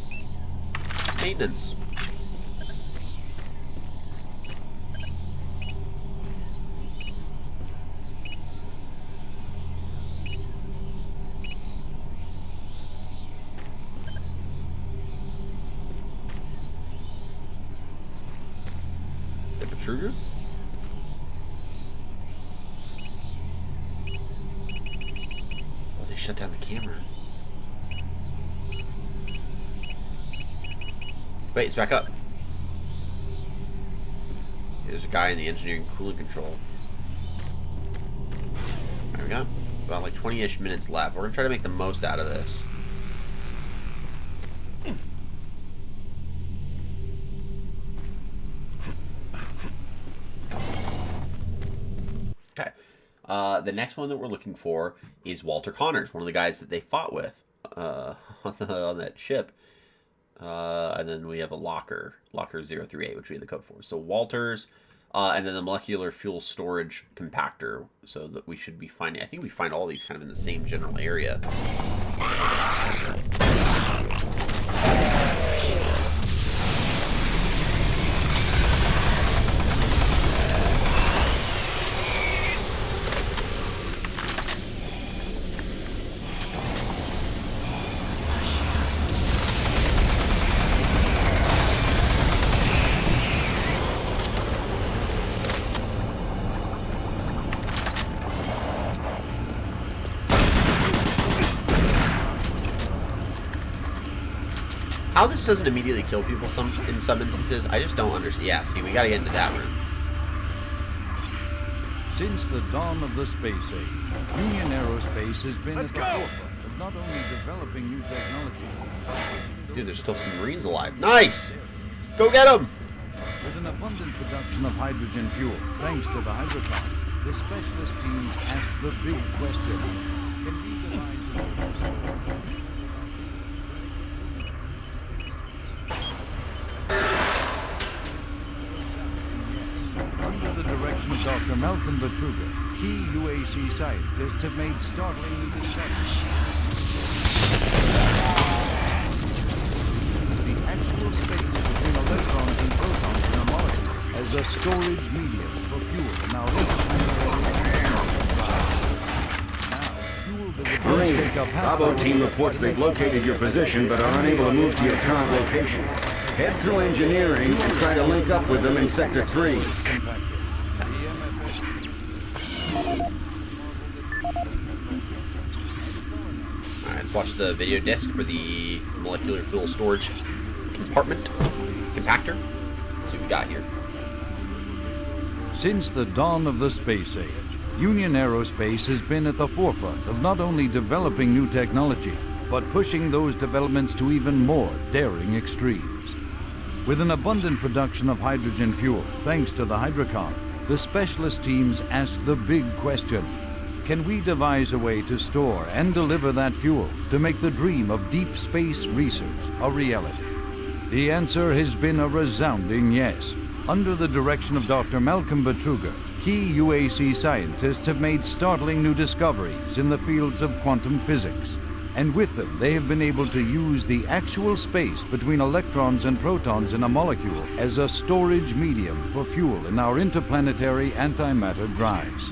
Maintenance. Betruger? Oh, they shut down the camera. Wait, it's back up. There's a guy in the engineering cooling control. There we go. About like 20-ish minutes left. We're gonna try to make the most out of this. Okay. The next one that we're looking for is Walter Connors, one of the guys that they fought with on that ship. And then we have a Locker 038, which we have the code for. So Walters, and then the molecular fuel storage compactor. So that we should be finding, I think we find all these kind of in the same general area. How this doesn't immediately kill people in some instances, I just don't understand. Yeah, see, we gotta get into that room. Since the dawn of the space age, Union Aerospace has been at the forefront of not only developing new technology... Dude, there's still some Marines alive. Nice! Go get them! With an abundant production of hydrogen fuel, thanks to the hydrocon, the specialist teams ask the big question: can we devise a Under the direction of Dr. Malcolm Betruger, key UAC scientists have made startling new discoveries. The actual space between electrons and protons in a molecule as a storage medium for fuel. Now, Marine, Bravo team reports they've located your position but are unable to move to your current location. Head through engineering and try to link up with them in Sector 3. Alright, let's watch the video disc for the molecular fuel storage compactor. Let's see what we got here. Since the dawn of the space age, Union Aerospace has been at the forefront of not only developing new technology, but pushing those developments to even more daring extremes. With an abundant production of hydrogen fuel, thanks to the hydrocon, the specialist teams ask the big question: can we devise a way to store and deliver that fuel to make the dream of deep space research a reality? The answer has been a resounding yes. Under the direction of Dr. Malcolm Betruger, key UAC scientists have made startling new discoveries in the fields of quantum physics. And with them, they have been able to use the actual space between electrons and protons in a molecule as a storage medium for fuel in our interplanetary antimatter drives.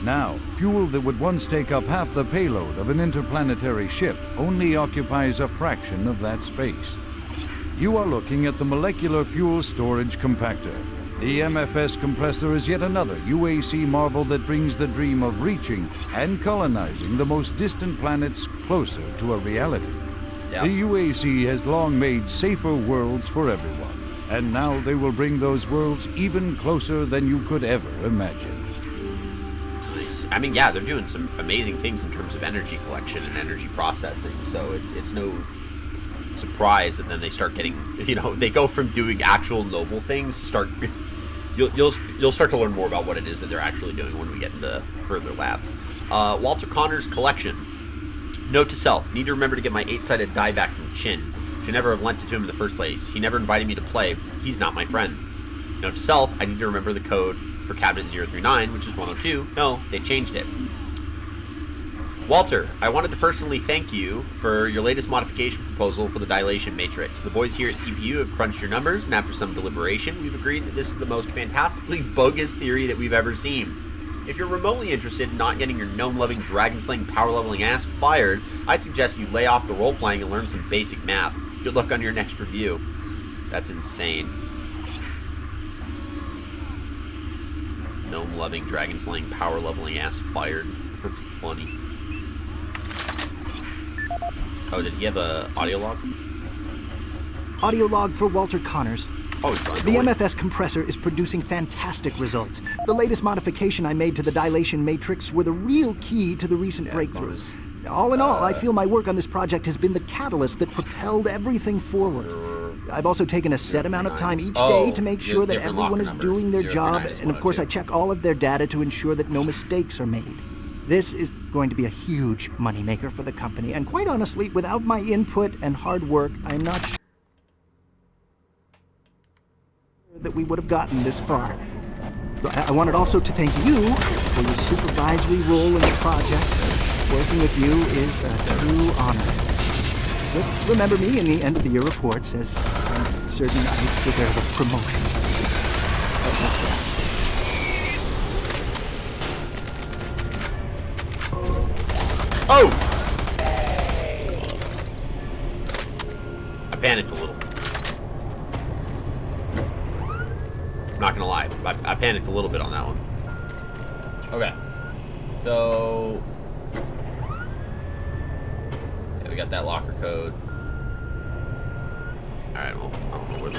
Now, fuel that would once take up half the payload of an interplanetary ship only occupies a fraction of that space. You are looking at the Molecular Fuel Storage Compactor. The MFS compressor is yet another UAC marvel that brings the dream of reaching and colonizing the most distant planets closer to a reality. Yeah. The UAC has long made safer worlds for everyone, and now they will bring those worlds even closer than you could ever imagine. Nice. I mean, yeah, they're doing some amazing things in terms of energy collection and energy processing, so it's no surprise that then they start getting, they go from doing actual noble things to you'll start to learn more about what it is that they're actually doing when we get into further labs. Walter Connors' collection. Note to self: need to remember to get my 8-sided die back from Chin. Should never have lent it to him in the first place. He never invited me to play. He's not my friend. Note to self: I need to remember the code for cabinet 039, which is 102. No, they changed it. Walter, I wanted to personally thank you for your latest modification proposal for the dilation matrix. The boys here at CPU have crunched your numbers, and after some deliberation, we've agreed that this is the most fantastically bogus theory that we've ever seen. If you're remotely interested in not getting your gnome-loving, dragon-slaying, power-leveling ass fired, I'd suggest you lay off the role-playing and learn some basic math. Good luck on your next review. That's insane. gnome-loving, dragon-slaying, power-leveling ass fired. That's funny. Oh, did he have a audio log? Audio log for Walter Connors. Oh, it's The MFS compressor is producing fantastic results. The latest modification I made to the dilation matrix were the real key to the recent breakthroughs. All in all, I feel my work on this project has been the catalyst that propelled everything forward. I've also taken a set amount of time each day to make sure that everyone is doing their job, and of course I check all of their data to ensure that no mistakes are made. This is going to be a huge moneymaker for the company, and quite honestly, without my input and hard work, I'm not sure that we would have gotten this far. I wanted also to thank you for your supervisory role in the project. Working with you is a true honor. Just remember me in the end of the year reports, as I'm certain I deserve a promotion. Oh! I panicked a little. I'm not gonna lie, I panicked a little bit on that one. Okay, so yeah, we got that locker code. All right, well, I don't know where the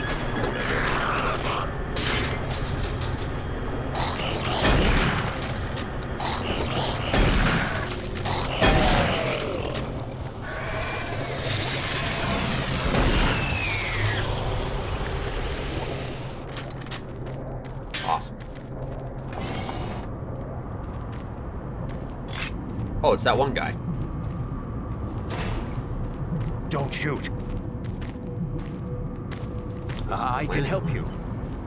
awesome. Oh, it's that one guy. Don't shoot. I can help you.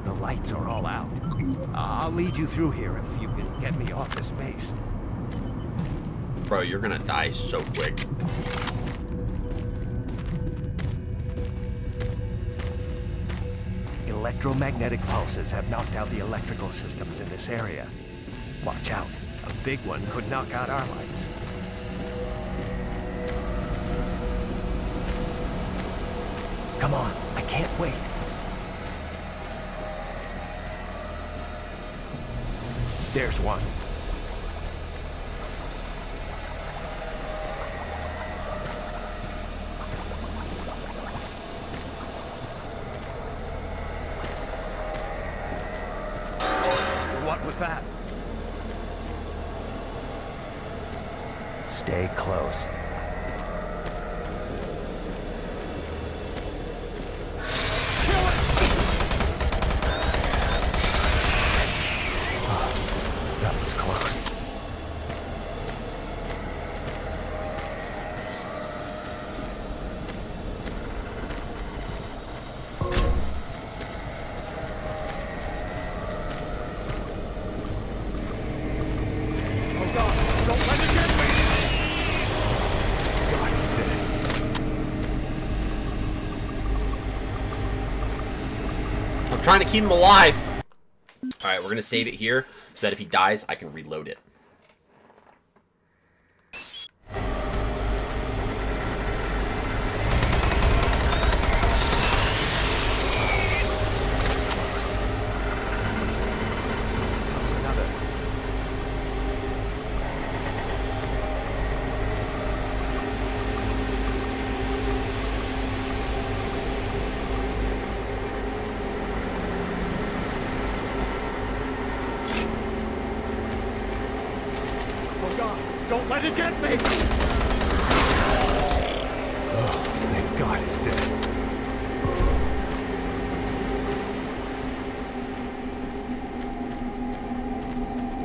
The lights are all out. I'll lead you through here if you can get me off this base. Bro, you're gonna die so quick. Electromagnetic pulses have knocked out the electrical systems in this area. Watch out. A big one could knock out our lights. Come on, I can't wait. There's one. What was that? Stay close. That was close. Oh God, don't let it get me! God, he's dead. I'm trying to keep him alive. All right, we're gonna save it here so that if he dies, I can reload it. Oh God, don't let it get me! Oh, thank God it's dead.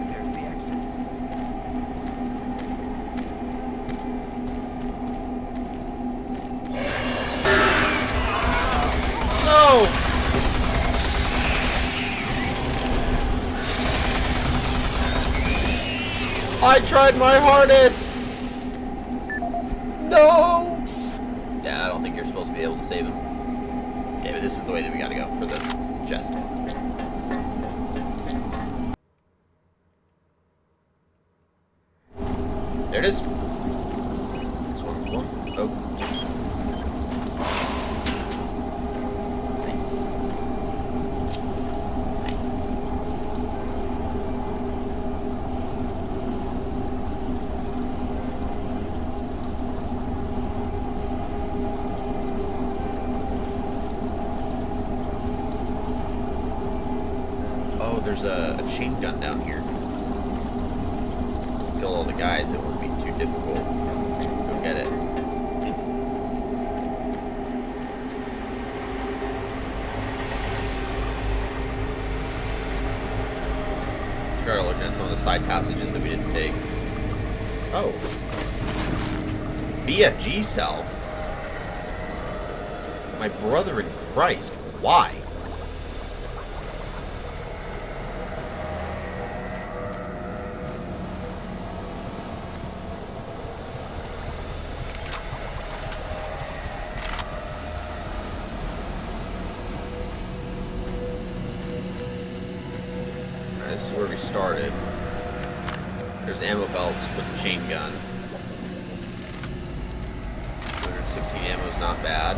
There's the exit. No! I tried my hardest! No! Yeah, I don't think you're supposed to be able to save him. Okay, but this is the way that we gotta go for the chest. There it is. This one's one. Oh. Nice. Nice. there's a chain gun down here. Kill all the guys, it won't be too difficult. Go get it. Started looking at some of the side passages that we didn't take. Oh. BFG cell? My brother in Christ. Why? This is where we started. There's ammo belts with the chain gun. 216 ammo is not bad.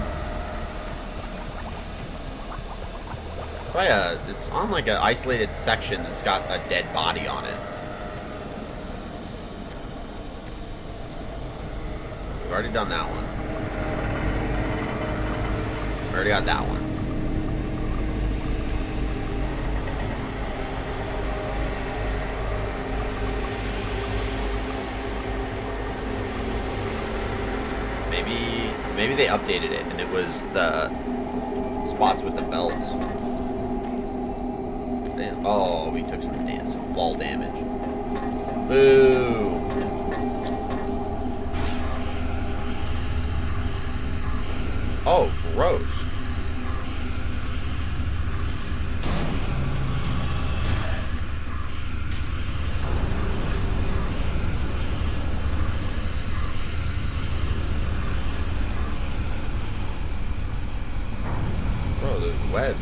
It's on like an isolated section that's got a dead body on it. We've already done that one. We already got that one. Maybe they updated it and it was the spots with the belts. Damn. Oh, we took some fall damage. Boo! Oh, gross. Bro, those webs.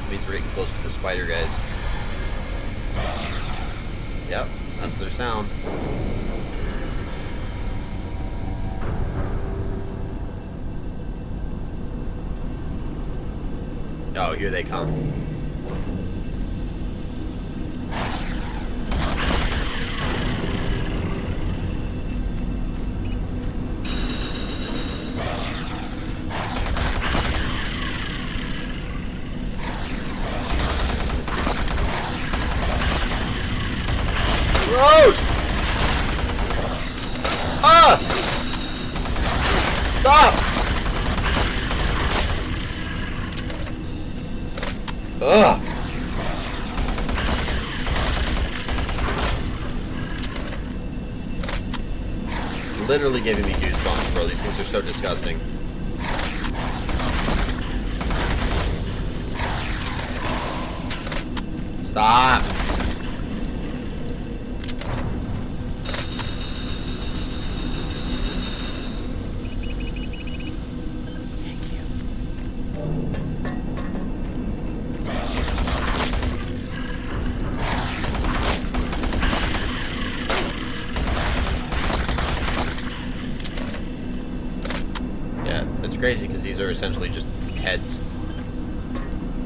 Means we're getting close to the spider guys. Yep, that's their sound. Oh, here they come. Gross! Ah! Stop! Ugh! Literally giving me goosebumps, bro. These things are so disgusting. Stop! Crazy because these are essentially just heads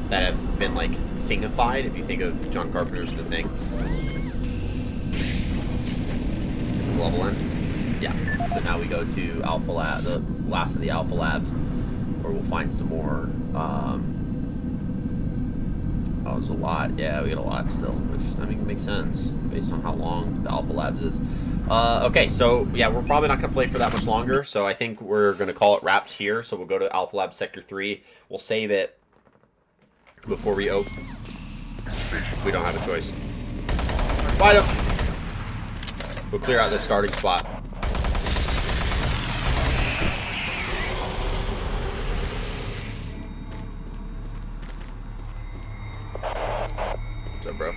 that have been like thingified. If you think of John Carpenter's The Thing, it's the level end. Yeah. So now we go to Alpha Lab, the last of the Alpha Labs, where we'll find some more. Oh, there's a lot. Yeah, we got a lot still, which I mean it makes sense based on how long the Alpha Labs is. Okay, so yeah, we're probably not going to play for that much longer, so I think we're going to call it wraps here. So we'll go to Alpha Lab Sector 3. We'll save it before we open. We don't have a choice. Fight him! We'll clear out this starting spot. What's up, bro?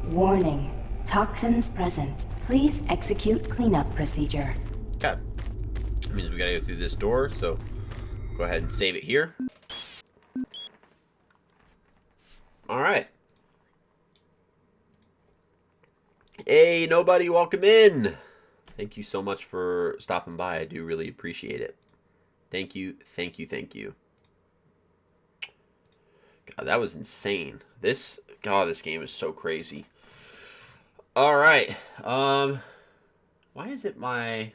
Warning. Toxins present. Please execute cleanup procedure. Okay. That means we gotta go through this door, so go ahead and save it here. Alright. Hey, nobody, welcome in. Thank you so much for stopping by. I do really appreciate it. Thank you, thank you, thank you. God, that was insane. This game is so crazy. Alright. Why is it my...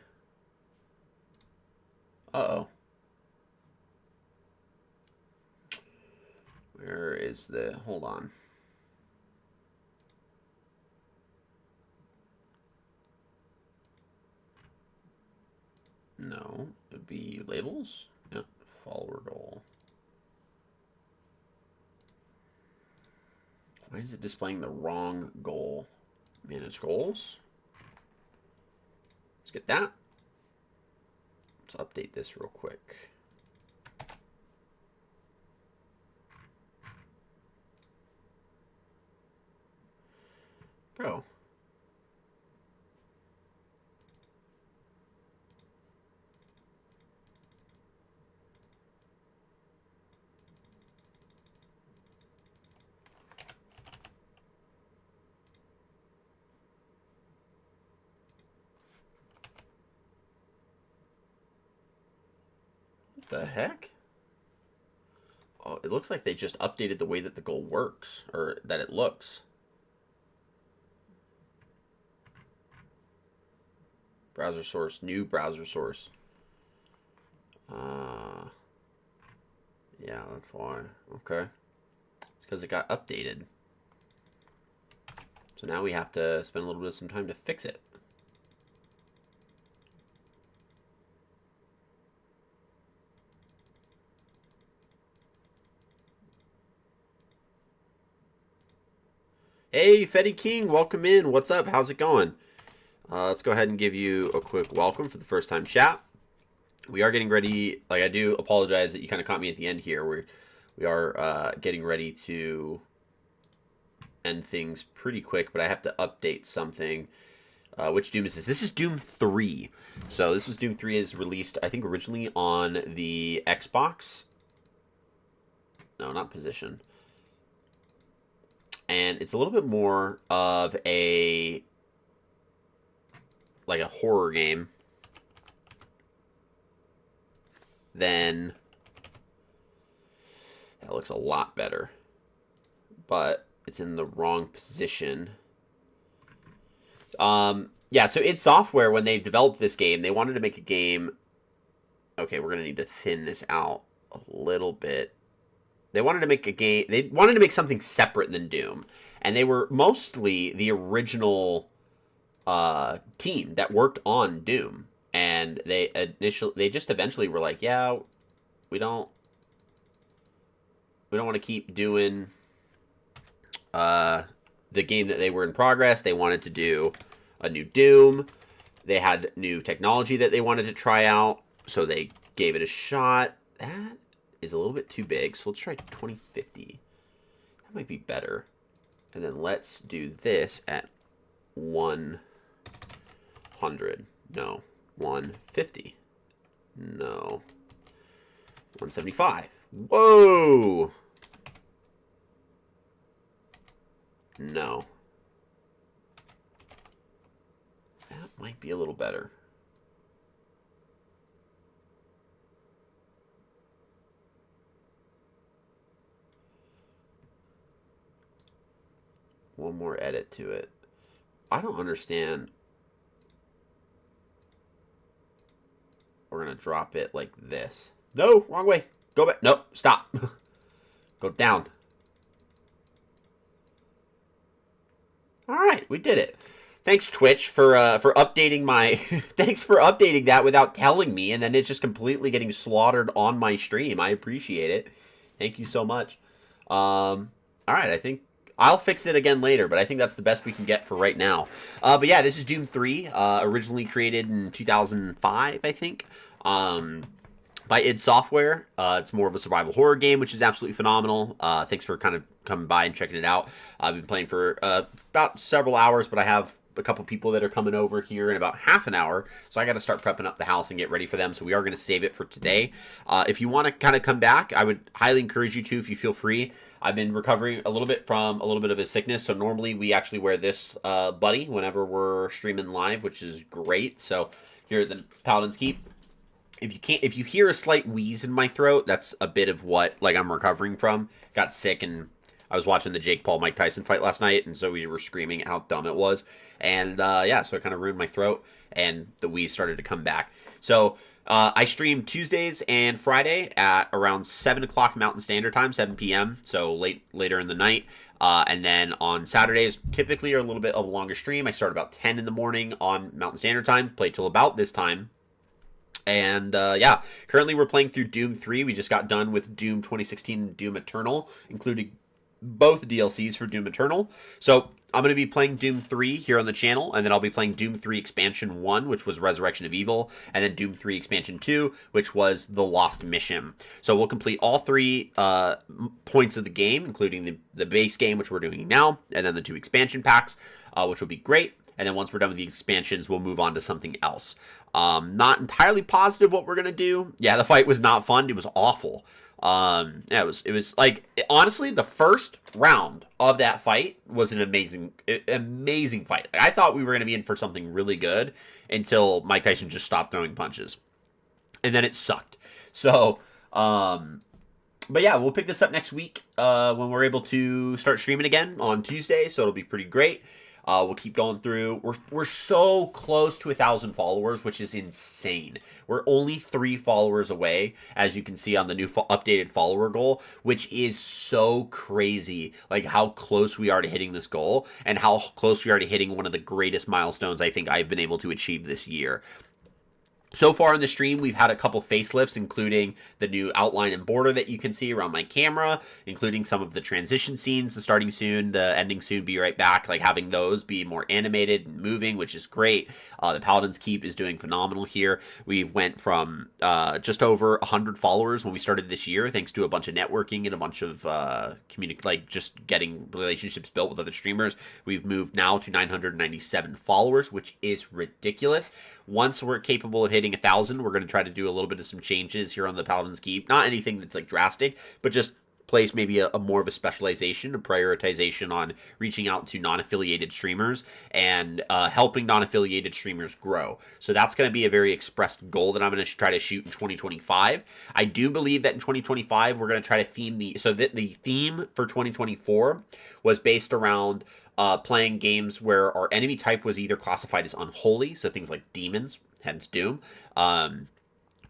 Uh-oh. Where is the... Hold on. No, it would be labels. Yep, follower goal. Why is it displaying the wrong goal? Manage goals. Let's get that. Let's update this real quick. Bro. What the heck? Oh, it looks like they just updated the way that the goal works, or that it looks. Browser source, new browser source. Yeah, that's why. Okay. It's because it got updated. So now we have to spend a little bit of some time to fix it. Hey, Fetty King, welcome in. What's up? How's it going? Let's go ahead and give you a quick welcome for the first time chat. We are getting ready. Like, I do apologize that you kind of caught me at the end here. We are getting ready to end things pretty quick, but I have to update something. Which Doom is this? This is Doom 3. So this was Doom 3 is released, I think, originally on the Xbox. No, not position. And it's a little bit more of a... like a horror game. Then... that looks a lot better. But it's in the wrong position. Yeah, so id Software, when they developed this game, they wanted to make a game... okay, we're going to need to thin this out a little bit. They wanted to make a game... they wanted to make something separate than Doom. And they were mostly the original team that worked on Doom. And they just eventually were like, yeah, we don't want to keep doing the game that they were in progress. They wanted to do a new Doom. They had new technology that they wanted to try out, so they gave it a shot. That is a little bit too big, so let's try 2050. That might be better. And then let's do this at 100. No, 150. No, 175. Whoa! No. That might be a little better. One more edit to it. I don't understand. We're going to drop it like this. No, wrong way. Go back. Nope, stop. Go down. All right, we did it. Thanks, Twitch, for updating my... thanks for updating that without telling me, and then it's just completely getting slaughtered on my stream. I appreciate it. Thank you so much. All right, I think I'll fix it again later, but I think that's the best we can get for right now. But yeah, this is Doom 3, originally created in 2005, I think. by id Software. It's more of a survival horror game, which is absolutely phenomenal. Thanks for kind of coming by and checking it out. I've been playing for about several hours, but I have a couple people that are coming over here in about half an hour, so I got to start prepping up the house and get ready for them. So we are going to save it for today. If you want to kind of come back, I would highly encourage you to, if you feel free. I've been recovering a little bit from a little bit of his sickness, so normally we actually wear this buddy whenever we're streaming live, which is great. So here's the Paladin's Keep. If you hear a slight wheeze in my throat, that's a bit of what I'm recovering from. Got sick, and I was watching the Jake Paul Mike Tyson fight last night, and so we were screaming how dumb it was. And yeah, so it kind of ruined my throat, and the wheeze started to come back. So I stream Tuesdays and Friday at around 7 o'clock Mountain Standard Time, 7 p.m., so later in the night. And then on Saturdays, typically are a little bit of a longer stream. I start about 10 in the morning on Mountain Standard Time, play till about this time. And yeah, currently we're playing through Doom 3. We just got done with Doom 2016 and Doom Eternal, including both DLCs for Doom Eternal. So I'm going to be playing Doom 3 here on the channel, and then I'll be playing Doom 3 Expansion 1, which was Resurrection of Evil, and then Doom 3 Expansion 2, which was The Lost Mission. So we'll complete all 3 points of the game, including the base game, which we're doing now, and then the 2 expansion packs, which will be great. And then once we're done with the expansions, we'll move on to something else. Not entirely positive what we're going to do. Yeah, the fight was not fun. It was awful. Yeah, it was like, honestly, the first round of that fight was an amazing fight. Like, I thought we were going to be in for something really good until Mike Tyson just stopped throwing punches. And then it sucked. So, but yeah, we'll pick this up next week when we're able to start streaming again on Tuesday. So it'll be pretty great. We'll keep going through. We're so close to 1,000 followers, which is insane. We're only 3 followers away, as you can see on the new updated follower goal, which is so crazy. Like how close we are to hitting this goal, and how close we are to hitting one of the greatest milestones I think I've been able to achieve this year. So far in the stream, we've had a couple facelifts, including the new outline and border that you can see around my camera, including some of the transition scenes, the starting soon, the ending soon, be right back, like having those be more animated and moving, which is great. The Paladin's Keep is doing phenomenal here. We went from just over 100 followers when we started this year, thanks to a bunch of networking and a bunch of just getting relationships built with other streamers. We've moved now to 997 followers, which is ridiculous. Once we're capable of hitting 1,000, we're going to try to do a little bit of some changes here on the Paladin's Keep. Not anything that's like drastic, but just place maybe a more of a specialization, a prioritization on reaching out to non-affiliated streamers and helping non-affiliated streamers grow. So that's going to be a very expressed goal that I'm going to try to shoot in 2025. I do believe that in 2025 we're going to try to theme the theme for 2024 was based around playing games where our enemy type was either classified as unholy, so things like demons, hence Doom,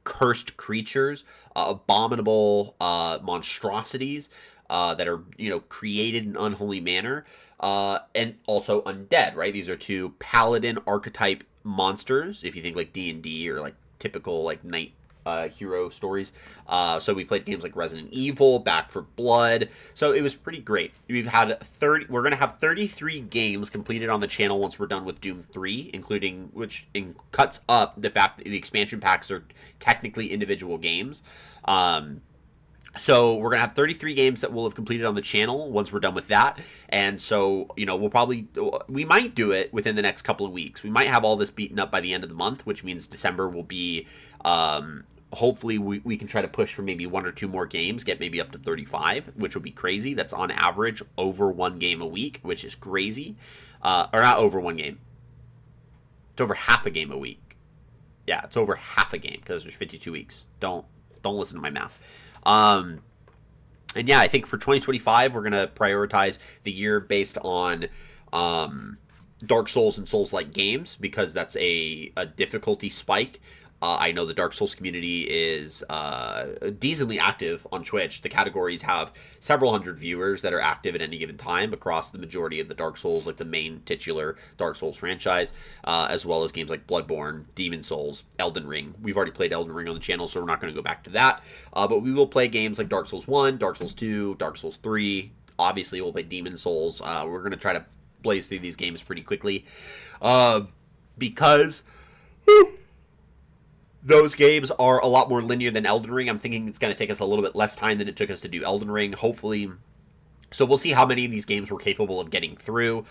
cursed creatures, abominable monstrosities that are, created in an unholy manner, and also undead, right? These are 2 paladin archetype monsters, if you think like D&D or like typical like knight hero stories. So we played games like Resident Evil, Back 4 Blood. So it was pretty great. We're going to have 33 games completed on the channel once we're done with Doom 3, which cuts up the fact that the expansion packs are technically individual games. So we're going to have 33 games that we'll have completed on the channel once we're done with that. And so, we might do it within the next couple of weeks. We might have all this beaten up by the end of the month, which means December will be, hopefully we can try to push for maybe 1 or 2 more games, get maybe up to 35, which would be crazy. That's on average over 1 game a week, which is crazy. Or not over 1 game. It's over half a game a week. Yeah, it's over half a game because there's 52 weeks. Don't listen to my math. And yeah, I think for 2025, we're going to prioritize the year based on Dark Souls and Souls-like games, because that's a difficulty spike. I know the Dark Souls community is decently active on Twitch. The categories have several hundred viewers that are active at any given time across the majority of the Dark Souls, like the main titular Dark Souls franchise, as well as games like Bloodborne, Demon Souls, Elden Ring. We've already played Elden Ring on the channel, so we're not going to go back to that. But we will play games like Dark Souls 1, Dark Souls 2, Dark Souls 3. Obviously, we'll play Demon Souls. We're going to try to blaze through these games pretty quickly. Because... those games are a lot more linear than Elden Ring. I'm thinking it's going to take us a little bit less time than it took us to do Elden Ring, hopefully. So we'll see how many of these games we're capable of getting through.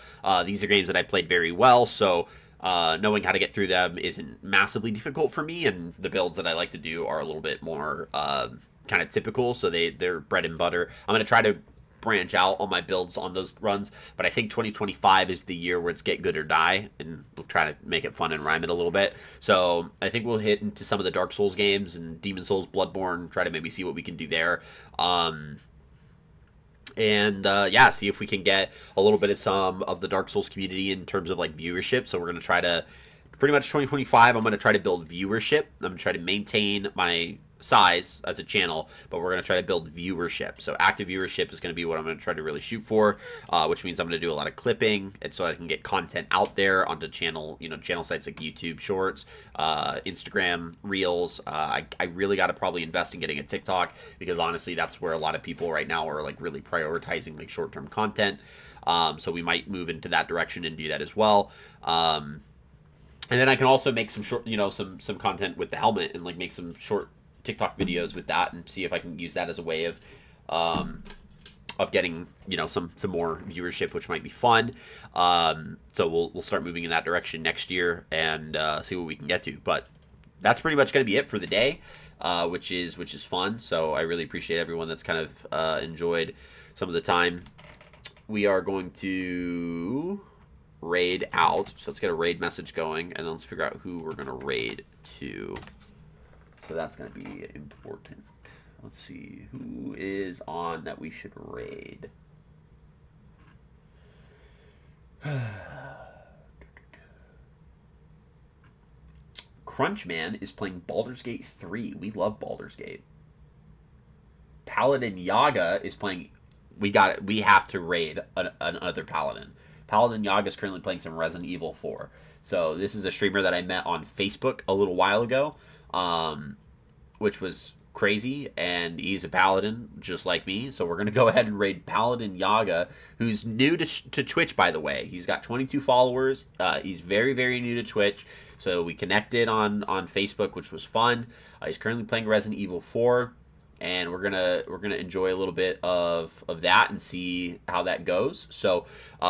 These are games that I played very well, so knowing how to get through them isn't massively difficult for me, and the builds that I like to do are a little bit more kind of typical, so they're bread and butter. I'm going to try to branch out on my builds on those runs, but I think 2025 is the year where it's get good or die, and we'll try to make it fun and rhyme it a little bit. So I think we'll hit into some of the Dark Souls games and Demon Souls, Bloodborne, try to maybe see what we can do there. Yeah, see if we can get a little bit of some of the Dark Souls community in terms of like viewership. So we're going to try to, pretty much 2025, I'm going to try to build viewership. I'm going to try to maintain my size as a channel, but we're going to try to build viewership. So active viewership is going to be what I'm going to try to really shoot for, which means I'm going to do a lot of clipping, and so I can get content out there onto channel sites like YouTube Shorts, Instagram Reels. I really got to probably invest in getting a TikTok, because honestly, that's where a lot of people right now are like really prioritizing like short-term content. So we might move into that direction and do that as well. And then I can also make some short, some content with the helmet, and like make some short TikTok videos with that, and see if I can use that as a way of getting some more viewership, which might be fun. So we'll start moving in that direction next year and see what we can get to. But that's pretty much going to be it for the day, which is fun. So I really appreciate everyone that's kind of enjoyed some of the time. We are going to raid out, so let's get a raid message going, and then let's figure out who we're going to raid to. So that's going to be important. Let's see who is on that we should raid. Crunchman is playing Baldur's Gate 3. We love Baldur's Gate. Paladin Yaga is playing. We have to raid another Paladin. Paladin Yaga is currently playing some Resident Evil 4. So this is a streamer that I met on Facebook a little while ago. Which was crazy, and he's a paladin just like me, so we're going to go ahead and raid Paladin Yaga, who's new to Twitch, by the way. He's got 22 followers. He's very, very new to Twitch, so we connected on Facebook, which was fun. He's currently playing Resident Evil 4, and we're gonna enjoy a little bit of that and see how that goes. So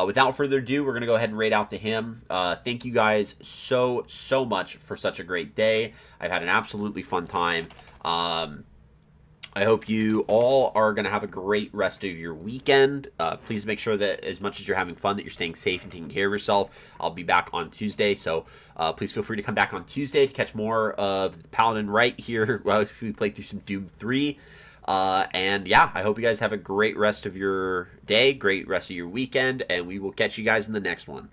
without further ado, we're gonna go ahead and raid out to him. Thank you guys so much for such a great day. I've had an absolutely fun time. I hope you all are going to have a great rest of your weekend. Please make sure that as much as you're having fun, that you're staying safe and taking care of yourself. I'll be back on Tuesday, so please feel free to come back on Tuesday to catch more of the Paladin right here while we play through some Doom 3. And yeah, I hope you guys have a great rest of your day, great rest of your weekend, and we will catch you guys in the next one.